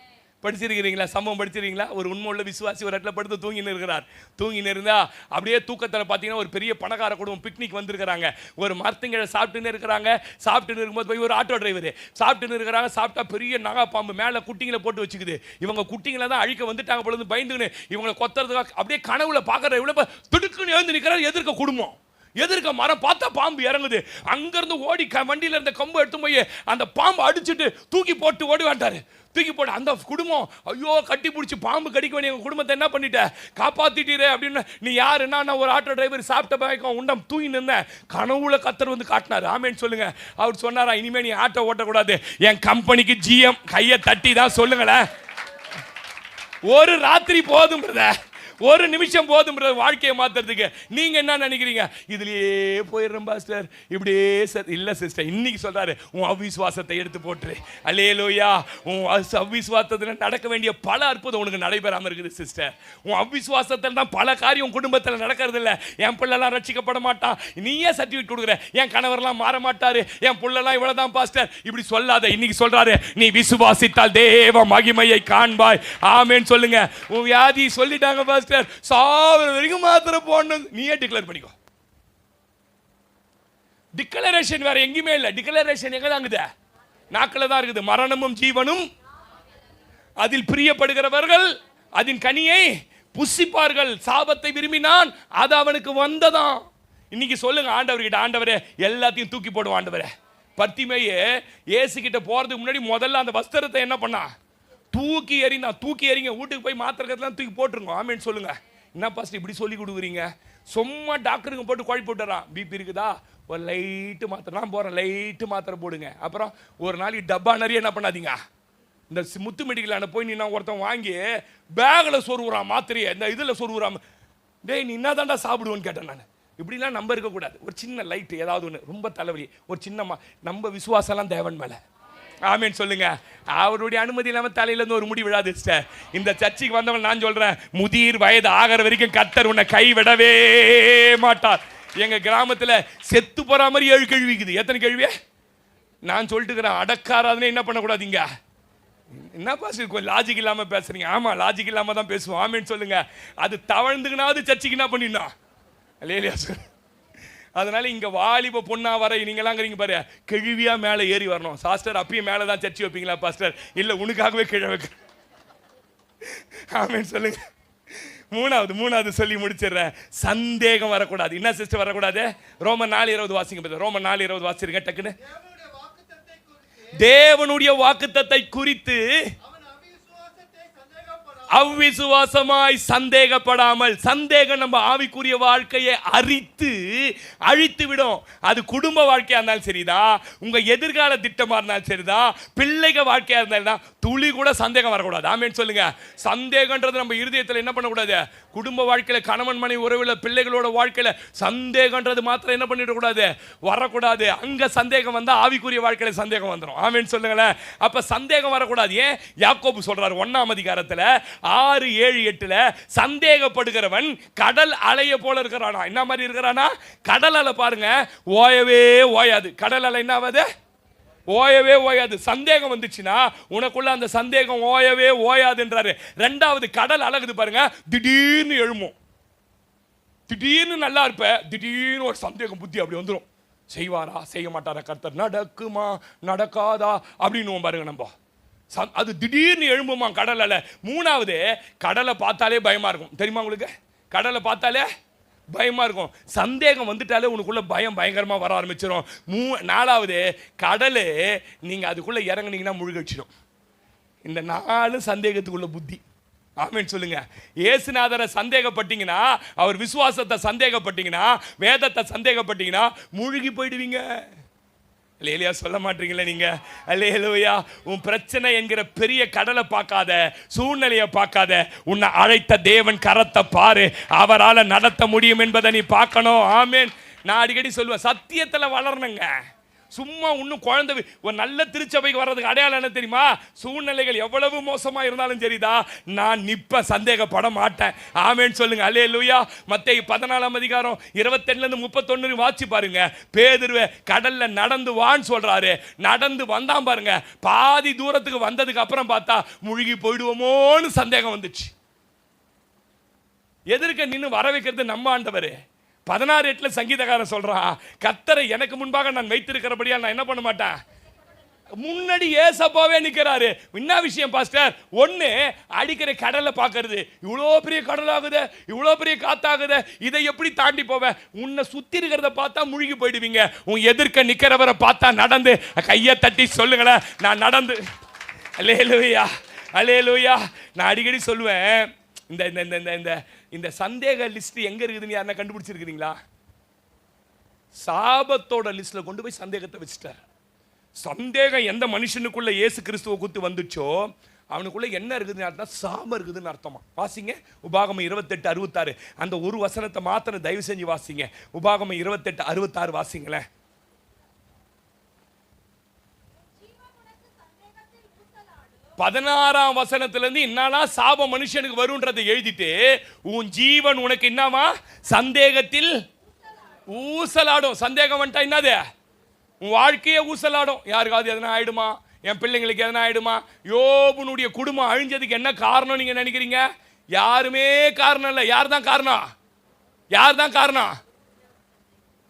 படிச்சிருக்கிறீங்களா? சம்பவம் படிச்சிருக்கீங்களா? ஒரு உண்மை உள்ள விசுவாசி ஒரு இடத்துல படுத்து தூங்கின்னு இருக்கிறார். தூங்கின்னு இருந்தா அப்படியே தூக்கத்தில் பார்த்தீங்கன்னா ஒரு பெரிய பணக்கார குடும்பம் பிக்னிக் வந்திருக்கிறாங்க. ஒரு மரத்துங்கரை சாப்பிட்டுன்னு இருக்கிறாங்க. சாப்பிட்டுன்னு இருக்கும்போது போய் ஒரு ஆட்டோ டிரைவர் சாப்பிட்டுன்னு இருக்கிறாங்க. சாப்பிட்டா பெரிய நகா பாம்பு மேலே குட்டிங்களை போட்டு வச்சுக்குது. இவங்க குட்டிங்களை தான் அழிக்க வந்துட்டாங்க பொழுது பயந்துன்னு இவங்களை கொத்துறதுக்காக அப்படியே கனவுல பார்க்குற இவ்வளோ திடுக்குன்னு எழுந்து நிற்கிறார். எதிர்க்க குடும்பம், எதிர்க்க மரம், பார்த்தா பாம்பு இறங்குது. அங்கிருந்து ஓடி வண்டியில இருந்த கம்பு எடுத்து போய் அந்த பாம்பு அடிச்சுட்டு தூக்கி போட்டு ஓடி வேண்டாரு. தூக்கி போட்டு அந்த குடும்பம் ஐயோ கட்டி பிடிச்சி, பாம்பு கடிக்க வேண்டிய எங்கள் குடும்பத்தை என்ன பண்ணிட்ட, காப்பாத்திட்டீரே அப்படின்னு. நீ யாருன்னா, நான் ஒரு ஆட்டோ டிரைவர், சாப்பிட்ட பயக்கம் உண்டம் தூங்கி நின்றேன், கனவுல கத்தர் வந்து காட்டினாரு. ஆமேன்னு சொல்லுங்க. அவர் சொன்னாரா, இனிமே நீ ஆட்டோ ஓட்டக்கூடாது, என் கம்பெனிக்கு ஜிஎம், கையை தட்டி தான் சொல்லுங்களேன். ஒரு ராத்திரி போதும் பிரதர், ஒரு நிமிஷம் போதும் வாழ்க்கையை மாத்துறதுக்கு. நீங்க என்ன நினைக்கிறீங்க? இதுலயே போயிடுறோம் பாஸ்டர், இப்படியே இல்ல சிஸ்டர். இன்னைக்கு சொல்றாரு, உன் அவிசுவாசத்தை எடுத்து போட்டுரு. அல்லேலூயா. உன் அவிசுவாசத்துல நடக்க வேண்டிய பல அற்புதம் உனக்கு நடைபெறாம இருக்குது சிஸ்டர். உன் அவிசுவாசத்தில் தான் பல காரியம் குடும்பத்தில் நடக்கிறது இல்லை. என் பிள்ளைலாம் ரட்சிக்கப்பட மாட்டான், நீயே சர்டிஃபிகேட் கொடுக்குற, என் கணவர்லாம் மாற மாட்டாரு, என் பிள்ளைலாம் இவ்வளவுதான் பாஸ்டர், இப்படி சொல்லாத. இன்னைக்கு சொல்றாரு, நீ விசுவாசித்தால் தேவ மகிமையை காண்பாய். ஆமேன்னு சொல்லுங்க. உன் வியாதி சொல்லிட்டாங்க பாஸ்டர், சாவர வரைக்கும் மாத்திரை போடணும், நீயே டிக்ளேர் பண்ணிக்கோ. டிக்ளரேஷன் வேற எங்கேயுமே இல்லை. டிக்ளரேஷன் எங்க தான் இருக்குது? நாக்கில தான் இருக்குது. மரணமும் ஜீவனும் அதில் பிரியப்படுகிறவர்கள் அதன் கனியை புசிப்பார்கள். சாபத்தை விரும்பினான், அது அவனுக்கு வந்ததான். இன்னைக்கு சொல்லுங்க ஆண்டவர்கிட்ட, ஆண்டவரே எல்லாத்தையும் தூக்கி போடுவோம் ஆண்டவரே. பர்த்திமேயே இயேசு கிட்ட போறதுக்கு முன்னாடி முதல்ல அந்த வஸ்திரத்தை என்ன பண்ணா, தூக்கி எறிந்தான். தூக்கி எறிங்க, வீட்டுக்கு போய் மாத்திரக்கெல்லாம் தூக்கி போட்டுருங்க. ஆமேன்னு சொல்லுங்க. என்ன பாஸ்டர் இப்படி சொல்லி கொடுக்குறீங்க? சும்மா டாக்டருங்க போட்டு குழப்பி போட்டுறான். பிபி இருக்குதா, ஒரு லைட்டு மாத்திரை, நான் போகிறேன், லைட்டு மாத்திரை போடுங்க. அப்புறம் ஒரு நாளைக்கு டப்பா நிறைய என்ன பண்ணாதீங்க. இந்த முத்து மெடிக்கலான போய் நீ நான் ஒருத்தன் வாங்கி பேக்கில் சொருவுறான் மாத்திரையை, இந்த இதில் சொருவுறான். டேய் நீ என்ன தாண்டா சாப்பிடுவோன்னு கேட்டேன் நான். இப்படிலாம் நம்ப இருக்கக்கூடாது. ஒரு சின்ன லைட்டு ஏதாவது ஒன்று, ரொம்ப தலைவலி, ஒரு சின்ன நம்ம விசுவாசம்லாம் தேவன் மேலே. ஆமேன்னு சொல்லுங்க. அவருடைய அனுமதி இல்லாமல் தலையிலேருந்து ஒரு முடி விழாது. இந்த சர்ச்சைக்கு வந்தவன் நான் சொல்றேன், முதிர் வயது ஆகிற வரைக்கும் கர்த்தர் உன்னை கைவிடவே மாட்டார். எங்க கிராமத்தில் செத்து போற மாதிரி 7 கேள்விக்குது. எத்தனை கேள்வியே நான் சொல்லிட்டு இருக்கிறேன். அடக்காராதுன்னு என்ன பண்ணக்கூடாதீங்க. என்ன பாஸ்டர் கொஞ்சம் லாஜிக் இல்லாம பேசுறீங்க? ஆமா, லாஜிக் இல்லாம தான் பேசுவோம். ஆமேன்னு சொல்லுங்க. அது தவழ்ந்துக்குனாவது சர்ச்சைக்கு என்ன பண்ணிடணும். இல்லையா? அதனால இங்க வாலிப பொண்ணா வர நீங்களாங்கிறீங்க பாரு, கிழிவியா மேலே ஏறி வரணும். சாஸ்டர் அப்பயும் மேலே தான் சர்ச்சை வைப்பீங்களா பாஸ்டர்? இல்லை, உனக்காகவே கீழே வைக்க. ஆமென் சொல்லுங்க. மூணாவது சொல்லி முடிச்சிடுறேன். சந்தேகம் வரக்கூடாது. என்ன சிஸ்டர் வரக்கூடாது? ரோமர் 4:20 வாசிங்க. ரோமர் 4:20 வாசிருங்க டக்குன்னு. தேவனுடைய வாக்குத்தத்தை குறித்து அவ்விசுவாசமாய் சந்தேகப்படாமல். சந்தேகம் நம்ம ஆவிக்குரிய வாழ்க்கையை அழித்து விடும். அது குடும்ப வாழ்க்கையா இருந்தாலும் சரிதான், உங்க எதிர்கால திட்டமா இருந்தாலும் சரிதான், பிள்ளைக வாழ்க்கையா இருந்தாலும் துளி கூட சந்தேகம் வரக்கூடாது. ஆமென் சொல்லுங்க. சந்தேகன்றது நம்ம இருதயத்தில் என்ன பண்ணக்கூடாது? குடும்ப வாழ்க்கையில, கணவன் மனைவி உறவுல, பிள்ளைகளோட வாழ்க்கையில சந்தேகன்றது மாத்திரம் என்ன பண்ணிடக்கூடாது? வரக்கூடாது. அங்க சந்தேகம் வந்தா ஆவிக்குரிய வாழ்க்கையில சந்தேகம் வந்துடும். ஆமென் சொல்லுங்களேன். அப்ப சந்தேகம் வரக்கூடாது. ஏன்? யாக்கோபு சொல்றாரு 1ஆம் அதிகாரத்துல 6, 7, 8 சந்தேகப்படுகிறவன் கடல் அலைய போல இருக்கிறானா. என்ன மாதிரி இருக்கிறானா? கடல் அலை பாருங்க, ஓயவே ஓயாது. கடல் அலை என்ன ஆகாது? ஓயவே ஓயாது. சந்தேகம் வந்துச்சுன்னா உனக்குள்ள அந்த சந்தேகம் ஓயவே ஓயாதுன்றாரு. ரெண்டாவது, கடல் அழகுது பாருங்க, திடீர்னு எழுமும். திடீர்னு நல்லா இருப்ப, திடீர்னு ஒரு சந்தேகம் புத்தி அப்படி வந்துடும். செய்வாரா செய்ய மாட்டாரா கர்த்தர், நடக்குமா நடக்காதா அப்படின்னு பாருங்க. நம்ம அது திடீர்னு எழும்புமா கடல் அலை. மூணாவது, கடலை பார்த்தாலே பயமா இருக்கும். தெரியுமா உங்களுக்கு? கடலை பார்த்தாலே பயமா இருக்கும். சந்தேகம் வந்துட்டாலே உனக்குள்ள பயம் பயங்கரமா வர ஆரம்பிச்சிடும். நாலாவது, கடலை நீங்க அதுக்குள்ள இறங்குனீங்கன்னா முழுகடிச்சிடும். இந்த 4 சந்தேகத்துக்குள்ள புத்தி. ஆமென் சொல்லுங்க. இயேசுநாதரை சந்தேகப்பட்டீங்கன்னா, அவர் விசுவாசத்தை சந்தேகப்பட்டீங்கன்னா, வேதத்தை சந்தேகப்பட்டீங்கன்னா முழுகி போயிடுவீங்க. அல்லேலூயா சொல்ல மாட்டீங்களா நீங்க? அல்லேலூயா. உன் பிரச்சனை என்கிற பெரிய கடலை பார்க்காத, சூழ்நிலையை பார்க்காத, உன்னை அழைத்த தேவன் கரத்தை பாரு. அவரால் நடத்த முடியும் என்பதை நீ பார்க்கணும். ஆமென். நான் அடிக்கடி சொல்லுவேன், சத்தியத்தில் வளரணுங்க. சும்மா இன்னும் குழந்தை ஒரு நல்ல திருச்சபைக்கு வர்றதுக்கு அடையாளம் என்ன தெரியுமா? சூழ்நிலைகள் எவ்வளவு மோசமா இருந்தாலும் சரிதா, நான் நிப்ப சந்தேகப்பட மாட்டேன். ஆமென் சொல்லுங்க. அல்லேலூயா. மத்தேயு 14ஆம் அதிகாரம் 28 31 வாசி பாருங்க. பேதுருவே கடல்ல நடந்து வான்னு சொல்றாரு. நடந்து வந்தான் பாருங்க. பாதி தூரத்துக்கு வந்ததுக்கு அப்புறம் பார்த்தா முழுகி போயிடுவோமோன்னு சந்தேகம் வந்துச்சு. எதிர்க்க நின்று வர வைக்கிறது நம்ம ஆண்டவர். 16:8 சங்கீதக்காரன் சொல்றான், கர்த்தரை எனக்கு முன்பாக நான் வைத்திருக்கிறபடியா நான் என்ன பண்ண மாட்டேன். முன்னாடி ஏசப்பாவே நிற்கிறாரு. என்ன விஷயம் பாஸ்டர்? ஒன்று, அடிக்கிற கடலை பார்க்கறது. இவ்வளோ பெரிய கடல் ஆகுது, இவ்வளோ பெரிய காத்தாகுது, இதை எப்படி தாண்டி போவேன்? உன்னை சுற்றி இருக்கிறத பார்த்தா முழுகி போயிடுவீங்க. உன் எதிர்க்க நிற்கிறவரை பார்த்தா நடந்து கையை தட்டி சொல்லுங்களேன், நான் நடந்து. அல்லேலூயா அல்லேலூயா. நான் அடிக்கடி சொல்லுவேன், இந்த இந்த இந்த இந்த சந்தேக லிஸ்ட் எங்க இருக்குதுன்னு யாருன்னா கண்டுபிடிச்சிருக்கிறீங்களா? சாபத்தோட லிஸ்ட்ல கொண்டு போய் சந்தேகத்தை வச்சுட்டார். சந்தேகம் எந்த மனுஷனுக்குள்ள இயேசு கிறிஸ்துவை குத்து வந்துச்சோ அவனுக்குள்ள என்ன இருக்குதுன்னு அர்த்தம்? சாபம் இருக்குதுன்னு அர்த்தமா. வாசிங்க உபாகமம் 28:66. அந்த ஒரு வசனத்தை மாத்திரம் தயவு செஞ்சு வாசிங்க. உபாகமம் 28:66 வாசிங்களேன். பதினாறாம் வசனத்திலிருந்து என்னன்னா சாபம் மனுஷனுக்கு வரும்ன்றதை எழுதிட்டு, உன் ஜீவன் உனக்கு என்னவா? சந்தேகத்தில் ஊசலாடும். சந்தேகம் வந்துட்டா என்னது? உன் வாழ்க்கையே ஊசலாடும். யாருக்காவது எதனா ஆயிடுமா? என் பிள்ளைங்களுக்கு எதனா ஆயிடுமா? யோபுனுடைய குடும்பம் அழிஞ்சதுக்கு என்ன காரணம் நீங்க நினைக்கிறீங்க? யாருமே காரணம் இல்லை. யார் தான் காரணம்? யார் தான் காரணம்?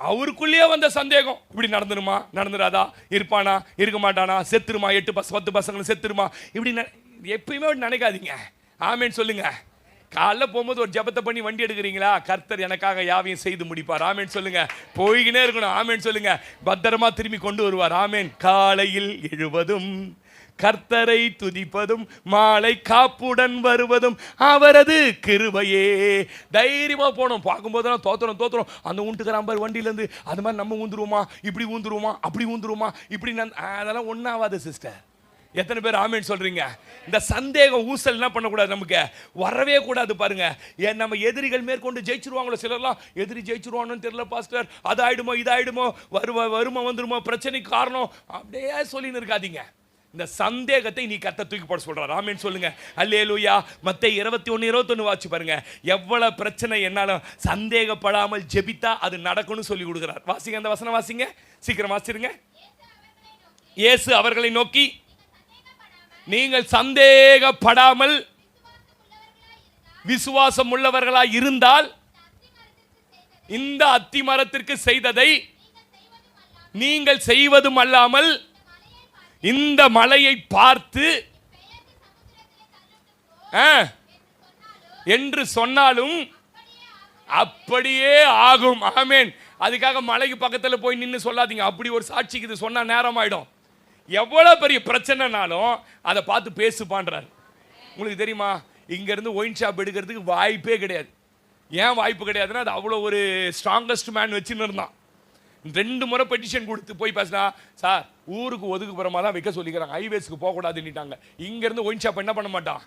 அவருக்குள்ளேயே வந்த சந்தேகம். இப்படி நடந்துருமா நடந்துடாதா, இருப்பானா இருக்க மாட்டானா, செத்துருமா, 8-10 பசங்களும் செத்துருமா, இப்படி எப்பயுமே அப்படி நினைக்காதீங்க. ஆமென் சொல்லுங்க. காலைல போகும்போது ஒரு ஜெபத்தை பண்ணி வண்டி எடுக்கிறீங்களா? கர்த்தர் எனக்காக யாவையும் செய்து முடிப்பார். ஆமென் சொல்லுங்க. போய்கினே இருக்கணும். ஆமென் சொல்லுங்க. பத்திரமா திரும்பி கொண்டு வருவார். ஆமென். காலையில் எழுவதும் கர்த்தரை துதிப்பதும் மாலை காப்புடன் வருவதும் அவரது கிருபையே. தைரியமா போனோம். பார்க்கும்போதெல்லாம் தோத்துறோம். அந்த ஊண்டுக்கிறான் பாரு வண்டியிலேருந்து, அது மாதிரி நம்ம ஊந்துருவோமா, இப்படி ஊந்துருவோமா, அப்படி ஊந்துருவோமா, இப்படி அதெல்லாம் ஒன்றாவாது சிஸ்டர். எத்தனை பேர் ஆமென் சொல்றீங்க? இந்த சந்தேகம் ஊசல் என்ன பண்ணக்கூடாது, நமக்கு வரவே கூடாது. பாருங்க, ஏன் நம்ம எதிரிகள் மேற்கொண்டு ஜெயிச்சிருவாங்களோ, சிலர்லாம் எதிரி ஜெயிச்சிருவானு தெரியல பாஸ்டர், அது ஆயிடுமோ இது ஆயிடுமோ, வறுமை வந்துருமோ, பிரச்சனைக்கு காரணம் அப்படியே சொல்லின்னு இருக்காதீங்க. இந்த சந்தேகத்தை நீ கர்த்தர் தூக்கி போட சொல்றார். ஆமென் சொல்லுங்க. அல்லேலூயா. மத்தேயு 21:21 வாசி பாருங்க. எவ்வளவு பிரச்சனை என்னாலும் சந்தேகப்படாமல் ஜெபித்தா அது நடக்கும்னு சொல்லி கொடுக்கிறார். வாசிங்க அந்த வசனம் வாசிங்க, சீக்கிரம் வாசிருங்க. இயேசு அவர்களை நோக்கி, நீங்கள் இந்த அத்தி மரத்திற்கு செய்ததை நீங்கள் செய்வதும் அல்லாமல் இந்த மலையை பார்த்து என்று சொன்னாலும் அப்படியே ஆகும். ஆமென். அதுக்காக மலைக்கு பக்கத்தில் போய் நின்று சொல்லாதீங்க. அப்படி ஒரு சாட்சிக்கு இது சொன்னா நேரம் ஆயிடும். எவ்வளவு பெரிய பிரச்சனைனாலும் அதை பார்த்து பேசுப்பான்றார். உங்களுக்கு தெரியுமா, இங்க இருந்து ஒயின் ஷாப் எடுக்கிறதுக்கு வாய்ப்பே கிடையாது. ஏன் வாய்ப்பு கிடையாதுன்னா, அது அவ்வளோ ஒரு ஸ்ட்ராங்கஸ்ட் மேன் வச்சுன்னு இருந்தான். 2 முறை பெட்டிஷன் கொடுத்து போய் பேசினா, சார் ஊருக்கு ஒதுக்குப்புறமா தான் வைக்க சொல்லிக்கிறாங்க, ஹைவேஸ்க்கு போகக்கூடாதுன்னுட்டாங்க. இங்கேருந்து ஒயின் ஷாப் என்ன பண்ண மாட்டான்,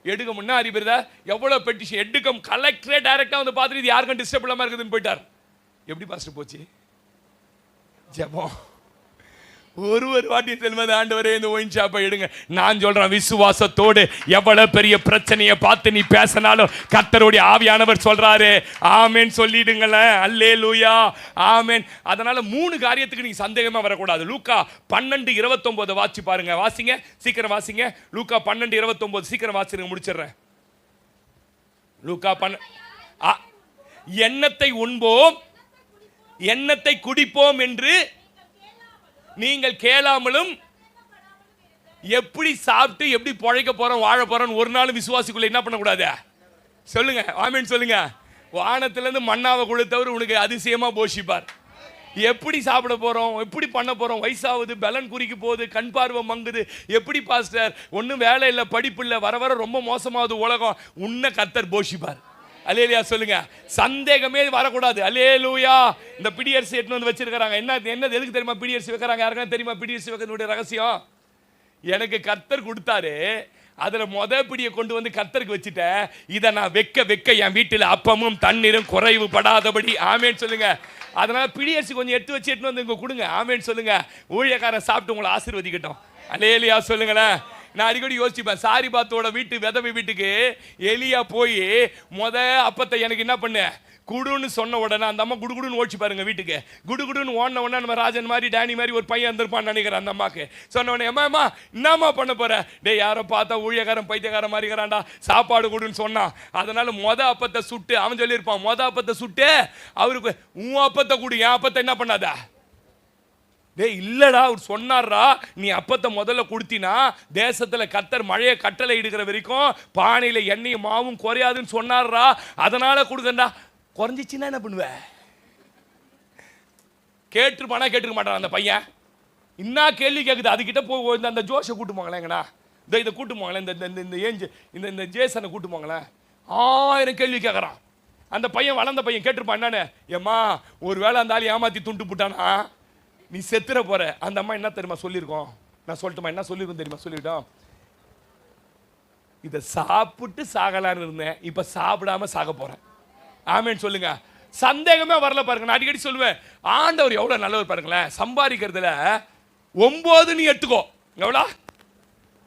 எடுக்க முன்னா அறிவுறதா எவ்வளோ பெட்டிஷன் எடுக்கும். கலெக்டரே டைரெக்டாக வந்து பார்த்துட்டு இது யாருக்கும் டிஸ்டர்ப் இல்லாமல் இருக்குதுன்னு போயிட்டார். எப்படி பாஸ்டர் போச்சு ஜெபம்? ஒரு வாட்டி செல்வது, ஆண்டவரே இந்த ஒயின் ஷாப்பை எடுங்க. நான் சொல்றேன், விசுவாசத்தோடு எவ்வளவு பெரிய பிரச்சனையை பார்த்து நீ பேசினாலும் கர்த்தருடைய ஆவியானவர் சொல்றாரு ஆமென் சொல்லிடுங்களேன். அல்லேலூயா, ஆமென். அதனால 3 காரியத்துக்கு நீங்க சந்தேகமா வரக்கூடாது. லூக்கா 12:29 வாசி பாருங்க. வாசிங்க, சீக்கிரம் வாசிங்க. லூக்கா 12:29 சீக்கிரம் வாசிங்க, முடிச்சிடுறேன். லூக்கா எண்ணத்தை உண்போம் எண்ணத்தை குடிப்போம் என்று நீங்கள் கேளாமலும் எப்படி சாப்பிட்டு எப்படி பொழைக்க போறோம் வாழ போறோம் ஒரு நாள் விசுவாசிக்குள்ள என்ன பண்ணக்கூடாது சொல்லுங்க. ஆமென் சொல்லுங்க. வானத்திலிருந்து மண்ணாவை கொடுத்தவர் உனக்கு அதிசயமா போஷிப்பார். எப்படி சாப்பிட போறோம், எப்படி பண்ண போறோம், வயசாகுது, பலன் குறிக்கு போகுது, கண் பார்வை மங்குது, எப்படி பாஸ்டர் ஒன்றும் வேலை இல்லை, படிப்பு இல்லை, வர வர ரொம்ப மோசமாகுது உலகம், உன்னை கர்த்தர் போஷிப்பார். அல்லேலூயா சொல்லுங்க. சந்தேகமே வரக்கூடாது. அல்லேலூயா. இந்த பிடியரிசி எட்டு வந்து வச்சிருக்காங்க. என்னது எதுக்கு தெரியுமா பிடியரிசி வைக்கிறாங்க? யாருக்கும் தெரியுமா பிடியரிசி வைக்கிறதுடைய ரகசியம்? எனக்கு கர்த்தர் கொடுத்தாரு, அதுல பிடியை கொண்டு வந்து கர்த்தருக்கு வச்சுட்டேன். இதை நான் வைக்க என் வீட்டில் அப்பமும் தண்ணீரும் குறைவு படாதபடி. ஆமேன் சொல்லுங்க. அதனால பிடியரிசி கொஞ்சம் எடுத்து வந்து இங்க கொடுங்க. ஆமேன் சொல்லுங்க. ஊழியக்காரன் சாப்பிட்டு உங்களை ஆசீர்வதிக்கட்டும். அல்லேலூயா சொல்லுங்களேன். நான் அடிக்கடி யோசிப்பேன், சாரிபாத்தோட விதவை வீட்டுக்கு எலியா போய் அப்பத்தை எனக்கு என்ன பண்ண குடுன்னு சொன்ன உடனே அந்த அம்மா குடுன்னு ஓடிச்சு பாருங்க வீட்டுக்கு. குடுன்னு ஓடின உடனே நம்ம ராஜன் மாதிரி டேனி மாதிரி ஒரு பையன் இருந்திருப்பான்னு நினைக்கிறேன். அந்த அம்மாக்கு சொன்ன உடனே, அம்மா என்னம்மா பண்ண போற? டே யாரோ பார்த்தா ஊழியக்காரன் பைத்தியக்காரன் மாதிரி இருக்கிறான்டா, சாப்பாடு கொடுன்னு சொன்னான். அதனால அப்பத்தை சுட்டு அவன் சொல்லியிருப்பான், அப்பத்தை சுட்டு அவருக்கு உன் அப்பத்தை கொடு, என் அப்பத்தை என்ன பண்ணாத. டே இல்லடா, அவர் சொன்னார்ரா, நீ அப்பத்தை முதல்ல கொடுத்தினா தேசத்துல கர்த்தர் மழையை கட்டளை இடுகிற வரைக்கும் பானையில எண்ணெயும் மாவும் குறையாதுன்னு சொன்னார்ரா, அதனால கொடுக்கண்டா. குறைஞ்சிச்சுன்னா என்ன பண்ணுவ? கேட்டுருப்பானா? கேட்டுக்க மாட்டான் அந்த பையன். என்ன கேள்வி கேட்குது? அதுக்கிட்ட போய் அந்த ஜோஷை கூட்டு போங்களேங்கண்ணா, இதை கூட்டு போங்களேன், இந்த ஏஞ்சு இந்த ஜேசனை கூட்டு போங்களேன். 1000 கேள்வி கேட்குறான் அந்த பையன். வளர்ந்த பையன் கேட்டிருப்பான், என்னன்னு, ஏம்மா ஒரு வேளை அந்த ஆள் ஏமாத்தி துண்டு போட்டானா நீ செத்துற போற. அந்த அம்மா என்ன தெரியுமா சொல்லியிருக்கோம்? நான் சொல்லட்டுமா என்ன சொல்லியிருக்கோம் தெரியுமா? சொல்லிட்டோம், இதை சாப்பிட்டு சாகலான்னு இருந்தேன், இப்ப சாப்பிடாம சாக போறேன். ஆமேன் சொல்லுங்க. சந்தேகமே வரல பாருங்க. நான் அடிக்கடி சொல்லுவேன், ஆண்டவர் எவ்வளவு நல்லவர் பாருங்களேன். சம்பாதிக்கிறதுல 9 நீ எடுத்துக்கோ, எவ்வளோ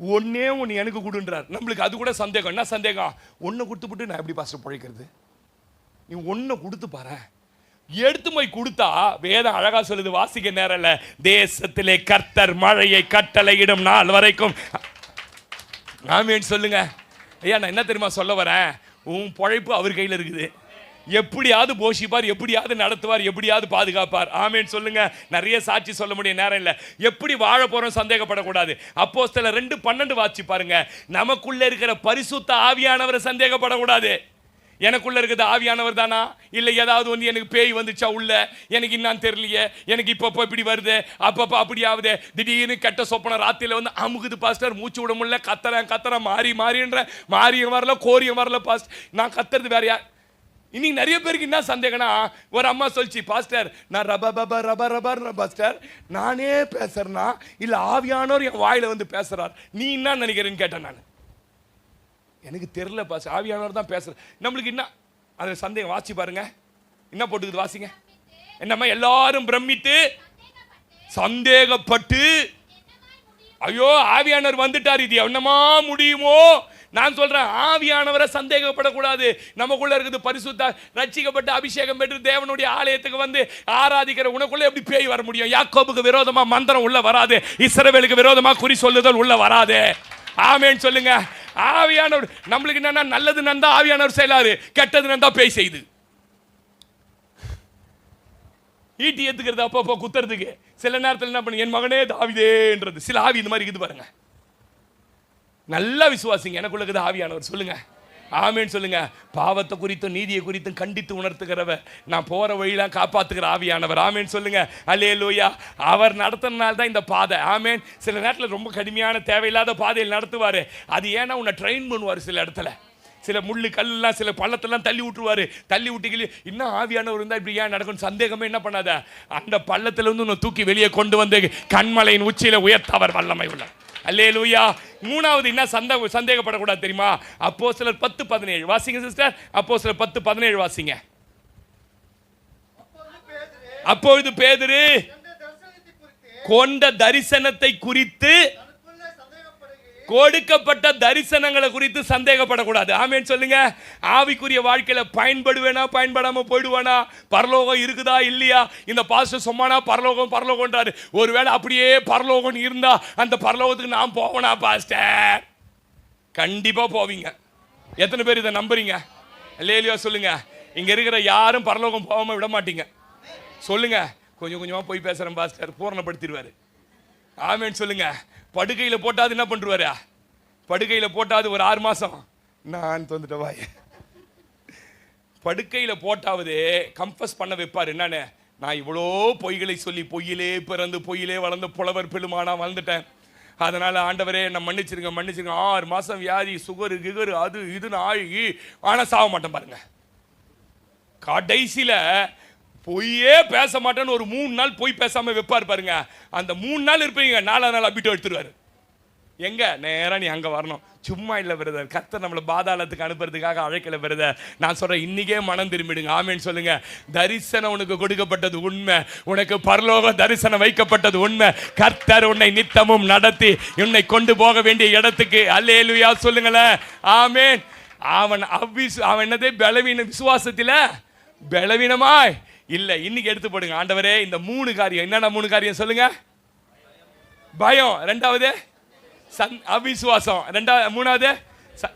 1 எனக்கு கொடுன்றார். நம்மளுக்கு அது கூட சந்தேகம். என்ன சந்தேகம்? 1 கொடுத்துட்டு நான் எப்படி பாஸ்டர் பிழைக்கிறது? நீ 1 கொடுத்து பாரு. எடுத்து போய் கொடுத்தா வேதம் அழகா சொல்லுது, வாசிக்க நேரம் இல்ல, தேசத்திலே கர்த்தர் மழையை கட்டளையிடும் நாள் வரைக்கும். ஆமேன் சொல்லுங்க. ஐயா நான் என்ன தெரியுமா சொல்ல வரேன், உன் பொழைப்பு அவர் கையில் இருக்குது. எப்படியாவது போஷிப்பார், எப்படியாவது நடத்துவார், எப்படியாவது பாதுகாப்பார். ஆமேன் சொல்லுங்க. நிறைய சாட்சி சொல்ல முடிய நேரம் இல்லை. எப்படி வாழ போறோம் சந்தேகப்படக்கூடாது. அப்போஸ்தலர் 2:12 வாசி பாருங்க. நமக்குள்ள இருக்கிற பரிசுத்த ஆவியானவரை சந்தேகப்படக்கூடாது. எனக்குள்ள இருக்குது ஆவியானவர் தானா, இல்லை ஏதாவது வந்து எனக்கு பேய் வந்துச்சா உள்ள, எனக்கு இன்னான்னு தெரியலையே, எனக்கு இப்போ இப்படி வருது, அப்பப்போ அப்படி ஆகுது, திடீர்னு கெட்ட சொப்பன ராத்திரியில் வந்து அமுகுது பாஸ்டர், மூச்சு விட முடியல, கத்துறேன் மாறியும் வரல, கோரியும் வரல பாஸ்டர், நான் கத்துறது வேற யார்? இன்னைக்கு நிறைய பேருக்கு என்ன சந்தேகம்னா, ஒரு அம்மா சொல்லிச்சு, பாஸ்டர் நான் ரபர் பாஸ்டர் நானே பேசுறேன்னா இல்லை ஆவியானவர் என் வாயில வந்து பேசுறார், நீ என்ன நினைக்கிறேன்னு கேட்டேன். நான் எனக்கு தெரியல பாஸ், ஆவியானவர் தான் பேசுற. நம்மளுக்கு என்ன அது சந்தேகம்? வாசி பாருங்க, என்ன போட்டுக்குது வாசிங்க. என்னம்மா எல்லாரும் பிரமித்து சந்தேகப்பட்டு, ஐயோ ஆவியானவர் வந்துட்டார், இது என்னமா முடியுமோ? நான் சொல்றேன், ஆவியானவரை சந்தேகப்படக்கூடாது. நமக்குள்ள இருக்குது பரிசுத்த ரட்சிக்கப்பட்ட அபிஷேகம் பெற்று தேவனுடைய ஆலயத்துக்கு வந்து ஆராதிக்கிற உனக்குள்ள எப்படி பேய் வர முடியும்? யாக்கோபுக்கு விரோதமா மந்திரம் உள்ள வராது, இஸ்ரவேலுக்கு விரோதமா குறி சொல்லுதல் உள்ள வராது. ஆமேன் சொல்லுங்க. ஆவியானவர் நம்மளுக்கு என்னன்னா, நல்லது நந்தா ஆவியானவர் செய்யலாரு, கெட்டது நந்தா பேய் செய்து. ஈட்டி ஏத்துக்கிறது அப்பப்போ குத்துறதுக்கு. சில நேரத்தில் என்ன பண்ணு, என் மகனே தாவீதேன்றது. சில ஆவி இந்த மாதிரி இருக்குது பாருங்க. நல்லா விசுவாசிங்க, எனக்குள்ள இருக்குது ஆவியானவர். சொல்லுங்க ஆமேன் சொல்லுங்க. பாவத்தை குறித்தும் நீதியை குறித்தும் கண்டித்து உணர்த்துகிறவர், நான் போற வழியெல்லாம் காப்பாத்துகிற ஆவியானவர். ஆமேன் சொல்லுங்க. அல்லேலூயா. அவர் நடத்தினால தான் இந்த பாதை. ஆமேன். சில நேரத்தில் ரொம்ப கடுமையான தேவையில்லாத பாதையில் நடத்துவாரு. அது ஏன்னா உன்னை ட்ரெயின் பண்ணுவார். சில இடத்துல சில முள்ளு கல்லாம் சில பள்ளத்தெல்லாம் தள்ளி விட்டுருவாரு. தள்ளி விட்டுக்கி இன்னும் ஆவியானவர் இருந்தால் இப்படி ஏன் நடக்கும் சந்தேகமே என்ன பண்ணாத, அந்த பள்ளத்துல இருந்து உன்னை தூக்கி வெளியே கொண்டு வந்து கண்மலையின் உச்சியில உயர்த்தவர் வல்லமை உள்ளார். அல்லேலூயா. மூணாவது என்ன சந்தேகப்படக்கூடாது தெரியுமா? அப்போஸ்தலர் 10:17 வாசிங்க சிஸ்டர். அப்போஸ்தலர் 10:17 வாசிங்க. அப்பொழுது பேதுரு கொண்ட தரிசனத்தை குறித்து, கொடுக்கப்பட்ட தரிசனங்களை குறித்து சந்தேகப்படக்கூடாது. ஆமேன் சொல்லுங்க. ஆவிக்குரிய வாழ்க்கையில பயன்படுவேனா பயன்படாம போயிடுவானா, பரலோகம் இருக்குதா இல்லையா, இந்த பாஸ்டர் சொன்னானா பரலோகம் பரலோகம்ன்றாரு. ஒருவேளை அப்படியே பரலோகம் இருந்தா அந்த பரலோகத்துக்கு நான் போவனா பாஸ்டர்? கண்டிப்பா போவீங்க. எத்தனை பேர் இதை நம்புறீங்க? இல்லையா சொல்லுங்க. இங்க இருக்கிற யாரும் பரலோகம் போகாம விட மாட்டீங்க. சொல்லுங்க. கொஞ்சம் கொஞ்சமா போய் பேசுறேன் பாஸ்டர், பூரணப்படுத்திடுவாரு. ஆமேன் சொல்லுங்க. படுக்கையில் போட்டாது என்ன பண்ணுவாரு? படுக்கையில் போட்டாது ஒரு 6 மாசம் நான் தந்துட்ட வாய். படுக்கையில் போட்டாவது கம்ஃபஸ் பண்ண வைப்பார். என்னன்னு, நான் இவ்வளோ பொய்களை சொல்லி பொய்யிலே பிறந்து பொய்யிலே வளர்ந்து புலவர் பெருமானா வளர்ந்துட்டேன், அதனால ஆண்டவரே நான் மன்னிச்சிருங்க மன்னிச்சிருங்க. 6 மாசம் வியாதி, சுகரு கிகரு அது இதுன்னு ஆகி, ஆனால் சாக மாட்டேன் பாருங்க. கடைசியில் பொய்யே பேச மாட்டேன்னு ஒரு 3 நாள் பொய் பேசாம வைப்பார் பாருங்க. அந்த 3 நாள் இருப்பீங்க, 4ஆவது நாள் அப்பிட்டு எடுத்துருவாரு. எங்க நேரா நீ அங்க வரணும். சும்மா இல்லை பிரதர், கர்த்தர் நம்மளை பாதாளத்துக்கு அனுப்புறதுக்காக அழைக்கல பிரதர். நான் சொல்றேன், இன்னைக்கே மனம் திரும்பிடுங்க. ஆமேன்னு சொல்லுங்க. தரிசனம் உனக்கு கொடுக்கப்பட்டது உண்மை, உனக்கு பரலோக தரிசனம் வைக்கப்பட்டது உண்மை. கர்த்தர் உன்னை நித்தமும் நடத்தி உன்னை கொண்டு போக வேண்டிய இடத்துக்கு. அல்லேலூயா சொல்லுங்களேன். ஆமேன். அவன் என்னதே பலவீன விசுவாசத்தில பலவீனமாய் இல்லை. இன்னைக்கு எடுத்து போடுங்க. ஆண்டவரே இந்த 3 காரியம், என்னென்ன 3 காரியம் சொல்லுங்க? பயம், 2வது அவிசுவாசம், 3வது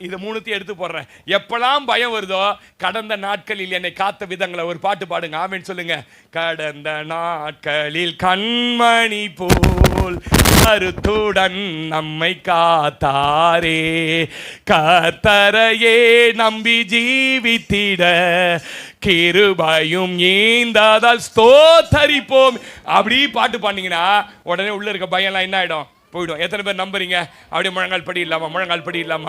இது 3த்தையும் எடுத்து போடுறேன். எப்பெல்லாம் பயம் வருதோ, கடந்த நாட்களில் என்னை காத்த விதங்களை ஒரு பாட்டு பாடுங்க. ஆமேன் சொல்லுங்க. கடந்த நாட்களில் கண்மணி போல் கருத்துடன் நம்மை காத்தாரே, கர்த்தரையே நம்பி ஜீவித்திட கிருபையும் ஈந்ததால் ஸ்தோத்தரிப்போம். அப்படி பாட்டு பாடினீங்கன்னா உடனே உள்ள இருக்க பயம்லாம் என்ன ஆயிடும்? போயிடும். எத்தனை பேர் நம்புறீங்க? அப்படியே முழங்கால் படி இல்லாமா? முழங்கால் படி இல்லாமா?